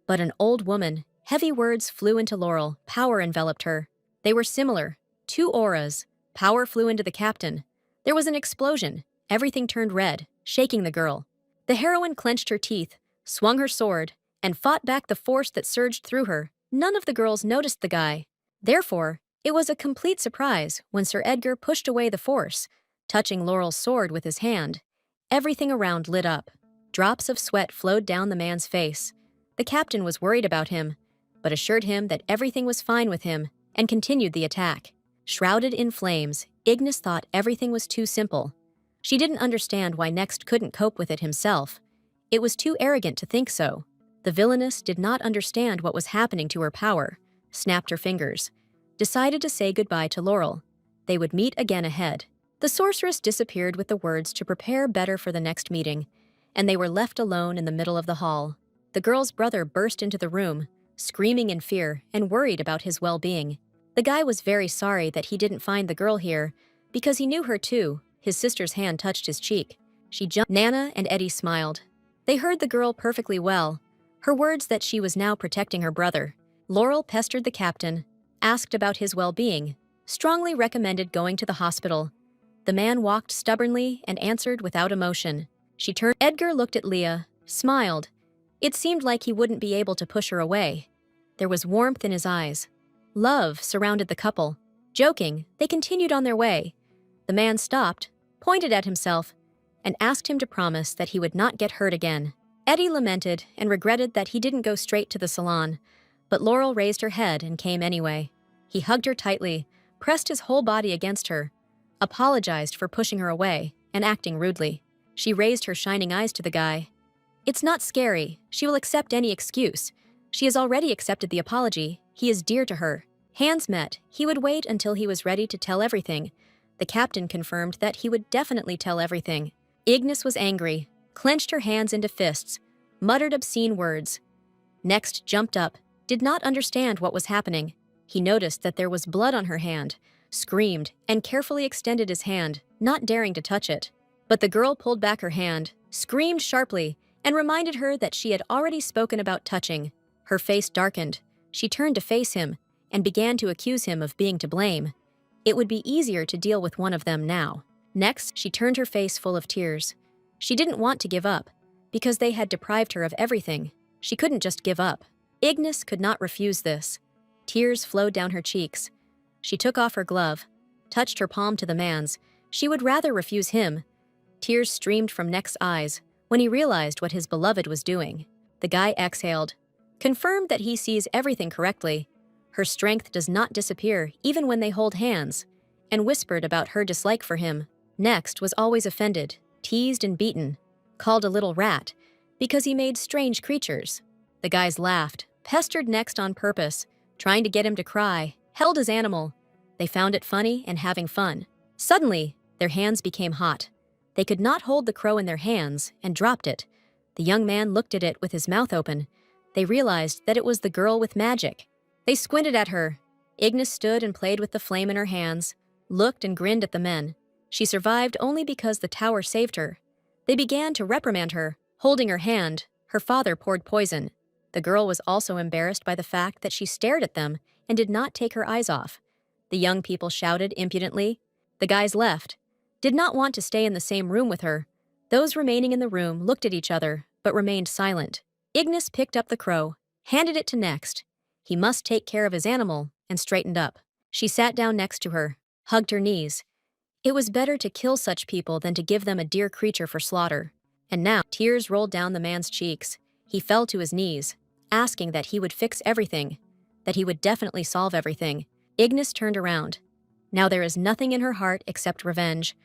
but an old woman. Heavy words flew into Laurel. Power enveloped her. They were similar. Two auras. Power flew into the captain. There was an explosion. Everything turned red, shaking the girl. The heroine clenched her teeth, swung her sword, and fought back the force that surged through her. None of the girls noticed the guy. Therefore, It was a complete surprise when Sir Edgar pushed away the force, touching Laurel's sword with his hand. Everything around lit up. Drops of sweat flowed down the man's face. The captain was worried about him, but assured him that everything was fine with him and continued the attack. Shrouded in flames, Ignis thought everything was too simple. She didn't understand why Next couldn't cope with it himself. It was too arrogant to think so. The villainess did not understand what was happening to her power, snapped her fingers, decided to say goodbye to Laurel. They would meet again ahead. The sorceress disappeared with the words to prepare better for the next meeting, and they were left alone in the middle of the hall. The girl's brother burst into the room, screaming in fear and worried about his well-being. The guy was very sorry that he didn't find the girl here, because he knew her too. His sister's hand touched his cheek. She jumped. Nana and Eddie smiled. They heard the girl perfectly well, her words that she was now protecting her brother. Laurel pestered the captain, asked about his well-being, strongly recommended going to the hospital. The man walked stubbornly and answered without emotion. She turned. Edgar looked at Leah, smiled. It seemed like he wouldn't be able to push her away. There was warmth in his eyes. Love surrounded the couple. Joking, they continued on their way. The man stopped, pointed at himself, and asked him to promise that he would not get hurt again. Eddie lamented and regretted that he didn't go straight to the salon, but Laurel raised her head and came anyway. He hugged her tightly, pressed his whole body against her, apologized for pushing her away and acting rudely. She raised her shining eyes to the guy. It's not scary. She will accept any excuse. She has already accepted the apology. He is dear to her. Hands met. He would wait until he was ready to tell everything. The captain confirmed that he would definitely tell everything. Ignis was angry, clenched her hands into fists, muttered obscene words. Next jumped up, did not understand what was happening. He noticed that there was blood on her hand, screamed, and carefully extended his hand, not daring to touch it. But the girl pulled back her hand, screamed sharply, and reminded her that she had already spoken about touching. Her face darkened. She turned to face him and began to accuse him of being to blame. It would be easier to deal with one of them now. Next, she turned her face full of tears. She didn't want to give up, because they had deprived her of everything. She couldn't just give up. Ignis could not refuse this. Tears flowed down her cheeks. She took off her glove, touched her palm to the man's. She would rather refuse him. Tears streamed from Next's eyes when he realized what his beloved was doing. The guy exhaled, confirmed that he sees everything correctly. Her strength does not disappear even when they hold hands, and whispered about her dislike for him. Next was always offended, teased and beaten, called a little rat, because he made strange creatures. The guys laughed, pestered Next on purpose, trying to get him to cry, held his animal. They found it funny and having fun. Suddenly, their hands became hot. They could not hold the crow in their hands and dropped it. The young man looked at it with his mouth open. They realized that it was the girl with magic. They squinted at her. Ignis stood and played with the flame in her hands, looked and grinned at the men. She survived only because the tower saved her. They began to reprimand her, holding her hand. Her father poured poison. The girl was also embarrassed by the fact that she stared at them and did not take her eyes off. The young people shouted impudently. The guys left, did not want to stay in the same room with her. Those remaining in the room looked at each other, but remained silent. Ignis picked up the crow, handed it to Next. He must take care of his animal, and straightened up. She sat down next to her, hugged her knees. It was better to kill such people than to give them a dear creature for slaughter. And now, tears rolled down the man's cheeks. He fell to his knees, asking that he would fix everything, that he would definitely solve everything. Ignis turned around. Now there is nothing in her heart except revenge.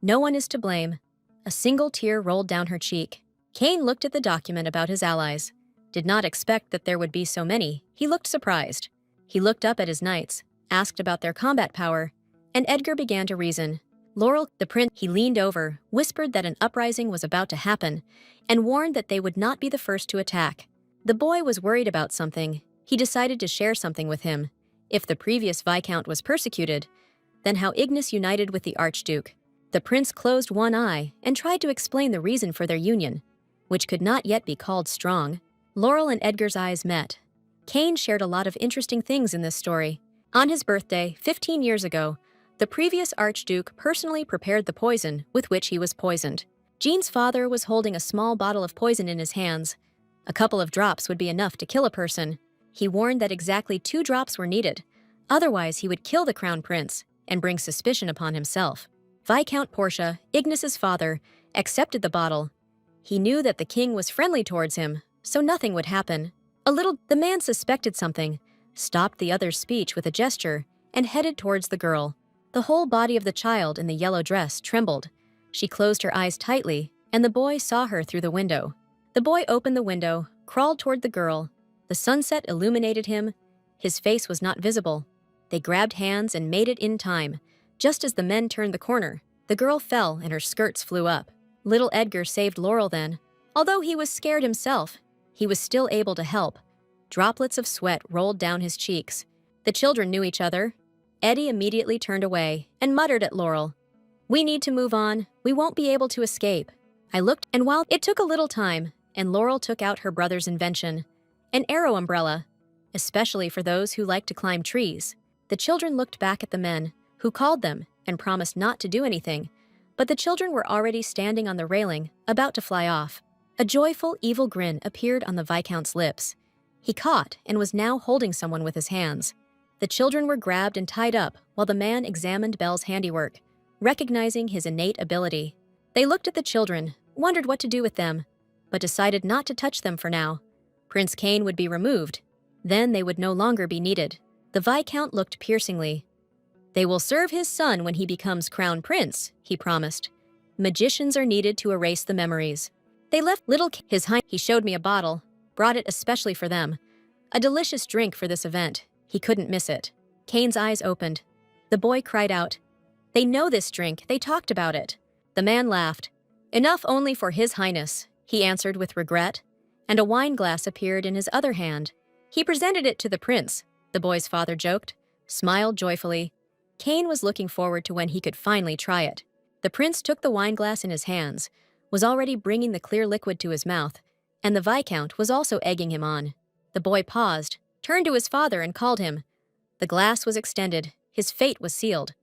No one is to blame. A single tear rolled down her cheek. Cain looked at the document about his allies. Did not expect that there would be so many. He looked surprised. He looked up at his knights, asked about their combat power, and Edgar began to reason. Laurel, the prince, he leaned over, whispered that an uprising was about to happen, and warned that they would not be the first to attack. The boy was worried about something. He decided to share something with him. If the previous Viscount was persecuted, then how Ignis united with the Archduke. The prince closed one eye and tried to explain the reason for their union, which could not yet be called strong. Laurel and Edgar's eyes met. Cain shared a lot of interesting things in this story. On his birthday, 15 years ago, the previous Archduke personally prepared the poison with which he was poisoned. Jean's father was holding a small bottle of poison in his hands. A couple of drops would be enough to kill a person. He warned that exactly 2 drops were needed. Otherwise, he would kill the crown prince and bring suspicion upon himself. Viscount Portia, Ignis's father, accepted the bottle. He knew that the king was friendly towards him, so nothing would happen. The man suspected something, stopped the other's speech with a gesture, and headed towards the girl. The whole body of the child in the yellow dress trembled. She closed her eyes tightly, and the boy saw her through the window. The boy opened the window, crawled toward the girl. The sunset illuminated him. His face was not visible. They grabbed hands and made it in time. Just as the men turned the corner, the girl fell and her skirts flew up. Little Edgar saved Laurel then. Although he was scared himself, he was still able to help. Droplets of sweat rolled down his cheeks. The children knew each other. Eddie immediately turned away and muttered at Laurel, "We need to move on. We won't be able to escape." I looked, and while it took a little time, and Laurel took out her brother's invention, an arrow umbrella, especially for those who like to climb trees. The children looked back at the men, who called them and promised not to do anything, but the children were already standing on the railing, about to fly off. A joyful, evil grin appeared on the Viscount's lips. He caught and was now holding someone with his hands. The children were grabbed and tied up while the man examined Belle's handiwork, recognizing his innate ability. They looked at the children, wondered what to do with them, but decided not to touch them for now. Prince Cain would be removed. Then they would no longer be needed. The Viscount looked piercingly. "They will serve his son when he becomes crown prince," he promised. "Magicians are needed to erase the memories." They left he showed me a bottle, brought it especially for them. A delicious drink for this event. He couldn't miss it. Cain's eyes opened. The boy cried out, "They know this drink, they talked about it." The man laughed. "Enough only for his highness," he answered with regret, and a wine glass appeared in his other hand. He presented it to the prince, the boy's father joked, smiled joyfully. Cain was looking forward to when he could finally try it. The prince took the wine glass in his hands, was already bringing the clear liquid to his mouth, and the Viscount was also egging him on. The boy paused, turned to his father and called him. The glass was extended, his fate was sealed.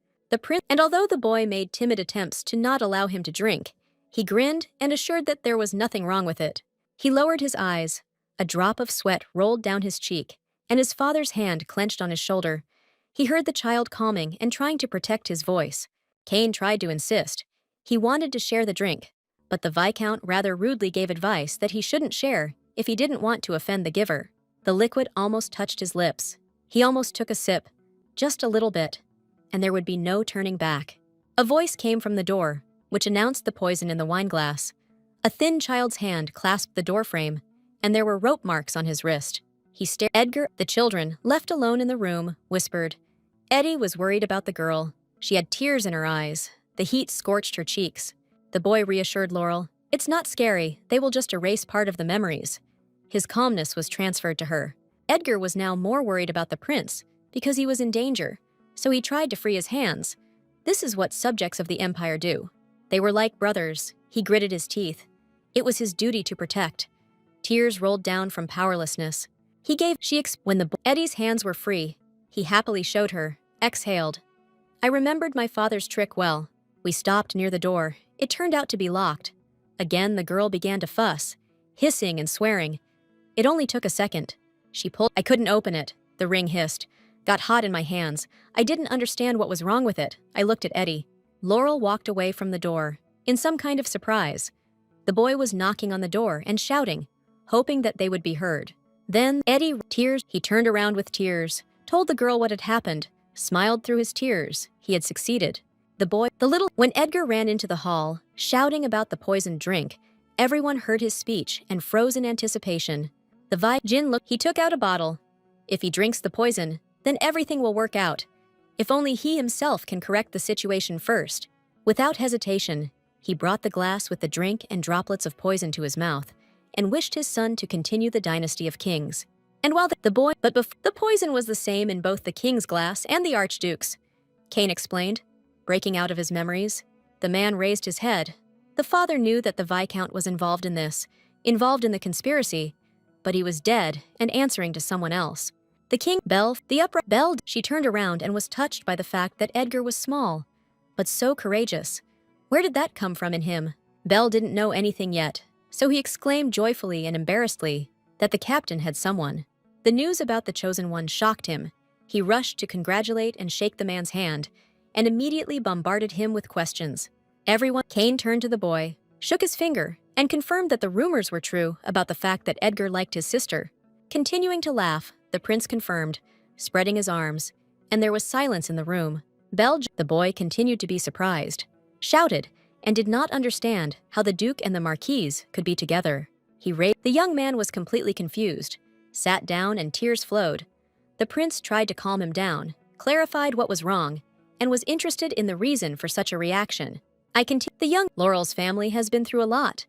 And although the boy made timid attempts to not allow him to drink, he grinned and assured that there was nothing wrong with it. He lowered his eyes. A drop of sweat rolled down his cheek, and his father's hand clenched on his shoulder. He heard the child calming and trying to protect his voice. Cain tried to insist. He wanted to share the drink, but the Viscount rather rudely gave advice that he shouldn't share if he didn't want to offend the giver. The liquid almost touched his lips. He almost took a sip, just a little bit, and there would be no turning back. A voice came from the door, which announced the poison in the wineglass. A thin child's hand clasped the doorframe, and there were rope marks on his wrist. He stared. Edgar, the children, left alone in the room, whispered. Eddie was worried about the girl. She had tears in her eyes. The heat scorched her cheeks. The boy reassured Laurel, "It's not scary, they will just erase part of the memories." His calmness was transferred to her. Edgar was now more worried about the prince, because he was in danger, so he tried to free his hands. This is what subjects of the Empire do. They were like brothers. He gritted his teeth. It was his duty to protect. Tears rolled down from powerlessness. When Eddie's hands were free, he happily showed her, exhaled. "I remembered my father's trick well. We stopped near the door. It turned out to be locked." Again the girl began to fuss, hissing and swearing. It only took a second. She pulled. "I couldn't open it," the ring hissed. "Got hot in my hands. I didn't understand what was wrong with it." I looked at Eddie. Laurel walked away from the door, in some kind of surprise. The boy was knocking on the door and shouting, hoping that they would be heard. Then he turned around with tears, told the girl what had happened, smiled through his tears. He had succeeded. When Edgar ran into the hall, shouting about the poisoned drink, everyone heard his speech and froze in anticipation. He took out a bottle. If he drinks the poison, then everything will work out. If only he himself can correct the situation first. Without hesitation, he brought the glass with the drink and droplets of poison to his mouth, and wished his son to continue the dynasty of kings. And while the poison was the same in both the king's glass and the archduke's, Cain explained, breaking out of his memories. The man raised his head. The father knew that the Viscount was involved in the conspiracy, but he was dead and answering to someone else. The king, she turned around and was touched by the fact that Edgar was small, but so courageous. Where did that come from in him? Belle didn't know anything yet, so he exclaimed joyfully and embarrassedly that the captain had someone. The news about the chosen one shocked him. He rushed to congratulate and shake the man's hand, and immediately bombarded him with questions. Kane turned to the boy, shook his finger, and confirmed that the rumors were true about the fact that Edgar liked his sister. Continuing to laugh, the prince confirmed, spreading his arms, and there was silence in the room. The boy continued to be surprised, shouted, and did not understand how the Duke and the Marquise could be together. The young man was completely confused, sat down, and tears flowed. The prince tried to calm him down, clarified what was wrong, and was interested in the reason for such a reaction. The young Laurel's family has been through a lot.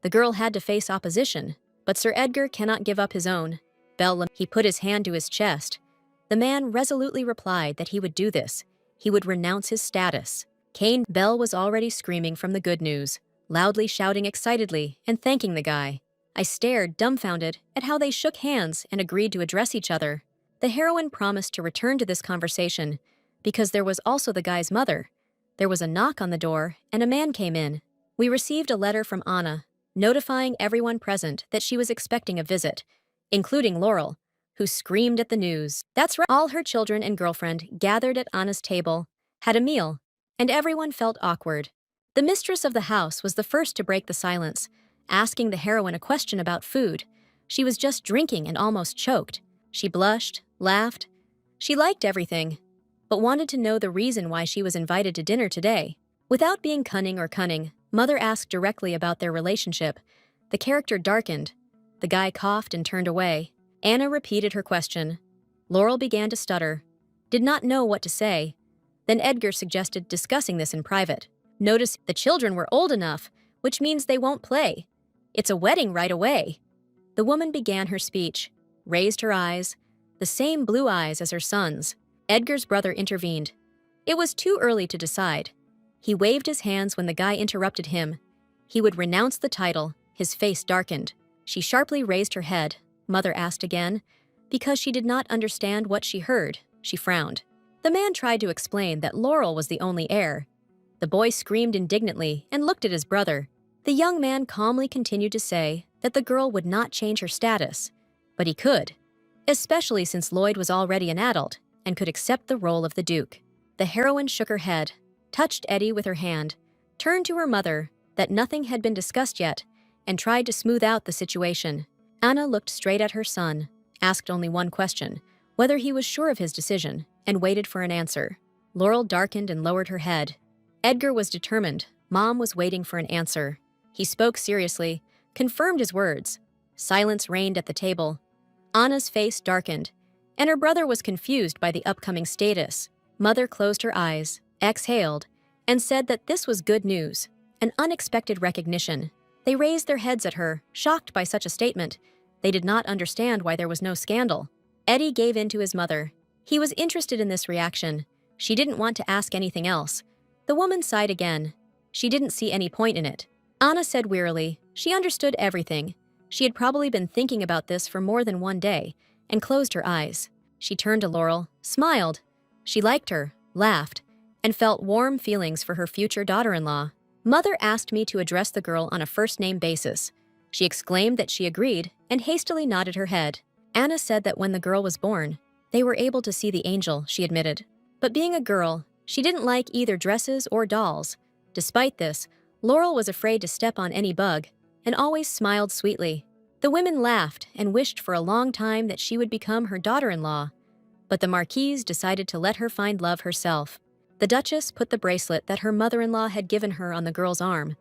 The girl had to face opposition, but Sir Edgar cannot give up his own. He put his hand to his chest. The man resolutely replied that he would do this. He would renounce his status. Belle was already screaming from the good news, loudly shouting excitedly and thanking the guy. I stared, dumbfounded, at how they shook hands and agreed to address each other. The heroine promised to return to this conversation, because there was also the guy's mother. There was a knock on the door, and a man came in. We received a letter from Anna, notifying everyone present that she was expecting a visit, including Laurel, who screamed at the news. That's right. All her children and girlfriend gathered at Anna's table, had a meal, and everyone felt awkward. The mistress of the house was the first to break the silence, asking the heroine a question about food. She was just drinking and almost choked. She blushed, laughed. She liked everything, but wanted to know the reason why she was invited to dinner today. Without being cunning, Mother asked directly about their relationship. The character darkened. The guy coughed and turned away. Anna repeated her question. Laurel began to stutter, did not know what to say. Then Edgar suggested discussing this in private. Notice the children were old enough, which means they won't play. It's a wedding right away. The woman began her speech, raised her eyes, the same blue eyes as her son's. Edgar's brother intervened. It was too early to decide. He waved his hands when the guy interrupted him. He would renounce the title. His face darkened. She sharply raised her head. Mother asked again. Because she did not understand what she heard, she frowned. The man tried to explain that Laurel was the only heir. The boy screamed indignantly and looked at his brother. The young man calmly continued to say that the girl would not change her status, but he could, especially since Lloyd was already an adult and could accept the role of the Duke. The heroine shook her head, touched Eddie with her hand, turned to her mother that nothing had been discussed yet, and tried to smooth out the situation. Anna looked straight at her son, asked only one question, whether he was sure of his decision, and waited for an answer. Laurel darkened and lowered her head. Edgar was determined. Mom was waiting for an answer. He spoke seriously, confirmed his words. Silence reigned at the table. Anna's face darkened, and her brother was confused by the upcoming status. Mother closed her eyes, exhaled, and said that this was good news, an unexpected recognition. They raised their heads at her, shocked by such a statement. They did not understand why there was no scandal. Eddie gave in to his mother. He was interested in this reaction. She didn't want to ask anything else. The woman sighed again. She didn't see any point in it. Anna said wearily, she understood everything. She had probably been thinking about this for more than one day, and closed her eyes. She turned to Laurel, smiled. She liked her, laughed, and felt warm feelings for her future daughter-in-law. Mother asked me to address the girl on a first-name basis. She exclaimed that she agreed and hastily nodded her head. Anna said that when the girl was born, they were able to see the angel, she admitted. But being a girl, she didn't like either dresses or dolls. Despite this, Laurel was afraid to step on any bug and always smiled sweetly. The women laughed and wished for a long time that she would become her daughter-in-law. But the Marquise decided to let her find love herself. The Duchess put the bracelet that her mother-in-law had given her on the girl's arm,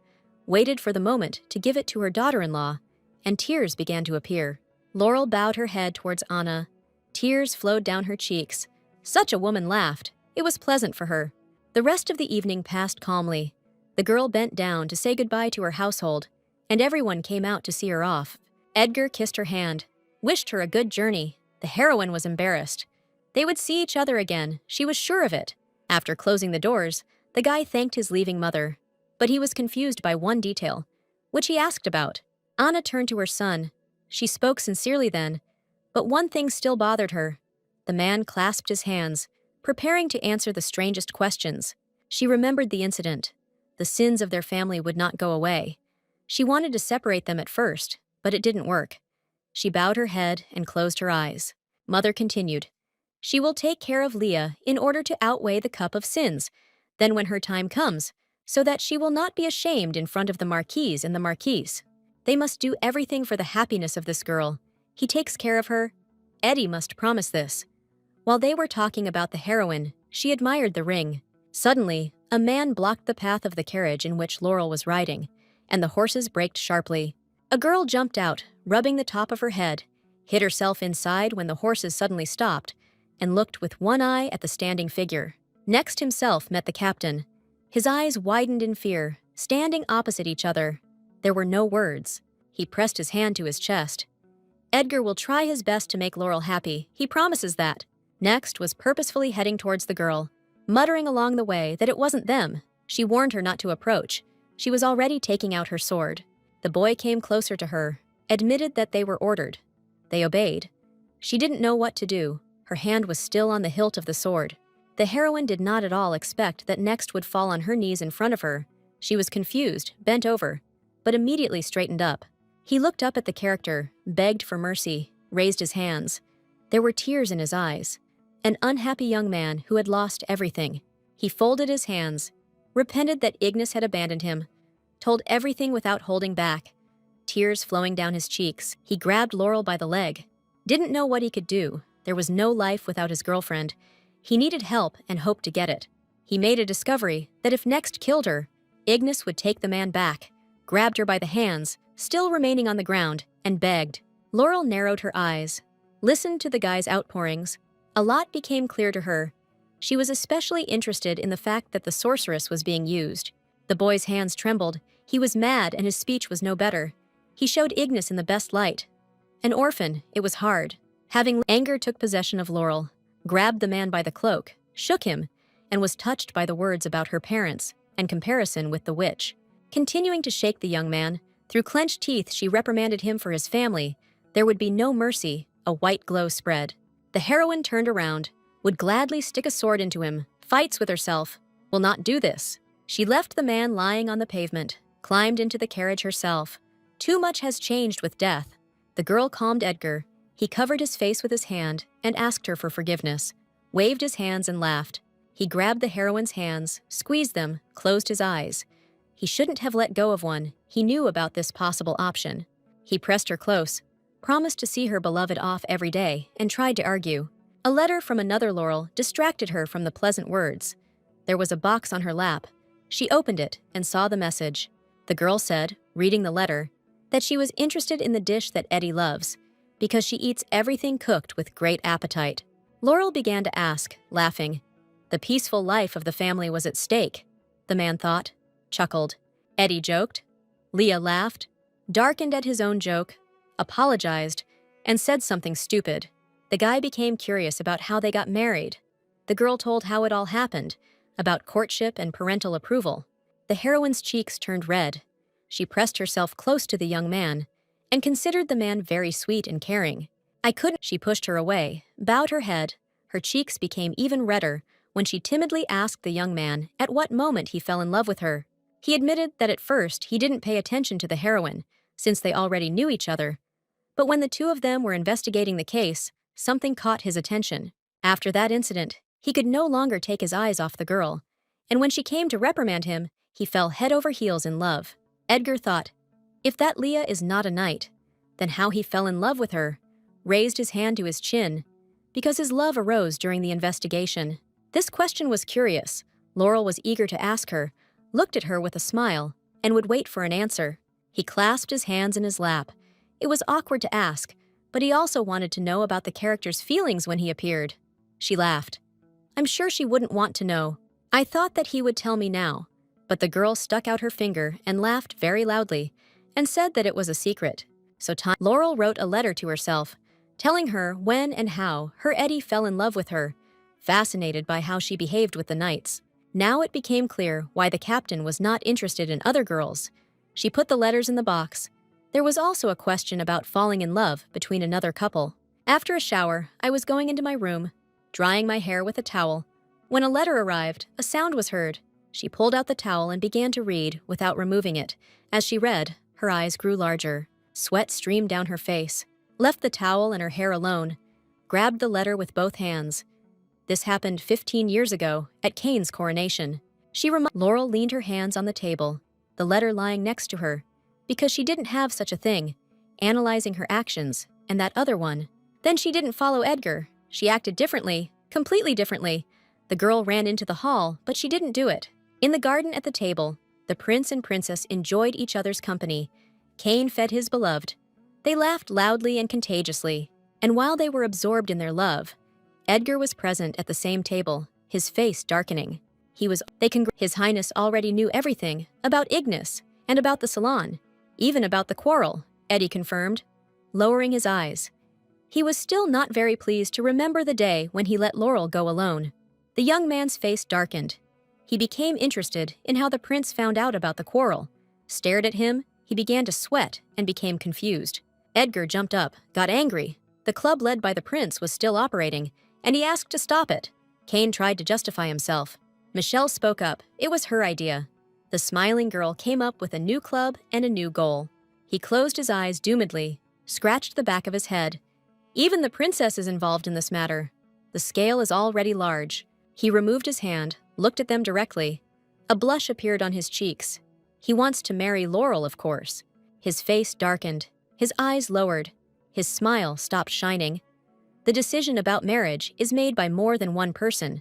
waited for the moment to give it to her daughter-in-law, and tears began to appear. Laurel bowed her head towards Anna. Tears flowed down her cheeks. Such a woman laughed. It was pleasant for her. The rest of the evening passed calmly. The girl bent down to say goodbye to her household, and everyone came out to see her off. Edgar kissed her hand, wished her a good journey. The heroine was embarrassed. They would see each other again, she was sure of it. After closing the doors, the guy thanked his leaving mother, but he was confused by one detail, which he asked about. Anna turned to her son. She spoke sincerely then, but one thing still bothered her. The man clasped his hands, preparing to answer the strangest questions. She remembered the incident. The sins of their family would not go away. She wanted to separate them at first, but it didn't work. She bowed her head and closed her eyes. Mother continued. She will take care of Leah in order to outweigh the cup of sins, then when her time comes, so that she will not be ashamed in front of the marquise and the marquise. They must do everything for the happiness of this girl. He takes care of her. Eddie must promise this. While they were talking about the heroine, she admired the ring. Suddenly, a man blocked the path of the carriage in which Laurel was riding, and the horses braked sharply. A girl jumped out, rubbing the top of her head, hid herself inside when the horses suddenly stopped, and looked with one eye at the standing figure. Next himself met the captain. His eyes widened in fear, standing opposite each other. There were no words. He pressed his hand to his chest. Edgar will try his best to make Laurel happy, he promises that. Next was purposefully heading towards the girl, muttering along the way that it wasn't them. She warned her not to approach. She was already taking out her sword. The boy came closer to her, admitted that they were ordered. They obeyed. She didn't know what to do. Her hand was still on the hilt of the sword. The heroine did not at all expect that Next would fall on her knees in front of her. She was confused, bent over, but immediately straightened up. He looked up at the character, begged for mercy, raised his hands. There were tears in his eyes. An unhappy young man who had lost everything. He folded his hands, repented that Ignis had abandoned him, told everything without holding back. Tears flowing down his cheeks, he grabbed Laurel by the leg. Didn't know what he could do. There was no life without his girlfriend. He needed help and hoped to get it. He made a discovery that if Next killed her, Ignis would take the man back, grabbed her by the hands, still remaining on the ground, and begged. Laurel narrowed her eyes, listened to the guy's outpourings. A lot became clear to her. She was especially interested in the fact that the sorceress was being used. The boy's hands trembled. He was mad and his speech was no better. He showed Ignis in the best light. An orphan, it was hard. Having anger took possession of Laurel, grabbed the man by the cloak, shook him, and was touched by the words about her parents and comparison with the witch. Continuing to shake the young man, through clenched teeth she reprimanded him for his family. There would be no mercy. A white glow spread. The heroine turned around, would gladly stick a sword into him, fights with herself, will not do this. She left the man lying on the pavement, climbed into the carriage herself. Too much has changed with death. The girl calmed Edgar. He covered his face with his hand and asked her for forgiveness, waved his hands and laughed. He grabbed the heroine's hands, squeezed them, closed his eyes. He shouldn't have let go of one. He knew about this possible option. He pressed her close, promised to see her beloved off every day, and tried to argue. A letter from another Laurel distracted her from the pleasant words. There was a box on her lap. She opened it and saw the message. The girl said, reading the letter, that she was interested in the dish that Eddie loves, because she eats everything cooked with great appetite. Laurel began to ask, laughing. The peaceful life of the family was at stake, the man thought, chuckled. Eddie joked. Leah laughed, darkened at his own joke, apologized, and said something stupid. The guy became curious about how they got married. The girl told how it all happened, about courtship and parental approval. The heroine's cheeks turned red. She pressed herself close to the young man and considered the man very sweet and caring. I couldn't. She pushed her away, bowed her head. Her cheeks became even redder when she timidly asked the young man at what moment he fell in love with her. He admitted that at first he didn't pay attention to the heroine, since they already knew each other. But when the two of them were investigating the case, something caught his attention. After that incident, he could no longer take his eyes off the girl, and when she came to reprimand him, he fell head over heels in love. Edgar thought, if that Leah is not a knight, then how he fell in love with her, raised his hand to his chin, because his love arose during the investigation. This question was curious. Laurel was eager to ask her, looked at her with a smile, and would wait for an answer. He clasped his hands in his lap. It was awkward to ask, but he also wanted to know about the character's feelings when he appeared. She laughed. I'm sure she wouldn't want to know. I thought that he would tell me now, but the girl stuck out her finger and laughed very loudly and said that it was a secret. So Laurel wrote a letter to herself, telling her when and how her Eddie fell in love with her, fascinated by how she behaved with the knights. Now it became clear why the captain was not interested in other girls. She put the letters in the box. There was also a question about falling in love between another couple. After a shower, I was going into my room, drying my hair with a towel. When a letter arrived, a sound was heard. She pulled out the towel and began to read without removing it. As she read, her eyes grew larger. Sweat streamed down her face. Left the towel and her hair alone. Grabbed the letter with both hands. This happened 15 years ago at Cain's coronation. Laurel leaned her hands on the table, the letter lying next to her, because she didn't have such a thing, analyzing her actions, and that other one. Then she didn't follow Edgar. She acted differently, completely differently. The girl ran into the hall, but she didn't do it. In the garden at the table, the prince and princess enjoyed each other's company. Cain fed his beloved. They laughed loudly and contagiously, and while they were absorbed in their love, Edgar was present at the same table, his face darkening. His Highness already knew everything about Ignis and about the salon, even about the quarrel, Eddie confirmed, lowering his eyes. He was still not very pleased to remember the day when he let Laurel go alone. The young man's face darkened. He became interested in how the prince found out about the quarrel. Stared at him, he began to sweat and became confused. Edgar jumped up, got angry. The club led by the prince was still operating, and he asked to stop it. Cain tried to justify himself. Michelle spoke up. It was her idea. The smiling girl came up with a new club and a new goal. He closed his eyes doomedly, scratched the back of his head. Even the princess is involved in this matter. The scale is already large. He removed his hand, looked at them directly. A blush appeared on his cheeks. He wants to marry Laurel, of course. His face darkened. His eyes lowered. His smile stopped shining. The decision about marriage is made by more than one person,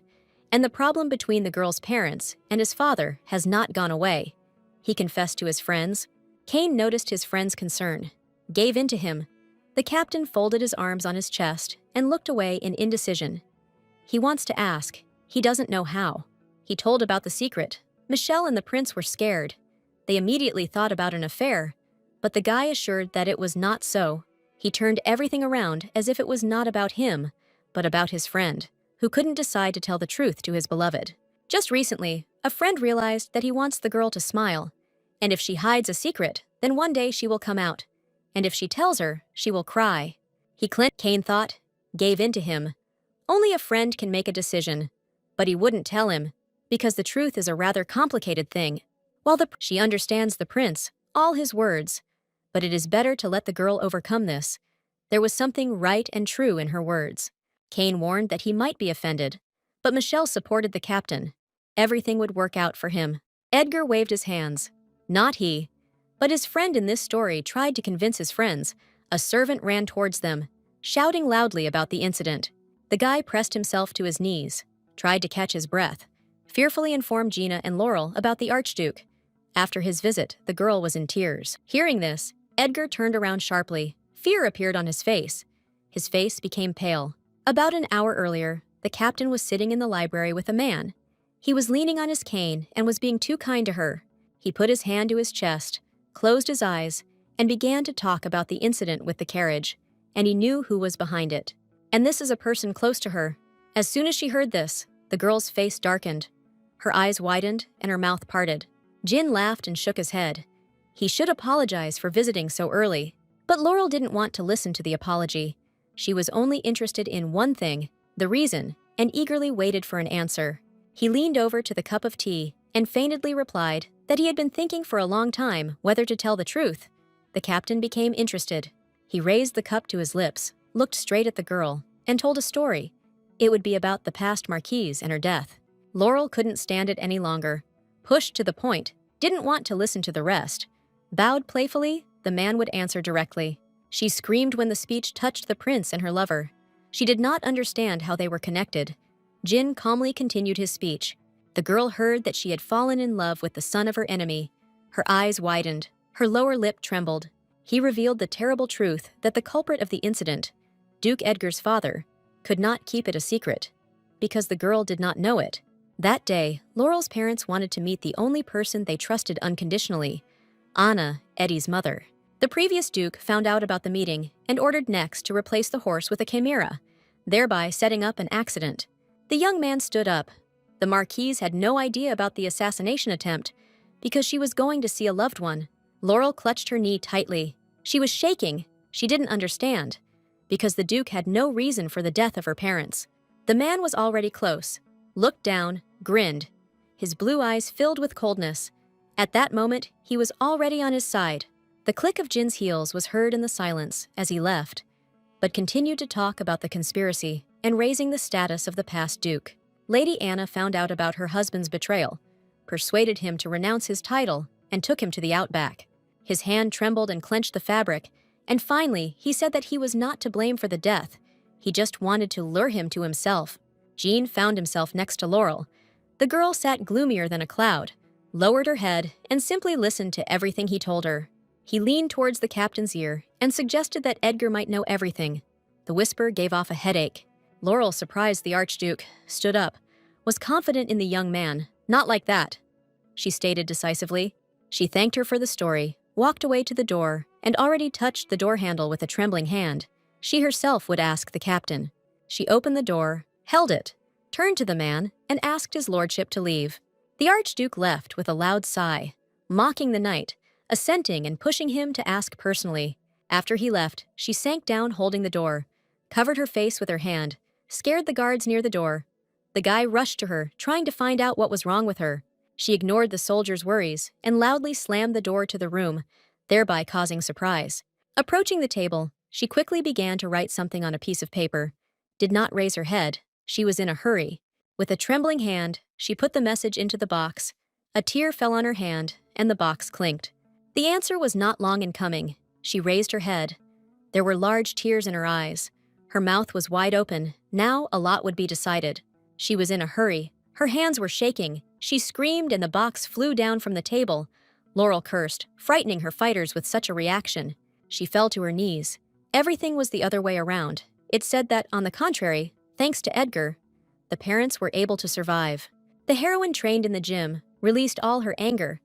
and the problem between the girl's parents and his father has not gone away. He confessed to his friends. Cain noticed his friend's concern, gave in to him. The captain folded his arms on his chest and looked away in indecision. He wants to ask. He doesn't know how. He told about the secret. Michelle and the prince were scared. They immediately thought about an affair, but the guy assured that it was not so. He turned everything around as if it was not about him, but about his friend, who couldn't decide to tell the truth to his beloved. Just recently, a friend realized that he wants the girl to smile, and if she hides a secret, then one day she will come out, and if she tells her, she will cry. Cain thought, gave in to him. Only a friend can make a decision, but he wouldn't tell him, because the truth is a rather complicated thing. She understands the prince, all his words, but it is better to let the girl overcome this. There was something right and true in her words. Cain warned that he might be offended, but Michelle supported the captain. Everything would work out for him. Edgar waved his hands. Not he. But his friend in this story tried to convince his friends. A servant ran towards them, shouting loudly about the incident. The guy pressed himself to his knees, tried to catch his breath, fearfully informed Gina and Laurel about the Archduke. After his visit, the girl was in tears. Hearing this, Edgar turned around sharply. Fear appeared on his face. His face became pale. About an hour earlier, the captain was sitting in the library with a man. He was leaning on his cane and was being too kind to her. He put his hand to his chest, closed his eyes, and began to talk about the incident with the carriage, and he knew who was behind it. And this is a person close to her. As soon as she heard this, the girl's face darkened. Her eyes widened and her mouth parted. Jin laughed and shook his head. He should apologize for visiting so early, but Laurel didn't want to listen to the apology. She was only interested in one thing, the reason, and eagerly waited for an answer. He leaned over to the cup of tea and feignedly replied that he had been thinking for a long time whether to tell the truth. The captain became interested. He raised the cup to his lips, looked straight at the girl, and told a story. It would be about the past marquise and her death. Laurel couldn't stand it any longer. Pushed to the point, didn't want to listen to the rest. Bowed playfully, the man would answer directly. She screamed when the speech touched the prince and her lover. She did not understand how they were connected. Jin calmly continued his speech. The girl heard that she had fallen in love with the son of her enemy. Her eyes widened. Her lower lip trembled. He revealed the terrible truth that the culprit of the incident, Duke Edgar's father, could not keep it a secret, because the girl did not know it. That day, Laurel's parents wanted to meet the only person they trusted unconditionally, Anna, Eddie's mother. The previous duke found out about the meeting and ordered Nex to replace the horse with a chimera, thereby setting up an accident. The young man stood up. The marquise had no idea about the assassination attempt because she was going to see a loved one. Laurel clutched her knee tightly. She was shaking. She didn't understand, because the duke had no reason for the death of her parents. The man was already close, looked down, grinned, his blue eyes filled with coldness. At that moment, he was already on his side. The click of Jin's heels was heard in the silence as he left, but continued to talk about the conspiracy and raising the status of the past duke. Lady Anna found out about her husband's betrayal, persuaded him to renounce his title, and took him to the outback. His hand trembled and clenched the fabric, and finally he said that he was not to blame for the death. He just wanted to lure him to himself. Jean found himself next to Laurel. The girl sat gloomier than a cloud, lowered her head, and simply listened to everything he told her. He leaned towards the captain's ear and suggested that Edgar might know everything. The whisper gave off a headache. Laurel, surprised the Archduke, stood up, was confident in the young man. Not like that, she stated decisively. She thanked her for the story, walked away to the door, and already touched the door handle with a trembling hand. She herself would ask the captain. She opened the door, held it, turned to the man, and asked his lordship to leave. The Archduke left with a loud sigh, mocking the knight, assenting and pushing him to ask personally. After he left, she sank down holding the door, covered her face with her hand, scared the guards near the door. The guy rushed to her, trying to find out what was wrong with her. She ignored the soldier's worries and loudly slammed the door to the room, thereby causing surprise. Approaching the table, she quickly began to write something on a piece of paper. Did not raise her head. She was in a hurry. With a trembling hand, she put the message into the box. A tear fell on her hand, and the box clinked. The answer was not long in coming. She raised her head. There were large tears in her eyes. Her mouth was wide open. Now a lot would be decided. She was in a hurry. Her hands were shaking. She screamed and the box flew down from the table. Laurel cursed, frightening her fighters with such a reaction. She fell to her knees. Everything was the other way around. It said that, on the contrary, thanks to Edgar, the parents were able to survive. The heroine trained in the gym released all her anger.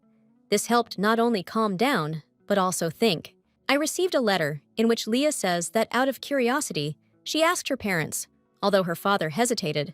This helped not only calm down, but also think. I received a letter in which Leah says that out of curiosity, she asked her parents, although her father hesitated.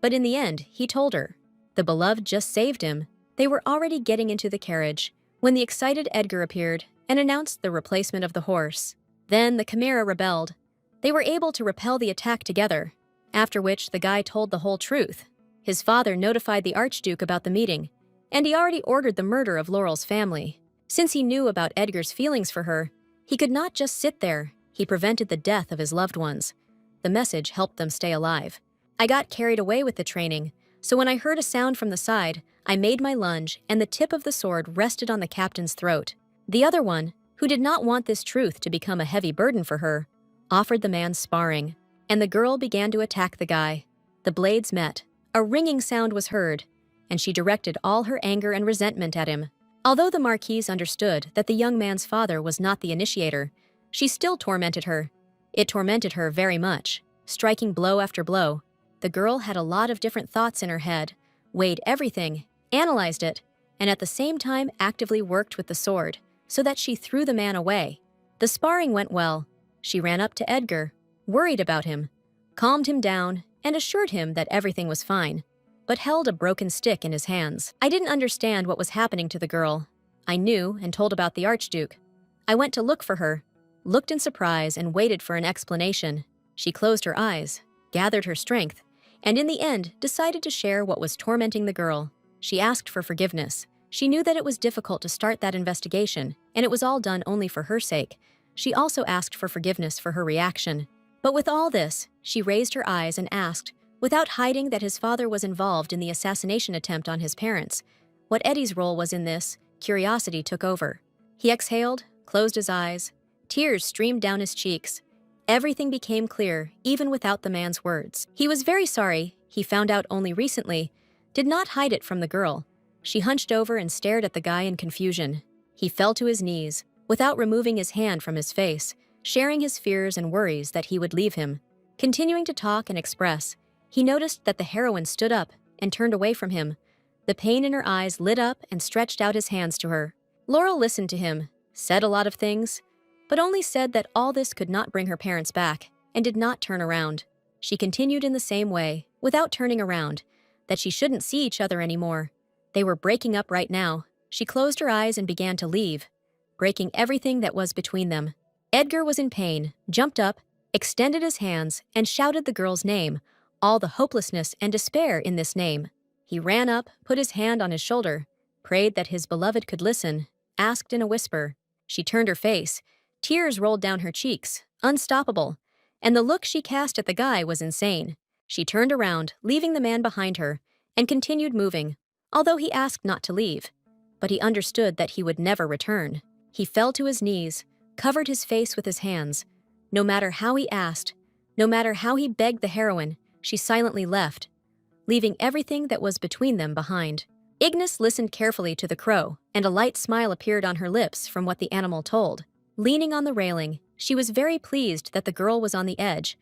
But in the end, he told her. The beloved just saved him. They were already getting into the carriage when the excited Edgar appeared and announced the replacement of the horse. Then the Chimera rebelled. They were able to repel the attack together, after which the guy told the whole truth. His father notified the Archduke about the meeting, and he already ordered the murder of Laurel's family. Since he knew about Edgar's feelings for her, he could not just sit there. He prevented the death of his loved ones. The message helped them stay alive. I got carried away with the training, so when I heard a sound from the side, I made my lunge and the tip of the sword rested on the captain's throat. The other one, who did not want this truth to become a heavy burden for her, offered the man sparring, and the girl began to attack the guy. The blades met. A ringing sound was heard, and she directed all her anger and resentment at him. Although the Marquise understood that the young man's father was not the initiator, she still tormented her. It tormented her very much, striking blow after blow. The girl had a lot of different thoughts in her head, weighed everything, analyzed it, and at the same time actively worked with the sword, so that she threw the man away. The sparring went well. She ran up to Edgar, worried about him, calmed him down, and assured him that everything was fine, but held a broken stick in his hands. I didn't understand what was happening to the girl. I knew and told about the Archduke. I went to look for her, looked in surprise, and waited for an explanation. She closed her eyes, gathered her strength, and in the end decided to share what was tormenting the girl. She asked for forgiveness. She knew that it was difficult to start that investigation, and it was all done only for her sake. She also asked for forgiveness for her reaction. But with all this, she raised her eyes and asked, without hiding that his father was involved in the assassination attempt on his parents. What Eddie's role was in this, curiosity took over. He exhaled, closed his eyes. Tears streamed down his cheeks. Everything became clear, even without the man's words. He was very sorry, he found out only recently, did not hide it from the girl. She hunched over and stared at the guy in confusion. He fell to his knees, without removing his hand from his face, sharing his fears and worries that he would leave him. Continuing to talk and express, he noticed that the heroine stood up and turned away from him. The pain in her eyes lit up and stretched out his hands to her. Laurel listened to him, said a lot of things, but only said that all this could not bring her parents back, and did not turn around. She continued in the same way, without turning around, that she shouldn't see each other anymore. They were breaking up right now. She closed her eyes and began to leave, breaking everything that was between them. Edgar was in pain, jumped up, extended his hands, and shouted the girl's name, all the hopelessness and despair in this name. He ran up, put his hand on his shoulder, prayed that his beloved could listen, asked in a whisper. She turned her face. Tears rolled down her cheeks, unstoppable, and the look she cast at the guy was insane. She turned around, leaving the man behind her, and continued moving, although he asked not to leave. But he understood that he would never return. He fell to his knees, covered his face with his hands. No matter how he asked, no matter how he begged the heroine, she silently left, leaving everything that was between them behind. Ignis listened carefully to the crow, and a light smile appeared on her lips from what the animal told. Leaning on the railing, she was very pleased that the girl was on the edge.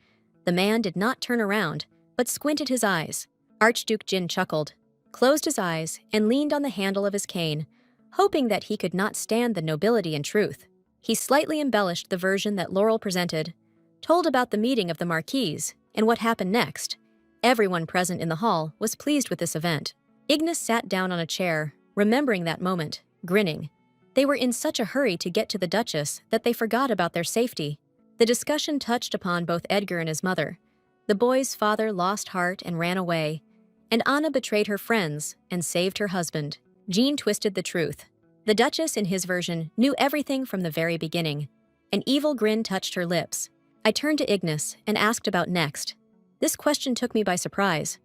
The man did not turn around, but squinted his eyes. Archduke Jin chuckled, closed his eyes, and leaned on the handle of his cane, hoping that he could not stand the nobility and truth. He slightly embellished the version that Laurel presented, told about the meeting of the Marquise and what happened next. Everyone present in the hall was pleased with this event. Ignis sat down on a chair, remembering that moment, grinning. They were in such a hurry to get to the Duchess that they forgot about their safety. The discussion touched upon both Edgar and his mother. The boy's father lost heart and ran away, and Anna betrayed her friends and saved her husband. Jean twisted the truth. The Duchess, in his version, knew everything from the very beginning. An evil grin touched her lips. I turned to Ignis and asked about next. This question took me by surprise,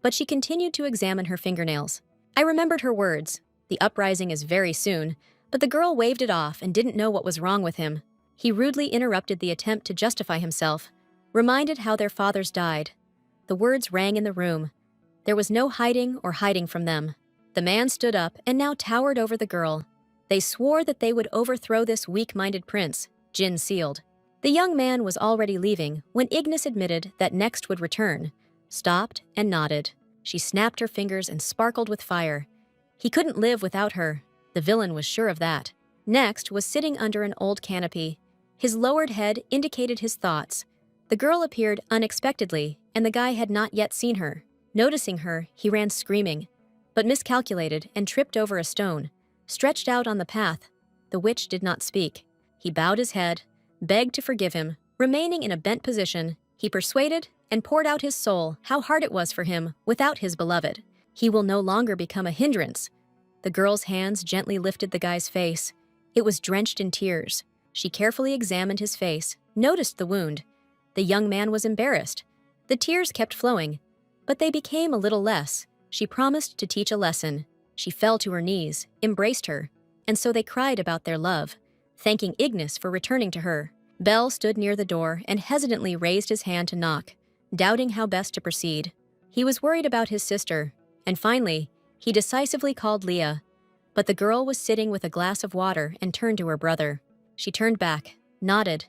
but she continued to examine her fingernails. I remembered her words. The uprising is very soon, but the girl waved it off and didn't know what was wrong with him. He rudely interrupted the attempt to justify himself, reminded how their fathers died. The words rang in the room. There was no hiding or hiding from them. The man stood up and now towered over the girl. They swore that they would overthrow this weak-minded prince, Jin sealed. The young man was already leaving when Ignis admitted that next would return, stopped and nodded. She snapped her fingers and sparkled with fire. He couldn't live without her. The villain was sure of that. Next was sitting under an old canopy. His lowered head indicated his thoughts. The girl appeared unexpectedly, and the guy had not yet seen her. Noticing her, he ran screaming, but miscalculated and tripped over a stone. Stretched out on the path, the witch did not speak. He bowed his head, begged to forgive him. Remaining in a bent position, he persuaded and poured out his soul how hard it was for him without his beloved. He will no longer become a hindrance. The girl's hands gently lifted the guy's face. It was drenched in tears. She carefully examined his face, noticed the wound. The young man was embarrassed. The tears kept flowing, but they became a little less. She promised to teach a lesson. She fell to her knees, embraced her, and so they cried about their love, thanking Ignis for returning to her. Bell stood near the door and hesitantly raised his hand to knock, doubting how best to proceed. He was worried about his sister, and finally, he decisively called Leah. But the girl was sitting with a glass of water and turned to her brother. She turned back, nodded.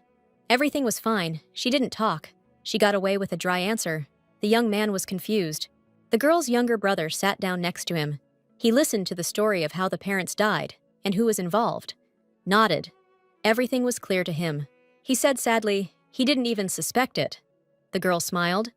Everything was fine. She didn't talk. She got away with a dry answer. The young man was confused. The girl's younger brother sat down next to him. He listened to the story of how the parents died and who was involved. Nodded. Everything was clear to him. He said sadly, he didn't even suspect it. The girl smiled.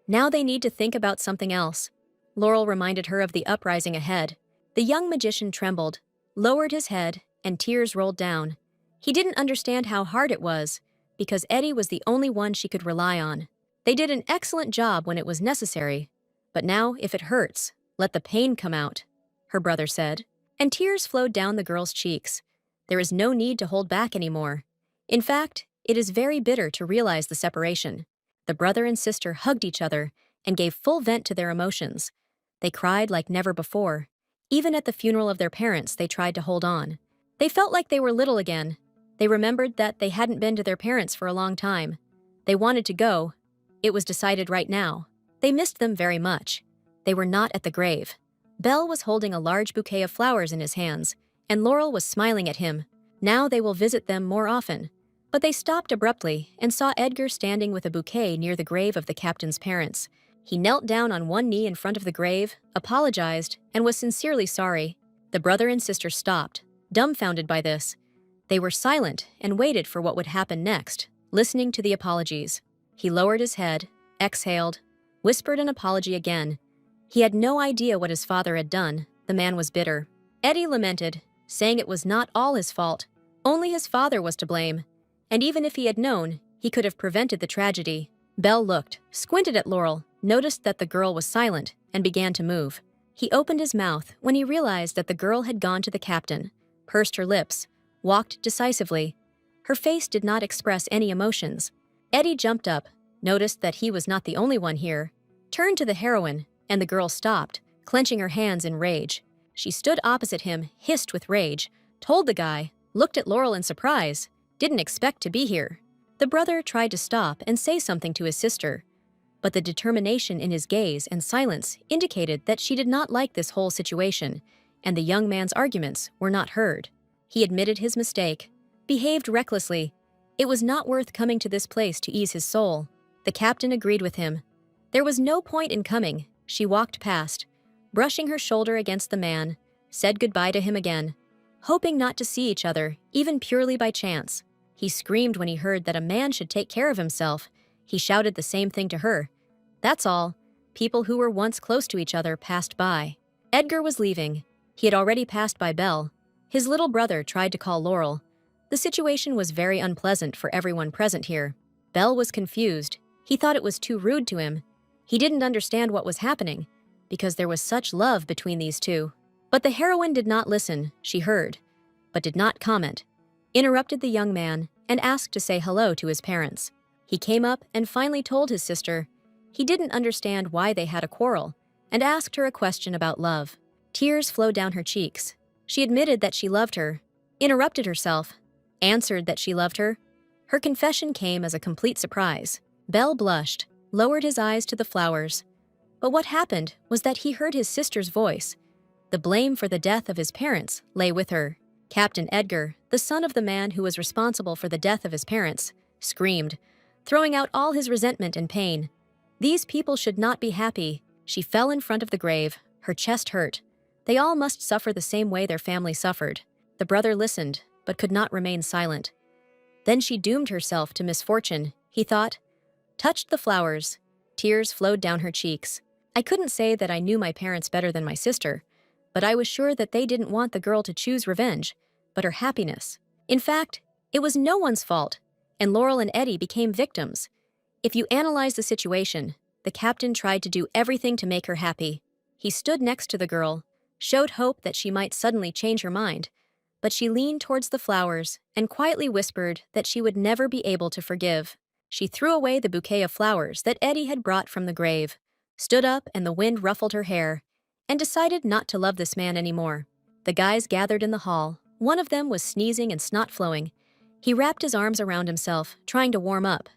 Now they need to think about something else. Laurel reminded her of the uprising ahead. The young magician trembled, lowered his head, and tears rolled down. He didn't understand how hard it was, because Eddie was the only one she could rely on. They did an excellent job when it was necessary, but now, if it hurts, let the pain come out, her brother said, and tears flowed down the girl's cheeks. There is no need to hold back anymore. In fact, it is very bitter to realize the separation. The brother and sister hugged each other and gave full vent to their emotions. They cried like never before. Even at the funeral of their parents, they tried to hold on. They felt like they were little again. They remembered that they hadn't been to their parents for a long time. They wanted to go. It was decided right now. They missed them very much. They were not at the grave. Bell was holding a large bouquet of flowers in his hands, and Laurel was smiling at him. Now they will visit them more often. But they stopped abruptly and saw Edgar standing with a bouquet near the grave of the captain's parents. He knelt down on one knee in front of the grave, apologized, and was sincerely sorry. The brother and sister stopped, dumbfounded by this. They were silent and waited for what would happen next, listening to the apologies. He lowered his head, exhaled, whispered an apology again. He had no idea what his father had done. The man was bitter. Eddie lamented, saying it was not all his fault. Only his father was to blame. And even if he had known, he could have prevented the tragedy. Bell looked, squinted at Laurel, noticed that the girl was silent, and began to move. He opened his mouth when he realized that the girl had gone to the captain, pursed her lips, walked decisively. Her face did not express any emotions. Eddie jumped up, noticed that he was not the only one here. turned to the heroine, and the girl stopped, clenching her hands in rage. She stood opposite him, hissed with rage, told the guy, looked at Laurel in surprise, didn't expect to be here. The brother tried to stop and say something to his sister, but the determination in his gaze and silence indicated that she did not like this whole situation, and the young man's arguments were not heard. He admitted his mistake, behaved recklessly. It was not worth coming to this place to ease his soul. The captain agreed with him. There was no point in coming. She walked past, brushing her shoulder against the man, said goodbye to him again, hoping not to see each other, even purely by chance. He screamed when he heard that a man should take care of himself. He shouted the same thing to her. That's all. People who were once close to each other passed by. Edgar was leaving. He had already passed by Belle. His little brother tried to call Laurel. The situation was very unpleasant for everyone present here. Belle was confused. He thought it was too rude to him. He didn't understand what was happening, because there was such love between these two. But the heroine did not listen. She heard, but did not comment, interrupted the young man, and asked to say hello to his parents. He came up and finally told his sister. He didn't understand why they had a quarrel, and asked her a question about love. Tears flowed down her cheeks. She admitted that she loved her, interrupted herself, answered that she loved her. Her confession came as a complete surprise. Belle blushed, lowered his eyes to the flowers. But what happened was that he heard his sister's voice. The blame for the death of his parents lay with her. Captain Edgar, the son of the man who was responsible for the death of his parents, screamed, throwing out all his resentment and pain. These people should not be happy. She fell in front of the grave. Her chest hurt. They all must suffer the same way their family suffered. The brother listened, but could not remain silent. Then she doomed herself to misfortune, he thought. Touched the flowers. Tears flowed down her cheeks. I couldn't say that I knew my parents better than my sister, but I was sure that they didn't want the girl to choose revenge, but her happiness. In fact, it was no one's fault, and Laurel and Eddie became victims. If you analyze the situation, the captain tried to do everything to make her happy. He stood next to the girl, showed hope that she might suddenly change her mind, but she leaned towards the flowers and quietly whispered that she would never be able to forgive. She threw away the bouquet of flowers that Eddie had brought from the grave, stood up and the wind ruffled her hair, and decided not to love this man anymore. The guys gathered in the hall. One of them was sneezing and snot flowing. He wrapped his arms around himself, trying to warm up.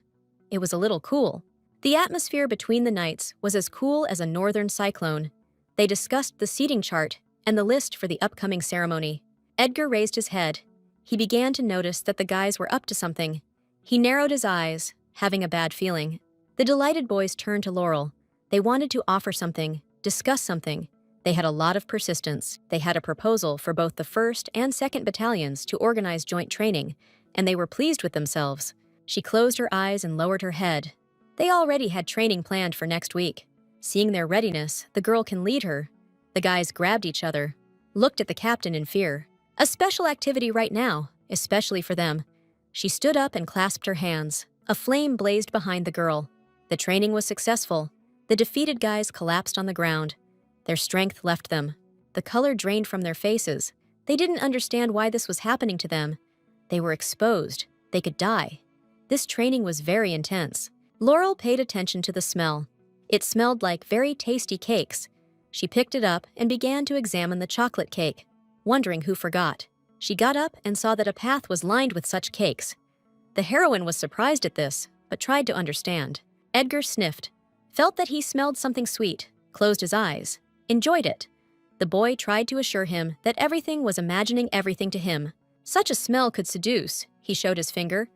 It was a little cool. The atmosphere between the knights was as cool as a northern cyclone. They discussed the seating chart and the list for the upcoming ceremony. Edgar raised his head. He began to notice that the guys were up to something. He narrowed his eyes, having a bad feeling. The delighted boys turned to Laurel. They wanted to offer something, discuss something. They had a lot of persistence. They had a proposal for both the 1st and 2nd battalions to organize joint training, and they were pleased with themselves. She closed her eyes and lowered her head. They already had training planned for next week. Seeing their readiness, the girl can lead her. The guys grabbed each other, looked at the captain in fear. A special activity right now, especially for them. She stood up and clasped her hands. A flame blazed behind the girl. The training was successful. The defeated guys collapsed on the ground. Their strength left them. The color drained from their faces. They didn't understand why this was happening to them. They were exposed. They could die. This training was very intense. Laurel paid attention to the smell. It smelled like very tasty cakes. She picked it up and began to examine the chocolate cake, wondering who forgot. She got up and saw that a path was lined with such cakes. The heroine was surprised at this, but tried to understand. Edgar sniffed, felt that he smelled something sweet, closed his eyes, enjoyed it. The boy tried to assure him that everything was imagining everything to him. Such a smell could seduce, he showed his finger.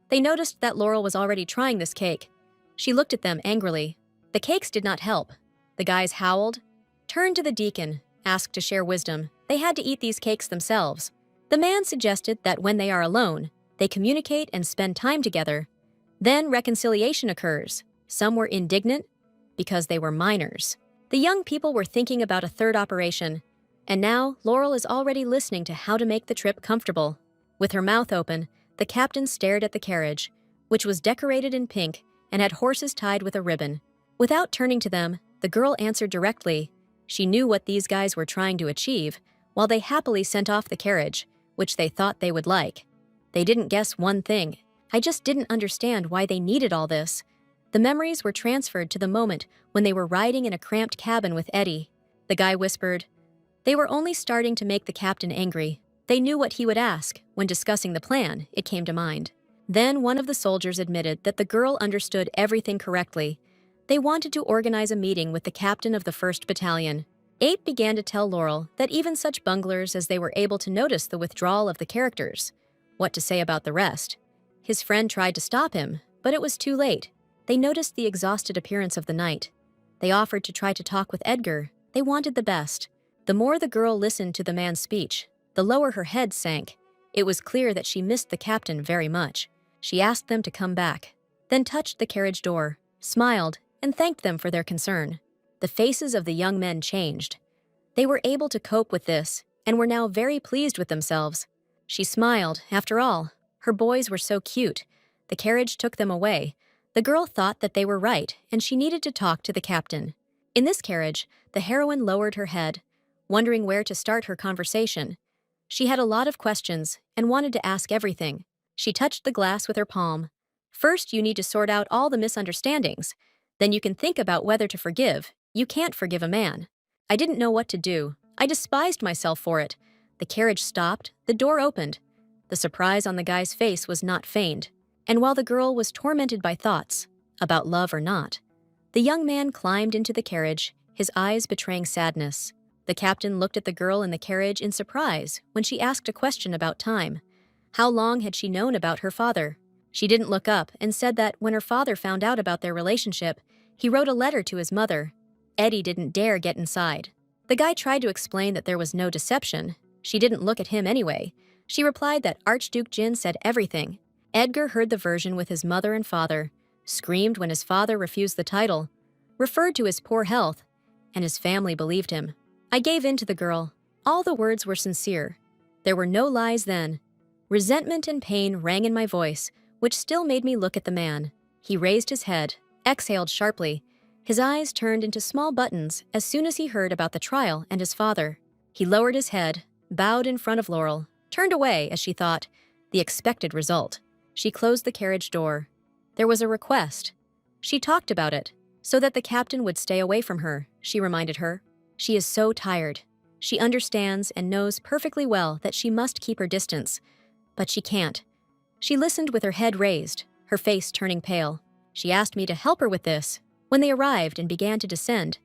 They noticed that Laurel was already trying this cake. She looked at them angrily. The cakes did not help. The guys howled, turned to the deacon, asked to share wisdom. They had to eat these cakes themselves. The man suggested that when they are alone, they communicate and spend time together. Then reconciliation occurs. Some were indignant because they were minors. The young people were thinking about a third operation, and now Laurel is already listening to how to make the trip comfortable. With her mouth open, the captain stared at the carriage, which was decorated in pink and had horses tied with a ribbon. Without turning to them, the girl answered directly. She knew what these guys were trying to achieve, while they happily sent off the carriage, which they thought they would like. They didn't guess one thing. I just didn't understand why they needed all this. The memories were transferred to the moment when they were riding in a cramped cabin with Eddie. The guy whispered. They were only starting to make the captain angry. They knew what he would ask. When discussing the plan, it came to mind. Then one of the soldiers admitted that the girl understood everything correctly. They wanted to organize a meeting with the captain of the 1st Battalion. Ape began to tell Laurel that even such bunglers as they were able to notice the withdrawal of the characters. What to say about the rest? His friend tried to stop him, but it was too late. They noticed the exhausted appearance of the knight. They offered to try to talk with Edgar. They wanted the best. The more the girl listened to the man's speech, the lower her head sank. It was clear that she missed the captain very much. She asked them to come back, then touched the carriage door, smiled, and thanked them for their concern. The faces of the young men changed. They were able to cope with this and were now very pleased with themselves. She smiled. After all, her boys were so cute. The carriage took them away. The girl thought that they were right, and she needed to talk to the captain. In this carriage, the heroine lowered her head, wondering where to start her conversation. She had a lot of questions and wanted to ask everything. She touched the glass with her palm. First, you need to sort out all the misunderstandings. Then you can think about whether to forgive. You can't forgive a man. I didn't know what to do. I despised myself for it. The carriage stopped. The door opened. The surprise on the guy's face was not feigned. And while the girl was tormented by thoughts, about love or not, the young man climbed into the carriage, his eyes betraying sadness. The captain looked at the girl in the carriage in surprise when she asked a question about time. How long had she known about her father? She didn't look up and said that when her father found out about their relationship, he wrote a letter to his mother. Eddie didn't dare get inside. The guy tried to explain that there was no deception. She didn't look at him anyway. She replied that Archduke Jin said everything. Edgar heard the version with his mother and father, screamed when his father refused the title, referred to his poor health, and his family believed him. I gave in to the girl. All the words were sincere. There were no lies then. Resentment and pain rang in my voice, which still made me look at the man. He raised his head, exhaled sharply. His eyes turned into small buttons as soon as he heard about the trial and his father. He lowered his head, bowed in front of Laurel, turned away as she thought, the expected result. She closed the carriage door. There was a request. She talked about it, so that the captain would stay away from her, she reminded her. She is so tired. She understands and knows perfectly well that she must keep her distance, but she can't. She listened with her head raised, her face turning pale. She asked me to help her with this. When they arrived and began to descend,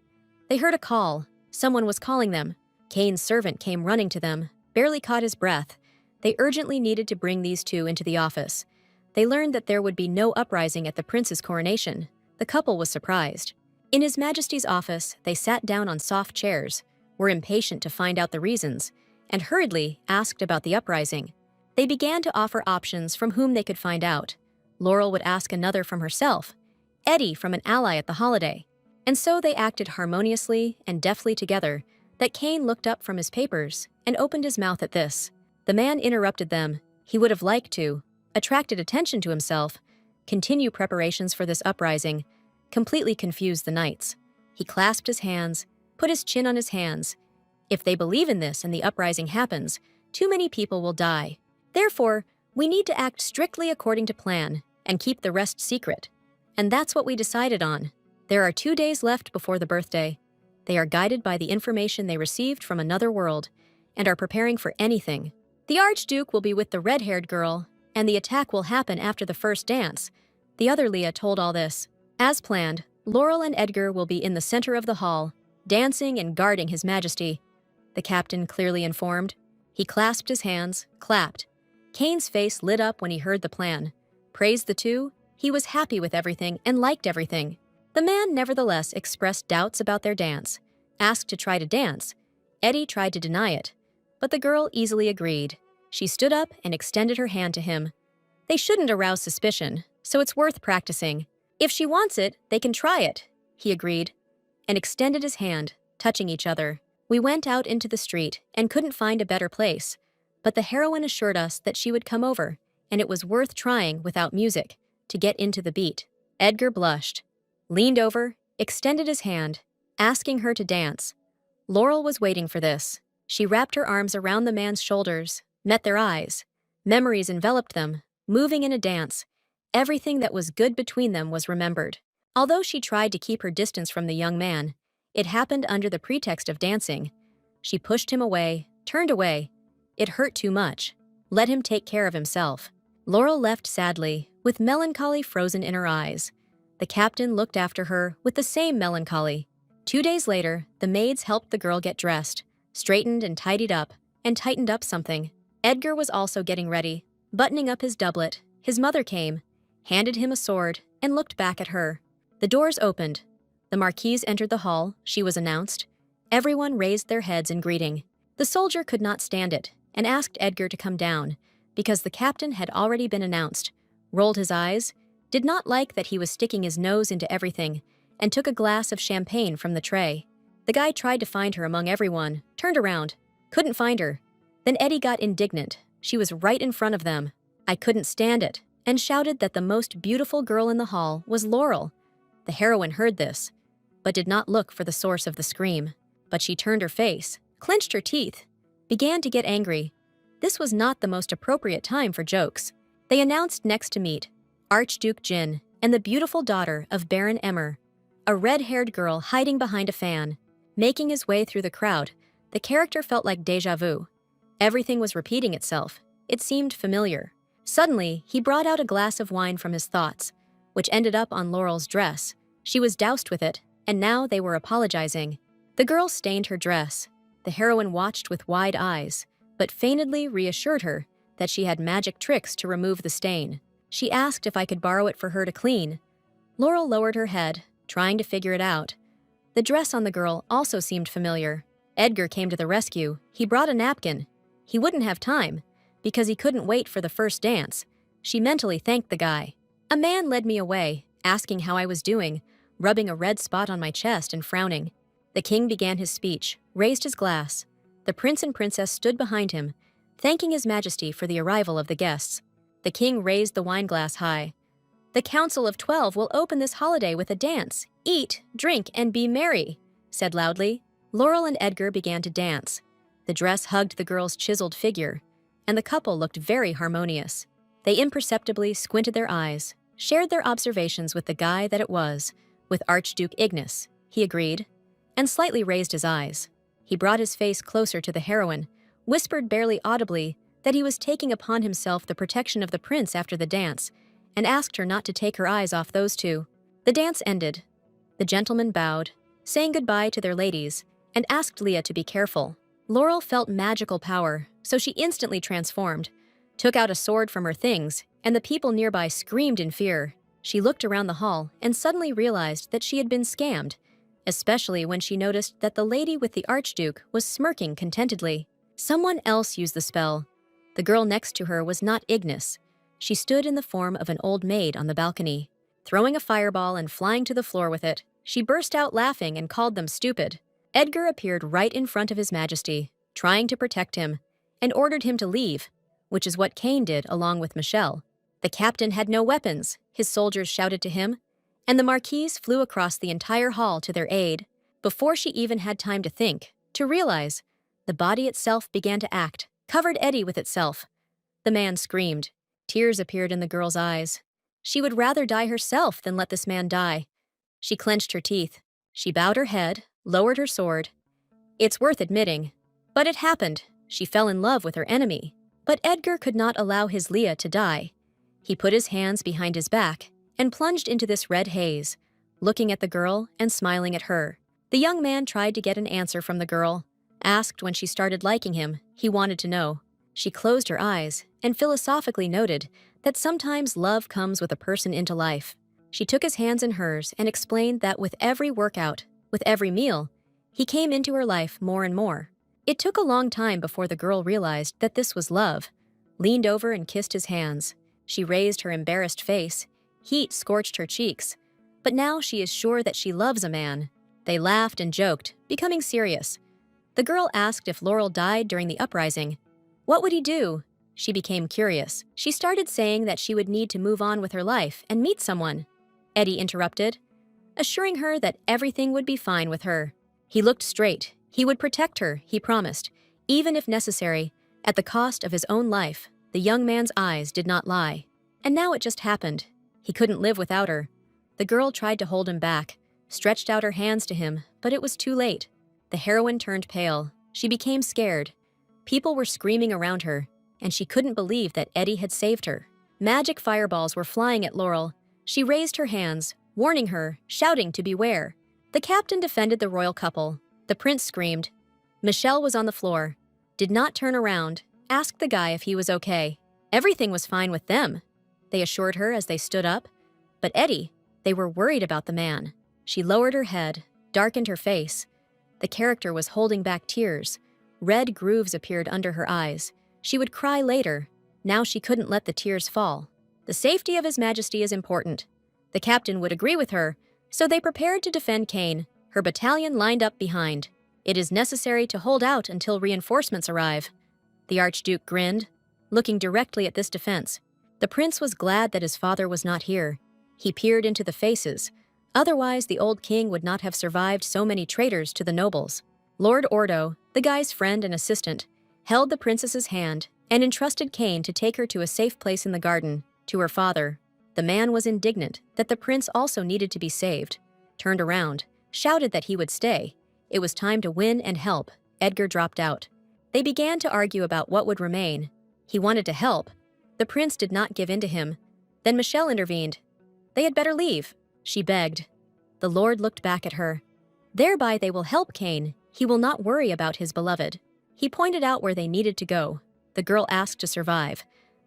they heard a call. Someone was calling them. Kane's servant came running to them, barely caught his breath. They urgently needed to bring these two into the office. They learned that there would be no uprising at the prince's coronation. The couple was surprised. In His Majesty's office, they sat down on soft chairs, were impatient to find out the reasons, and hurriedly asked about the uprising. They began to offer options from whom they could find out. Laurel would ask another from herself, Eddie from an ally at the holiday. And so they acted harmoniously and deftly together that Kane looked up from his papers and opened his mouth at this. The man interrupted them. He would have liked to, attracted attention to himself, continue preparations for this uprising, completely confused the knights. He clasped his hands, put his chin on his hands. If they believe in this and the uprising happens, too many people will die. Therefore, we need to act strictly according to plan and keep the rest secret. And that's what we decided on. There are 2 days left before the birthday. They are guided by the information they received from another world and are preparing for anything. The Archduke will be with the red-haired girl, and the attack will happen after the first dance. The other Leah told all this. As planned, Laurel and Edgar will be in the center of the hall, dancing and guarding His Majesty. The captain clearly informed. He clasped his hands, clapped. Kane's face lit up when he heard the plan. Praised the two. He was happy with everything and liked everything. The man nevertheless expressed doubts about their dance, asked to try to dance. Eddie tried to deny it, but the girl easily agreed. She stood up and extended her hand to him. They shouldn't arouse suspicion, so it's worth practicing. If she wants it, they can try it, he agreed, and extended his hand, touching each other. We went out into the street and couldn't find a better place, but the heroine assured us that she would come over, and it was worth trying without music to get into the beat. Edgar blushed, leaned over, extended his hand, asking her to dance. Laurel was waiting for this. She wrapped her arms around the man's shoulders, met their eyes. Memories enveloped them, moving in a dance. Everything that was good between them was remembered. Although she tried to keep her distance from the young man, it happened under the pretext of dancing. She pushed him away, turned away. It hurt too much. Let him take care of himself. Laurel left sadly, with melancholy frozen in her eyes. The captain looked after her with the same melancholy. 2 days later, the maids helped the girl get dressed, straightened and tidied up, and tightened up something. Edgar was also getting ready, buttoning up his doublet. His mother came, handed him a sword, and looked back at her. The doors opened. The marquise entered the hall, she was announced. Everyone raised their heads in greeting. The soldier could not stand it, and asked Edgar to come down, because the captain had already been announced, rolled his eyes, did not like that he was sticking his nose into everything, and took a glass of champagne from the tray. The guy tried to find her among everyone, turned around, couldn't find her. Then Eddie got indignant. She was right in front of them. I couldn't stand it, and shouted that the most beautiful girl in the hall was Laurel. The heroine heard this, but did not look for the source of the scream. But she turned her face, clenched her teeth, began to get angry. This was not the most appropriate time for jokes. They announced next to meet Archduke Jin and the beautiful daughter of Baron Emmer, a red-haired girl hiding behind a fan. Making his way through the crowd, the character felt like déjà vu. Everything was repeating itself. It seemed familiar. Suddenly, he brought out a glass of wine from his thoughts, which ended up on Laurel's dress. She was doused with it, and now they were apologizing. The girl stained her dress. The heroine watched with wide eyes, but feignedly reassured her that she had magic tricks to remove the stain. She asked if I could borrow it for her to clean. Laurel lowered her head, trying to figure it out. The dress on the girl also seemed familiar. Edgar came to the rescue. He brought a napkin. He wouldn't have time, because he couldn't wait for the first dance. She mentally thanked the guy. A man led me away, asking how I was doing, rubbing a red spot on my chest and frowning. The king began his speech, raised his glass. The prince and princess stood behind him, thanking his majesty for the arrival of the guests. The king raised the wineglass high. The Council of 12 will open this holiday with a dance, eat, drink, and be merry, said loudly. Laurel and Edgar began to dance. The dress hugged the girl's chiseled figure, and the couple looked very harmonious. They imperceptibly squinted their eyes, shared their observations with the guy that it was, with Archduke Ignis, he agreed, and slightly raised his eyes. He brought his face closer to the heroine, whispered barely audibly that he was taking upon himself the protection of the prince after the dance, and asked her not to take her eyes off those two. The dance ended. The gentlemen bowed, saying goodbye to their ladies, and asked Leah to be careful. Laurel felt magical power, so she instantly transformed, took out a sword from her things, and the people nearby screamed in fear. She looked around the hall and suddenly realized that she had been scammed, especially when she noticed that the lady with the Archduke was smirking contentedly. Someone else used the spell. The girl next to her was not Ignis. She stood in the form of an old maid on the balcony. Throwing a fireball and flying to the floor with it, she burst out laughing and called them stupid. Edgar appeared right in front of his majesty, trying to protect him, and ordered him to leave, which is what Cain did along with Michelle. The captain had no weapons, his soldiers shouted to him, and the marquise flew across the entire hall to their aid. Before she even had time to think, to realize, the body itself began to act, covered Eddie with itself. The man screamed. Tears appeared in the girl's eyes. She would rather die herself than let this man die. She clenched her teeth. She bowed her head, lowered her sword. It's worth admitting, but it happened. She fell in love with her enemy. But Edgar could not allow his Leah to die. He put his hands behind his back and plunged into this red haze, looking at the girl and smiling at her. The young man tried to get an answer from the girl, asked when she started liking him. He wanted to know. She closed her eyes and philosophically noted that sometimes love comes with a person into life. She took his hands in hers and explained that with every workout, with every meal, he came into her life more and more. It took a long time before the girl realized that this was love, leaned over and kissed his hands. She raised her embarrassed face. Heat scorched her cheeks. But now she is sure that she loves a man. They laughed and joked, becoming serious. The girl asked if Laurel died during the uprising. What would he do? She became curious. She started saying that she would need to move on with her life and meet someone. Eddie interrupted, assuring her that everything would be fine with her. He looked straight. He would protect her, he promised, even if necessary, at the cost of his own life. The young man's eyes did not lie. And now it just happened. He couldn't live without her. The girl tried to hold him back, stretched out her hands to him, but it was too late. The heroine turned pale. She became scared. People were screaming around her, and she couldn't believe that Eddie had saved her. Magic fireballs were flying at Laurel. She raised her hands, warning her, shouting to beware. The captain defended the royal couple. The prince screamed. Michelle was on the floor, did not turn around, asked the guy if he was okay. Everything was fine with them, they assured her as they stood up. But Eddie, they were worried about the man. She lowered her head, darkened her face. The character was holding back tears. Red grooves appeared under her eyes. She would cry later. Now she couldn't let the tears fall. The safety of His Majesty is important. The captain would agree with her, so they prepared to defend Kane. Her battalion lined up behind. It is necessary to hold out until reinforcements arrive. The Archduke grinned, looking directly at this defense. The prince was glad that his father was not here. He peered into the faces. Otherwise, the old king would not have survived so many traitors to the nobles. Lord Ordo, the guy's friend and assistant, held the princess's hand and entrusted Kane to take her to a safe place in the garden, to her father. The man was indignant that the prince also needed to be saved, turned around, shouted that he would stay. It was time to win and help. Edgar dropped out. They began to argue about what would remain. He wanted to help. The prince did not give in to him. Then Michelle intervened. They had better leave, she begged. The Lord looked back at her. Thereby they will help Kane. He will not worry about his beloved. He pointed out where they needed to go. The girl asked to survive.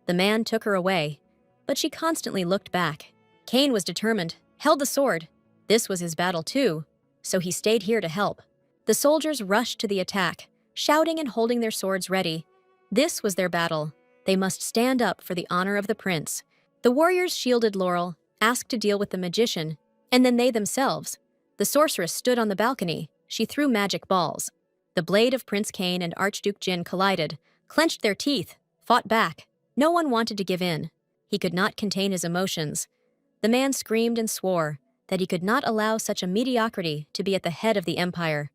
The man took her away, but she constantly looked back. Kane was determined, held the sword. This was his battle too, so he stayed here to help. The soldiers rushed to the attack, shouting and holding their swords ready. This was their battle. They must stand up for the honor of the prince. The warriors shielded Laurel, asked to deal with the magician, and then they themselves. The sorceress stood on the balcony. She threw magic balls. The blade of Prince Kane and Archduke Jin collided, clenched their teeth, fought back. No one wanted to give in. He could not contain his emotions. The man screamed and swore that he could not allow such a mediocrity to be at the head of the empire.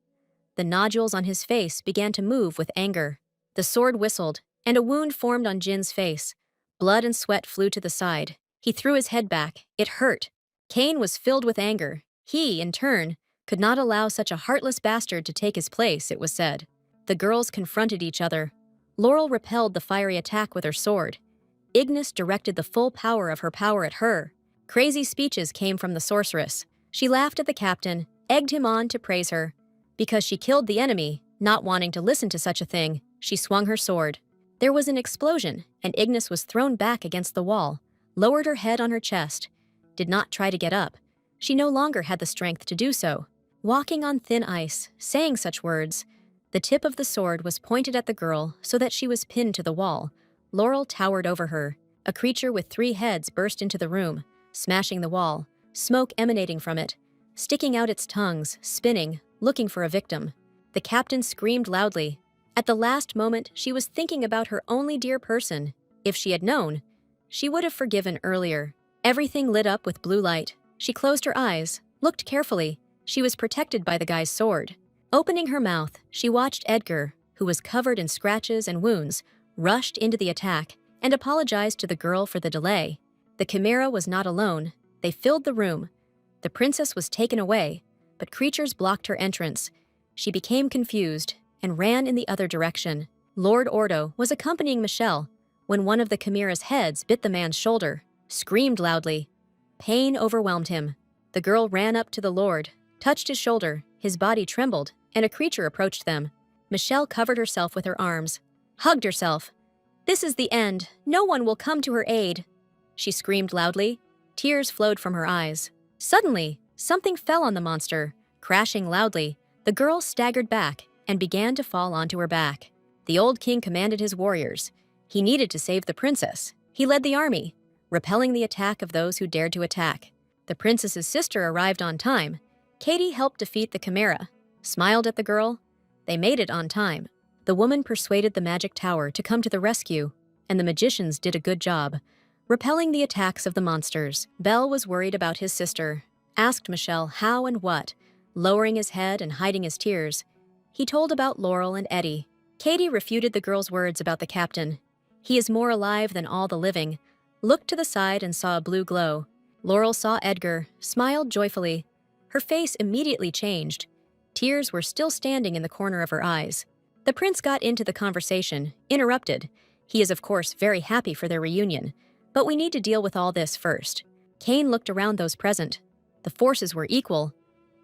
The nodules on his face began to move with anger. The sword whistled, and a wound formed on Jin's face. Blood and sweat flew to the side. He threw his head back. It hurt. Kane was filled with anger. He, in turn, could not allow such a heartless bastard to take his place, it was said. The girls confronted each other. Laurel repelled the fiery attack with her sword. Ignis directed the full power of her power at her. Crazy speeches came from the sorceress. She laughed at the captain, egged him on to praise her. Because she killed the enemy, not wanting to listen to such a thing, she swung her sword. There was an explosion, and Ignis was thrown back against the wall, lowered her head on her chest, did not try to get up. She no longer had the strength to do so. Walking on thin ice, saying such words, the tip of the sword was pointed at the girl so that she was pinned to the wall. Laurel towered over her. A creature with 3 heads burst into the room, smashing the wall, smoke emanating from it, sticking out its tongues, spinning, looking for a victim. The captain screamed loudly. At the last moment, she was thinking about her only dear person. If she had known, she would have forgiven earlier. Everything lit up with blue light. She closed her eyes, looked carefully. She was protected by the guy's sword. Opening her mouth, she watched Edgar, who was covered in scratches and wounds, rushed into the attack and apologized to the girl for the delay. The chimera was not alone. They filled the room. The princess was taken away, but creatures blocked her entrance. She became confused and ran in the other direction. Lord Ordo was accompanying Michelle when one of the chimera's heads bit the man's shoulder, screamed loudly. Pain overwhelmed him. The girl ran up to the lord, touched his shoulder, his body trembled, and a creature approached them. Michelle covered herself with her arms, hugged herself. This is the end. No one will come to her aid. She screamed loudly. Tears flowed from her eyes. Suddenly, something fell on the monster, crashing loudly. The girl staggered back and began to fall onto her back. The old king commanded his warriors. He needed to save the princess. He led the army, repelling the attack of those who dared to attack. The princess's sister arrived on time. Katie helped defeat the chimera, smiled at the girl. They made it on time. The woman persuaded the magic tower to come to the rescue, and the magicians did a good job, repelling the attacks of the monsters. Belle was worried about his sister, asked Michelle how and what, lowering his head and hiding his tears. He told about Laurel and Eddie. Katie refuted the girl's words about the captain. He is more alive than all the living. Looked to the side and saw a blue glow. Laurel saw Edgar, smiled joyfully. Her face immediately changed. Tears were still standing in the corner of her eyes. The prince got into the conversation, interrupted. He is of course very happy for their reunion, but we need to deal with all this first. Cain looked around those present. The forces were equal.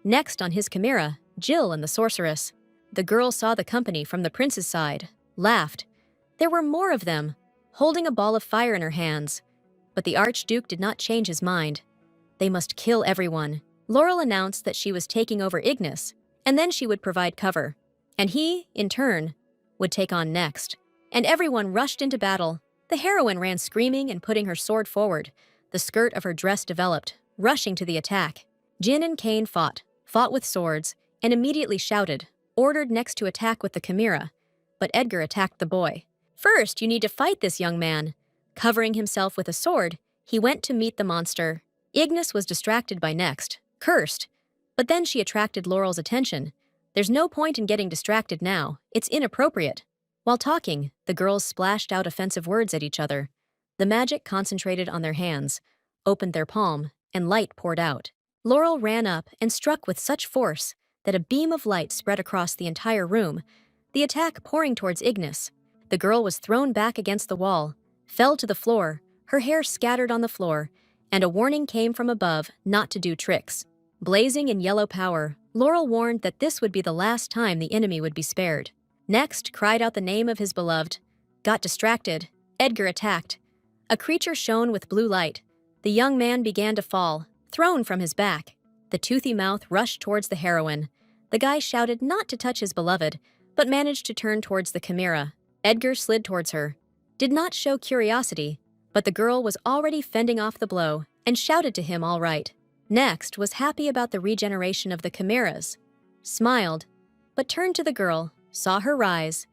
Next on his chimera, Jill and the sorceress. The girl saw the company from the prince's side, laughed. There were more of them, holding a ball of fire in her hands. But the Archduke did not change his mind. They must kill everyone. Laurel announced that she was taking over Ignis, and then she would provide cover. And he, in turn, would take on next. And everyone rushed into battle. The heroine ran screaming and putting her sword forward. The skirt of her dress developed, rushing to the attack. Jin and Cain fought with swords, and immediately shouted, ordered next to attack with the chimera. But Edgar attacked the boy. First, you need to fight this young man. Covering himself with a sword, he went to meet the monster. Ignis was distracted by Next, cursed. But then she attracted Laurel's attention. There's no point in getting distracted now. It's inappropriate. While talking, the girls splashed out offensive words at each other. The magic concentrated on their hands, opened their palm, and light poured out. Laurel ran up and struck with such force that a beam of light spread across the entire room, the attack pouring towards Ignis. The girl was thrown back against the wall, fell to the floor, her hair scattered on the floor, and a warning came from above not to do tricks. Blazing in yellow power, Laurel warned that this would be the last time the enemy would be spared. Next cried out the name of his beloved. Got distracted. Edgar attacked. A creature shone with blue light. The young man began to fall, thrown from his back. The toothy mouth rushed towards the heroine. The guy shouted not to touch his beloved, but managed to turn towards the chimera. Edgar slid towards her. Did not show curiosity, but the girl was already fending off the blow and shouted to him all right. Next was happy about the regeneration of the chimeras. Smiled, but turned to the girl, saw her rise,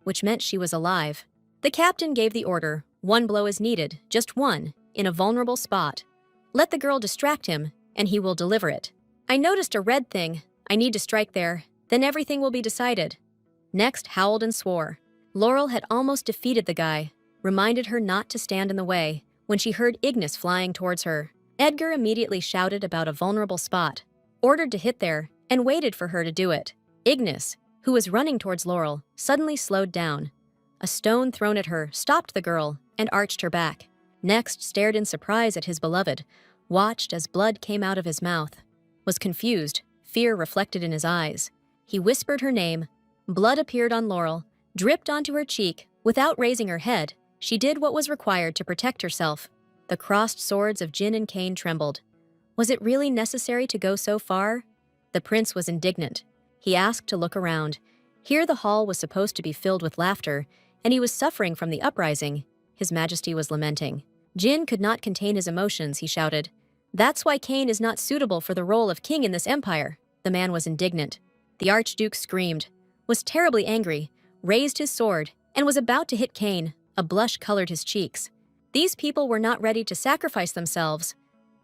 which meant she was alive. The captain gave the order, one blow is needed, just one, in a vulnerable spot. Let the girl distract him, and he will deliver it. I noticed a red thing. I need to strike there, then everything will be decided. Next howled and swore. Laurel had almost defeated the guy, reminded her not to stand in the way, when she heard Ignis flying towards her. Edgar immediately shouted about a vulnerable spot, ordered to hit there, and waited for her to do it. Ignis, who was running towards Laurel, suddenly slowed down. A stone thrown at her stopped the girl and arched her back. Next stared in surprise at his beloved, watched as blood came out of his mouth, was confused, fear reflected in his eyes. He whispered her name. Blood appeared on Laurel, dripped onto her cheek. Without raising her head, she did what was required to protect herself. The crossed swords of Jin and Cain trembled. Was it really necessary to go so far? The prince was indignant. He asked to look around. Here the hall was supposed to be filled with laughter, and he was suffering from the uprising. His Majesty was lamenting. Jin could not contain his emotions, he shouted. That's why Cain is not suitable for the role of king in this empire. The man was indignant. The Archduke screamed, was terribly angry, raised his sword, and was about to hit Cain. A blush colored his cheeks. These people were not ready to sacrifice themselves.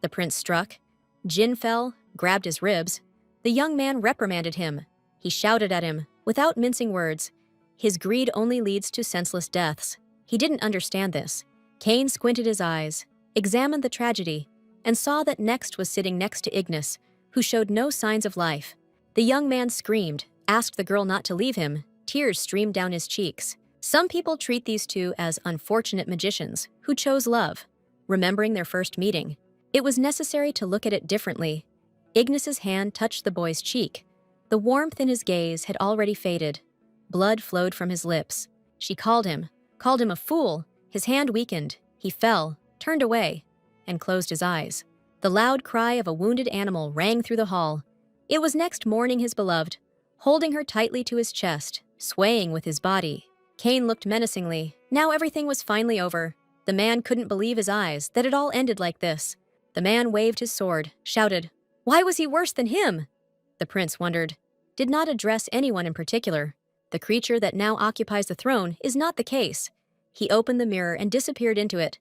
The prince struck. Jin fell, grabbed his ribs. The young man reprimanded him. He shouted at him, without mincing words. His greed only leads to senseless deaths. He didn't understand this. Cain squinted his eyes, examined the tragedy, and saw that Next was sitting next to Ignis, who showed no signs of life. The young man screamed, asked the girl not to leave him. Tears streamed down his cheeks. Some people treat these two as unfortunate magicians who chose love, remembering their first meeting. It was necessary to look at it differently. Ignis's hand touched the boy's cheek. The warmth in his gaze had already faded. Blood flowed from his lips. She called him a fool. His hand weakened. He fell, turned away, and closed his eyes. The loud cry of a wounded animal rang through the hall. It was Next mourning his beloved, holding her tightly to his chest, swaying with his body. Cain looked menacingly. Now everything was finally over. The man couldn't believe his eyes that it all ended like this. The man waved his sword, shouted, "Why was he worse than him?" The prince wondered, did not address anyone in particular. The creature that now occupies the throne is not the case. He opened the mirror and disappeared into it.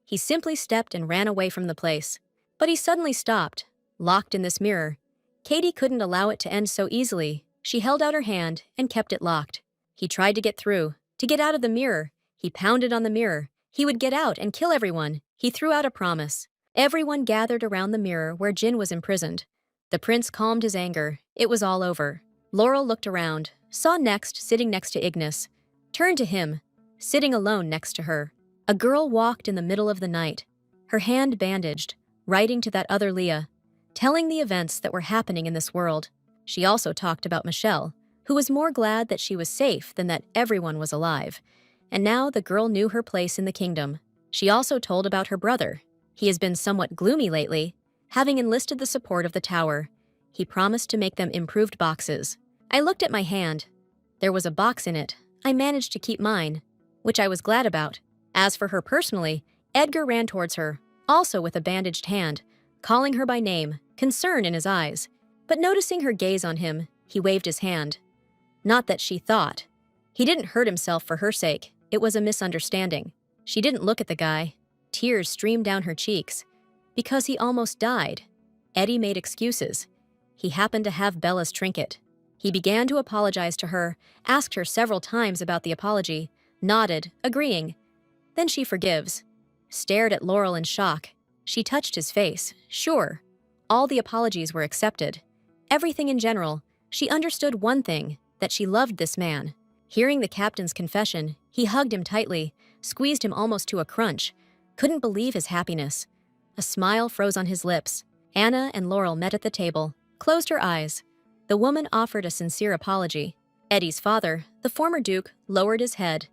He simply stepped and ran away from the place. But he suddenly stopped, locked in this mirror. Katie couldn't allow it to end so easily. She held out her hand and kept it locked. He tried to get through, to get out of the mirror. He pounded on the mirror. He would get out and kill everyone. He threw out a promise. Everyone gathered around the mirror where Jin was imprisoned. The prince calmed his anger. It was all over. Laurel looked around, saw Next sitting next to Ignis, turned to him, sitting alone next to her. A girl walked in the middle of the night, her hand bandaged, writing to that other Leah, telling the events that were happening in this world. She also talked about Michelle, who was more glad that she was safe than that everyone was alive. And now the girl knew her place in the kingdom. She also told about her brother. He has been somewhat gloomy lately, having enlisted the support of the tower. He promised to make them improved boxes. I looked at my hand. There was a box in it. I managed to keep mine, which I was glad about. As for her personally, Edgar ran towards her, also with a bandaged hand, calling her by name, concern in his eyes. But noticing her gaze on him, he waved his hand. Not that she thought. He didn't hurt himself for her sake. It was a misunderstanding. She didn't look at the guy. Tears streamed down her cheeks. Because he almost died. Eddie made excuses. He happened to have Bella's trinket. He began to apologize to her, asked her several times about the apology, nodded, agreeing. Then she forgives. Stared at Laurel in shock. She touched his face. Sure. All the apologies were accepted. Everything in general. She understood one thing, that she loved this man. Hearing the captain's confession, he hugged him tightly, squeezed him almost to a crunch. Couldn't believe his happiness. A smile froze on his lips. Anna and Laurel met at the table, closed her eyes. The woman offered a sincere apology. Eddie's father, the former duke, lowered his head.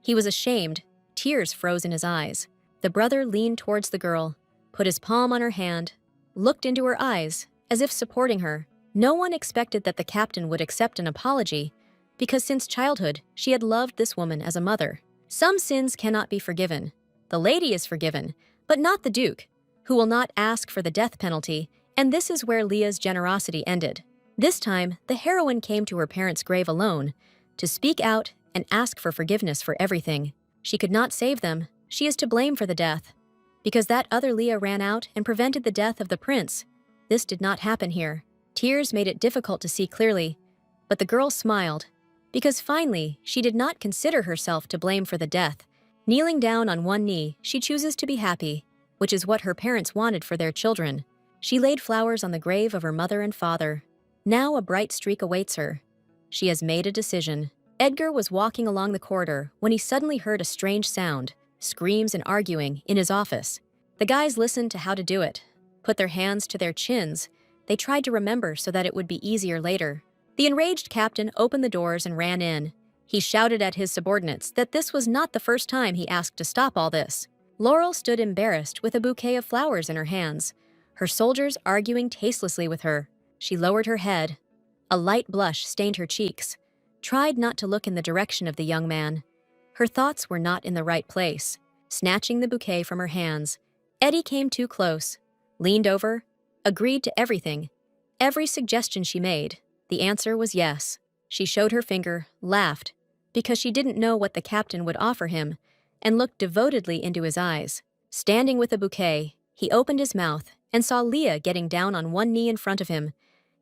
He was ashamed. Tears froze in his eyes. The brother leaned towards the girl, put his palm on her hand, looked into her eyes, as if supporting her. No one expected that the captain would accept an apology, because since childhood, she had loved this woman as a mother. Some sins cannot be forgiven. The lady is forgiven, but not the duke, who will not ask for the death penalty, and this is where Leah's generosity ended. This time, the heroine came to her parents' grave alone, to speak out and ask for forgiveness for everything. She could not save them. She is to blame for the death. Because that other Leah ran out and prevented the death of the prince. This did not happen here. Tears made it difficult to see clearly, but the girl smiled, because finally she did not consider herself to blame for the death. Kneeling down on one knee, she chooses to be happy, which is what her parents wanted for their children. She laid flowers on the grave of her mother and father. Now a bright streak awaits her. She has made a decision. Edgar was walking along the corridor when he suddenly heard a strange sound, screams and arguing, in his office. The guys listened to how to do it, put their hands to their chins. They tried to remember so that it would be easier later. The enraged captain opened the doors and ran in. He shouted at his subordinates that this was not the first time he asked to stop all this. Laurel stood embarrassed with a bouquet of flowers in her hands, her soldiers arguing tastelessly with her. She lowered her head. A light blush stained her cheeks, tried not to look in the direction of the young man. Her thoughts were not in the right place. Snatching the bouquet from her hands, Eddie came too close, leaned over, agreed to everything. Every suggestion she made, the answer was yes. She showed her finger, laughed, because she didn't know what the captain would offer him, and looked devotedly into his eyes. Standing with a bouquet, he opened his mouth and saw Leah getting down on one knee in front of him.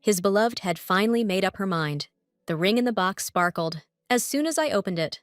His beloved had finally made up her mind. The ring in the box sparkled. As soon as I opened it,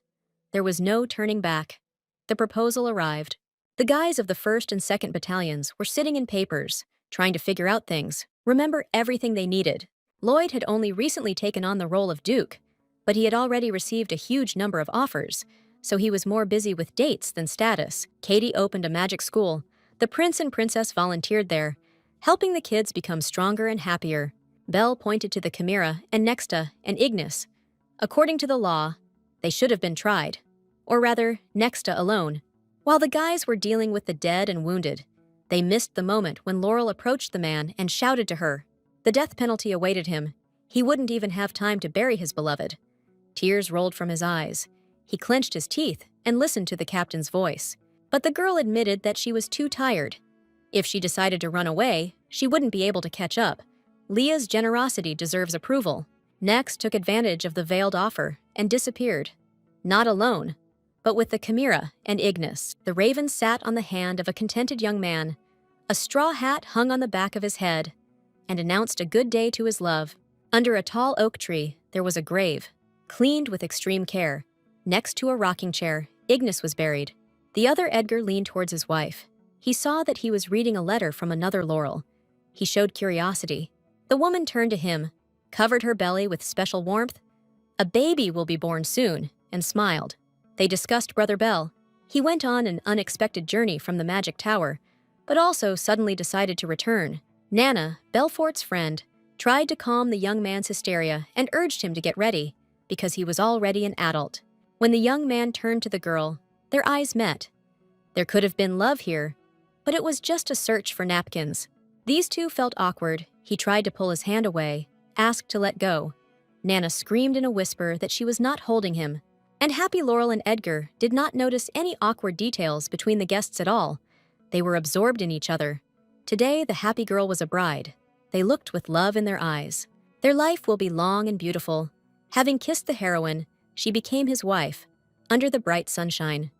there was no turning back. The proposal arrived. The guys of the 1st and 2nd battalions were sitting in papers, trying to figure out things, remember everything they needed. Lloyd had only recently taken on the role of Duke, but he had already received a huge number of offers, so he was more busy with dates than status. Katie opened a magic school. The prince and princess volunteered there, helping the kids become stronger and happier. Belle pointed to the Chimera and Nexta and Ignis. According to the law, they should have been tried. Or rather, Nexta alone. While the guys were dealing with the dead and wounded, they missed the moment when Laurel approached the man and shouted to her. The death penalty awaited him. He wouldn't even have time to bury his beloved. Tears rolled from his eyes. He clenched his teeth and listened to the captain's voice. But the girl admitted that she was too tired. If she decided to run away, she wouldn't be able to catch up. Leah's generosity deserves approval. Next took advantage of the veiled offer and disappeared. Not alone, but with the Chimera and Ignis. The raven sat on the hand of a contented young man. A straw hat hung on the back of his head and announced a good day to his love. Under a tall oak tree, there was a grave, cleaned with extreme care. Next to a rocking chair, Ignis was buried. The other Edgar leaned towards his wife. He saw that he was reading a letter from another Laurel. He showed curiosity. The woman turned to him, covered her belly with special warmth. "A baby will be born soon," and smiled. They discussed Brother Bell. He went on an unexpected journey from the magic tower, but also suddenly decided to return. Nana, Belfort's friend, tried to calm the young man's hysteria and urged him to get ready, because he was already an adult. When the young man turned to the girl, their eyes met. There could have been love here, but it was just a search for napkins. These two felt awkward. He tried to pull his hand away, asked to let go. Nana screamed in a whisper that she was not holding him, and Happy Laurel and Edgar did not notice any awkward details between the guests at all. They were absorbed in each other. Today, the happy girl was a bride. They looked with love in their eyes. Their life will be long and beautiful. Having kissed the heroine, she became his wife, under the bright sunshine.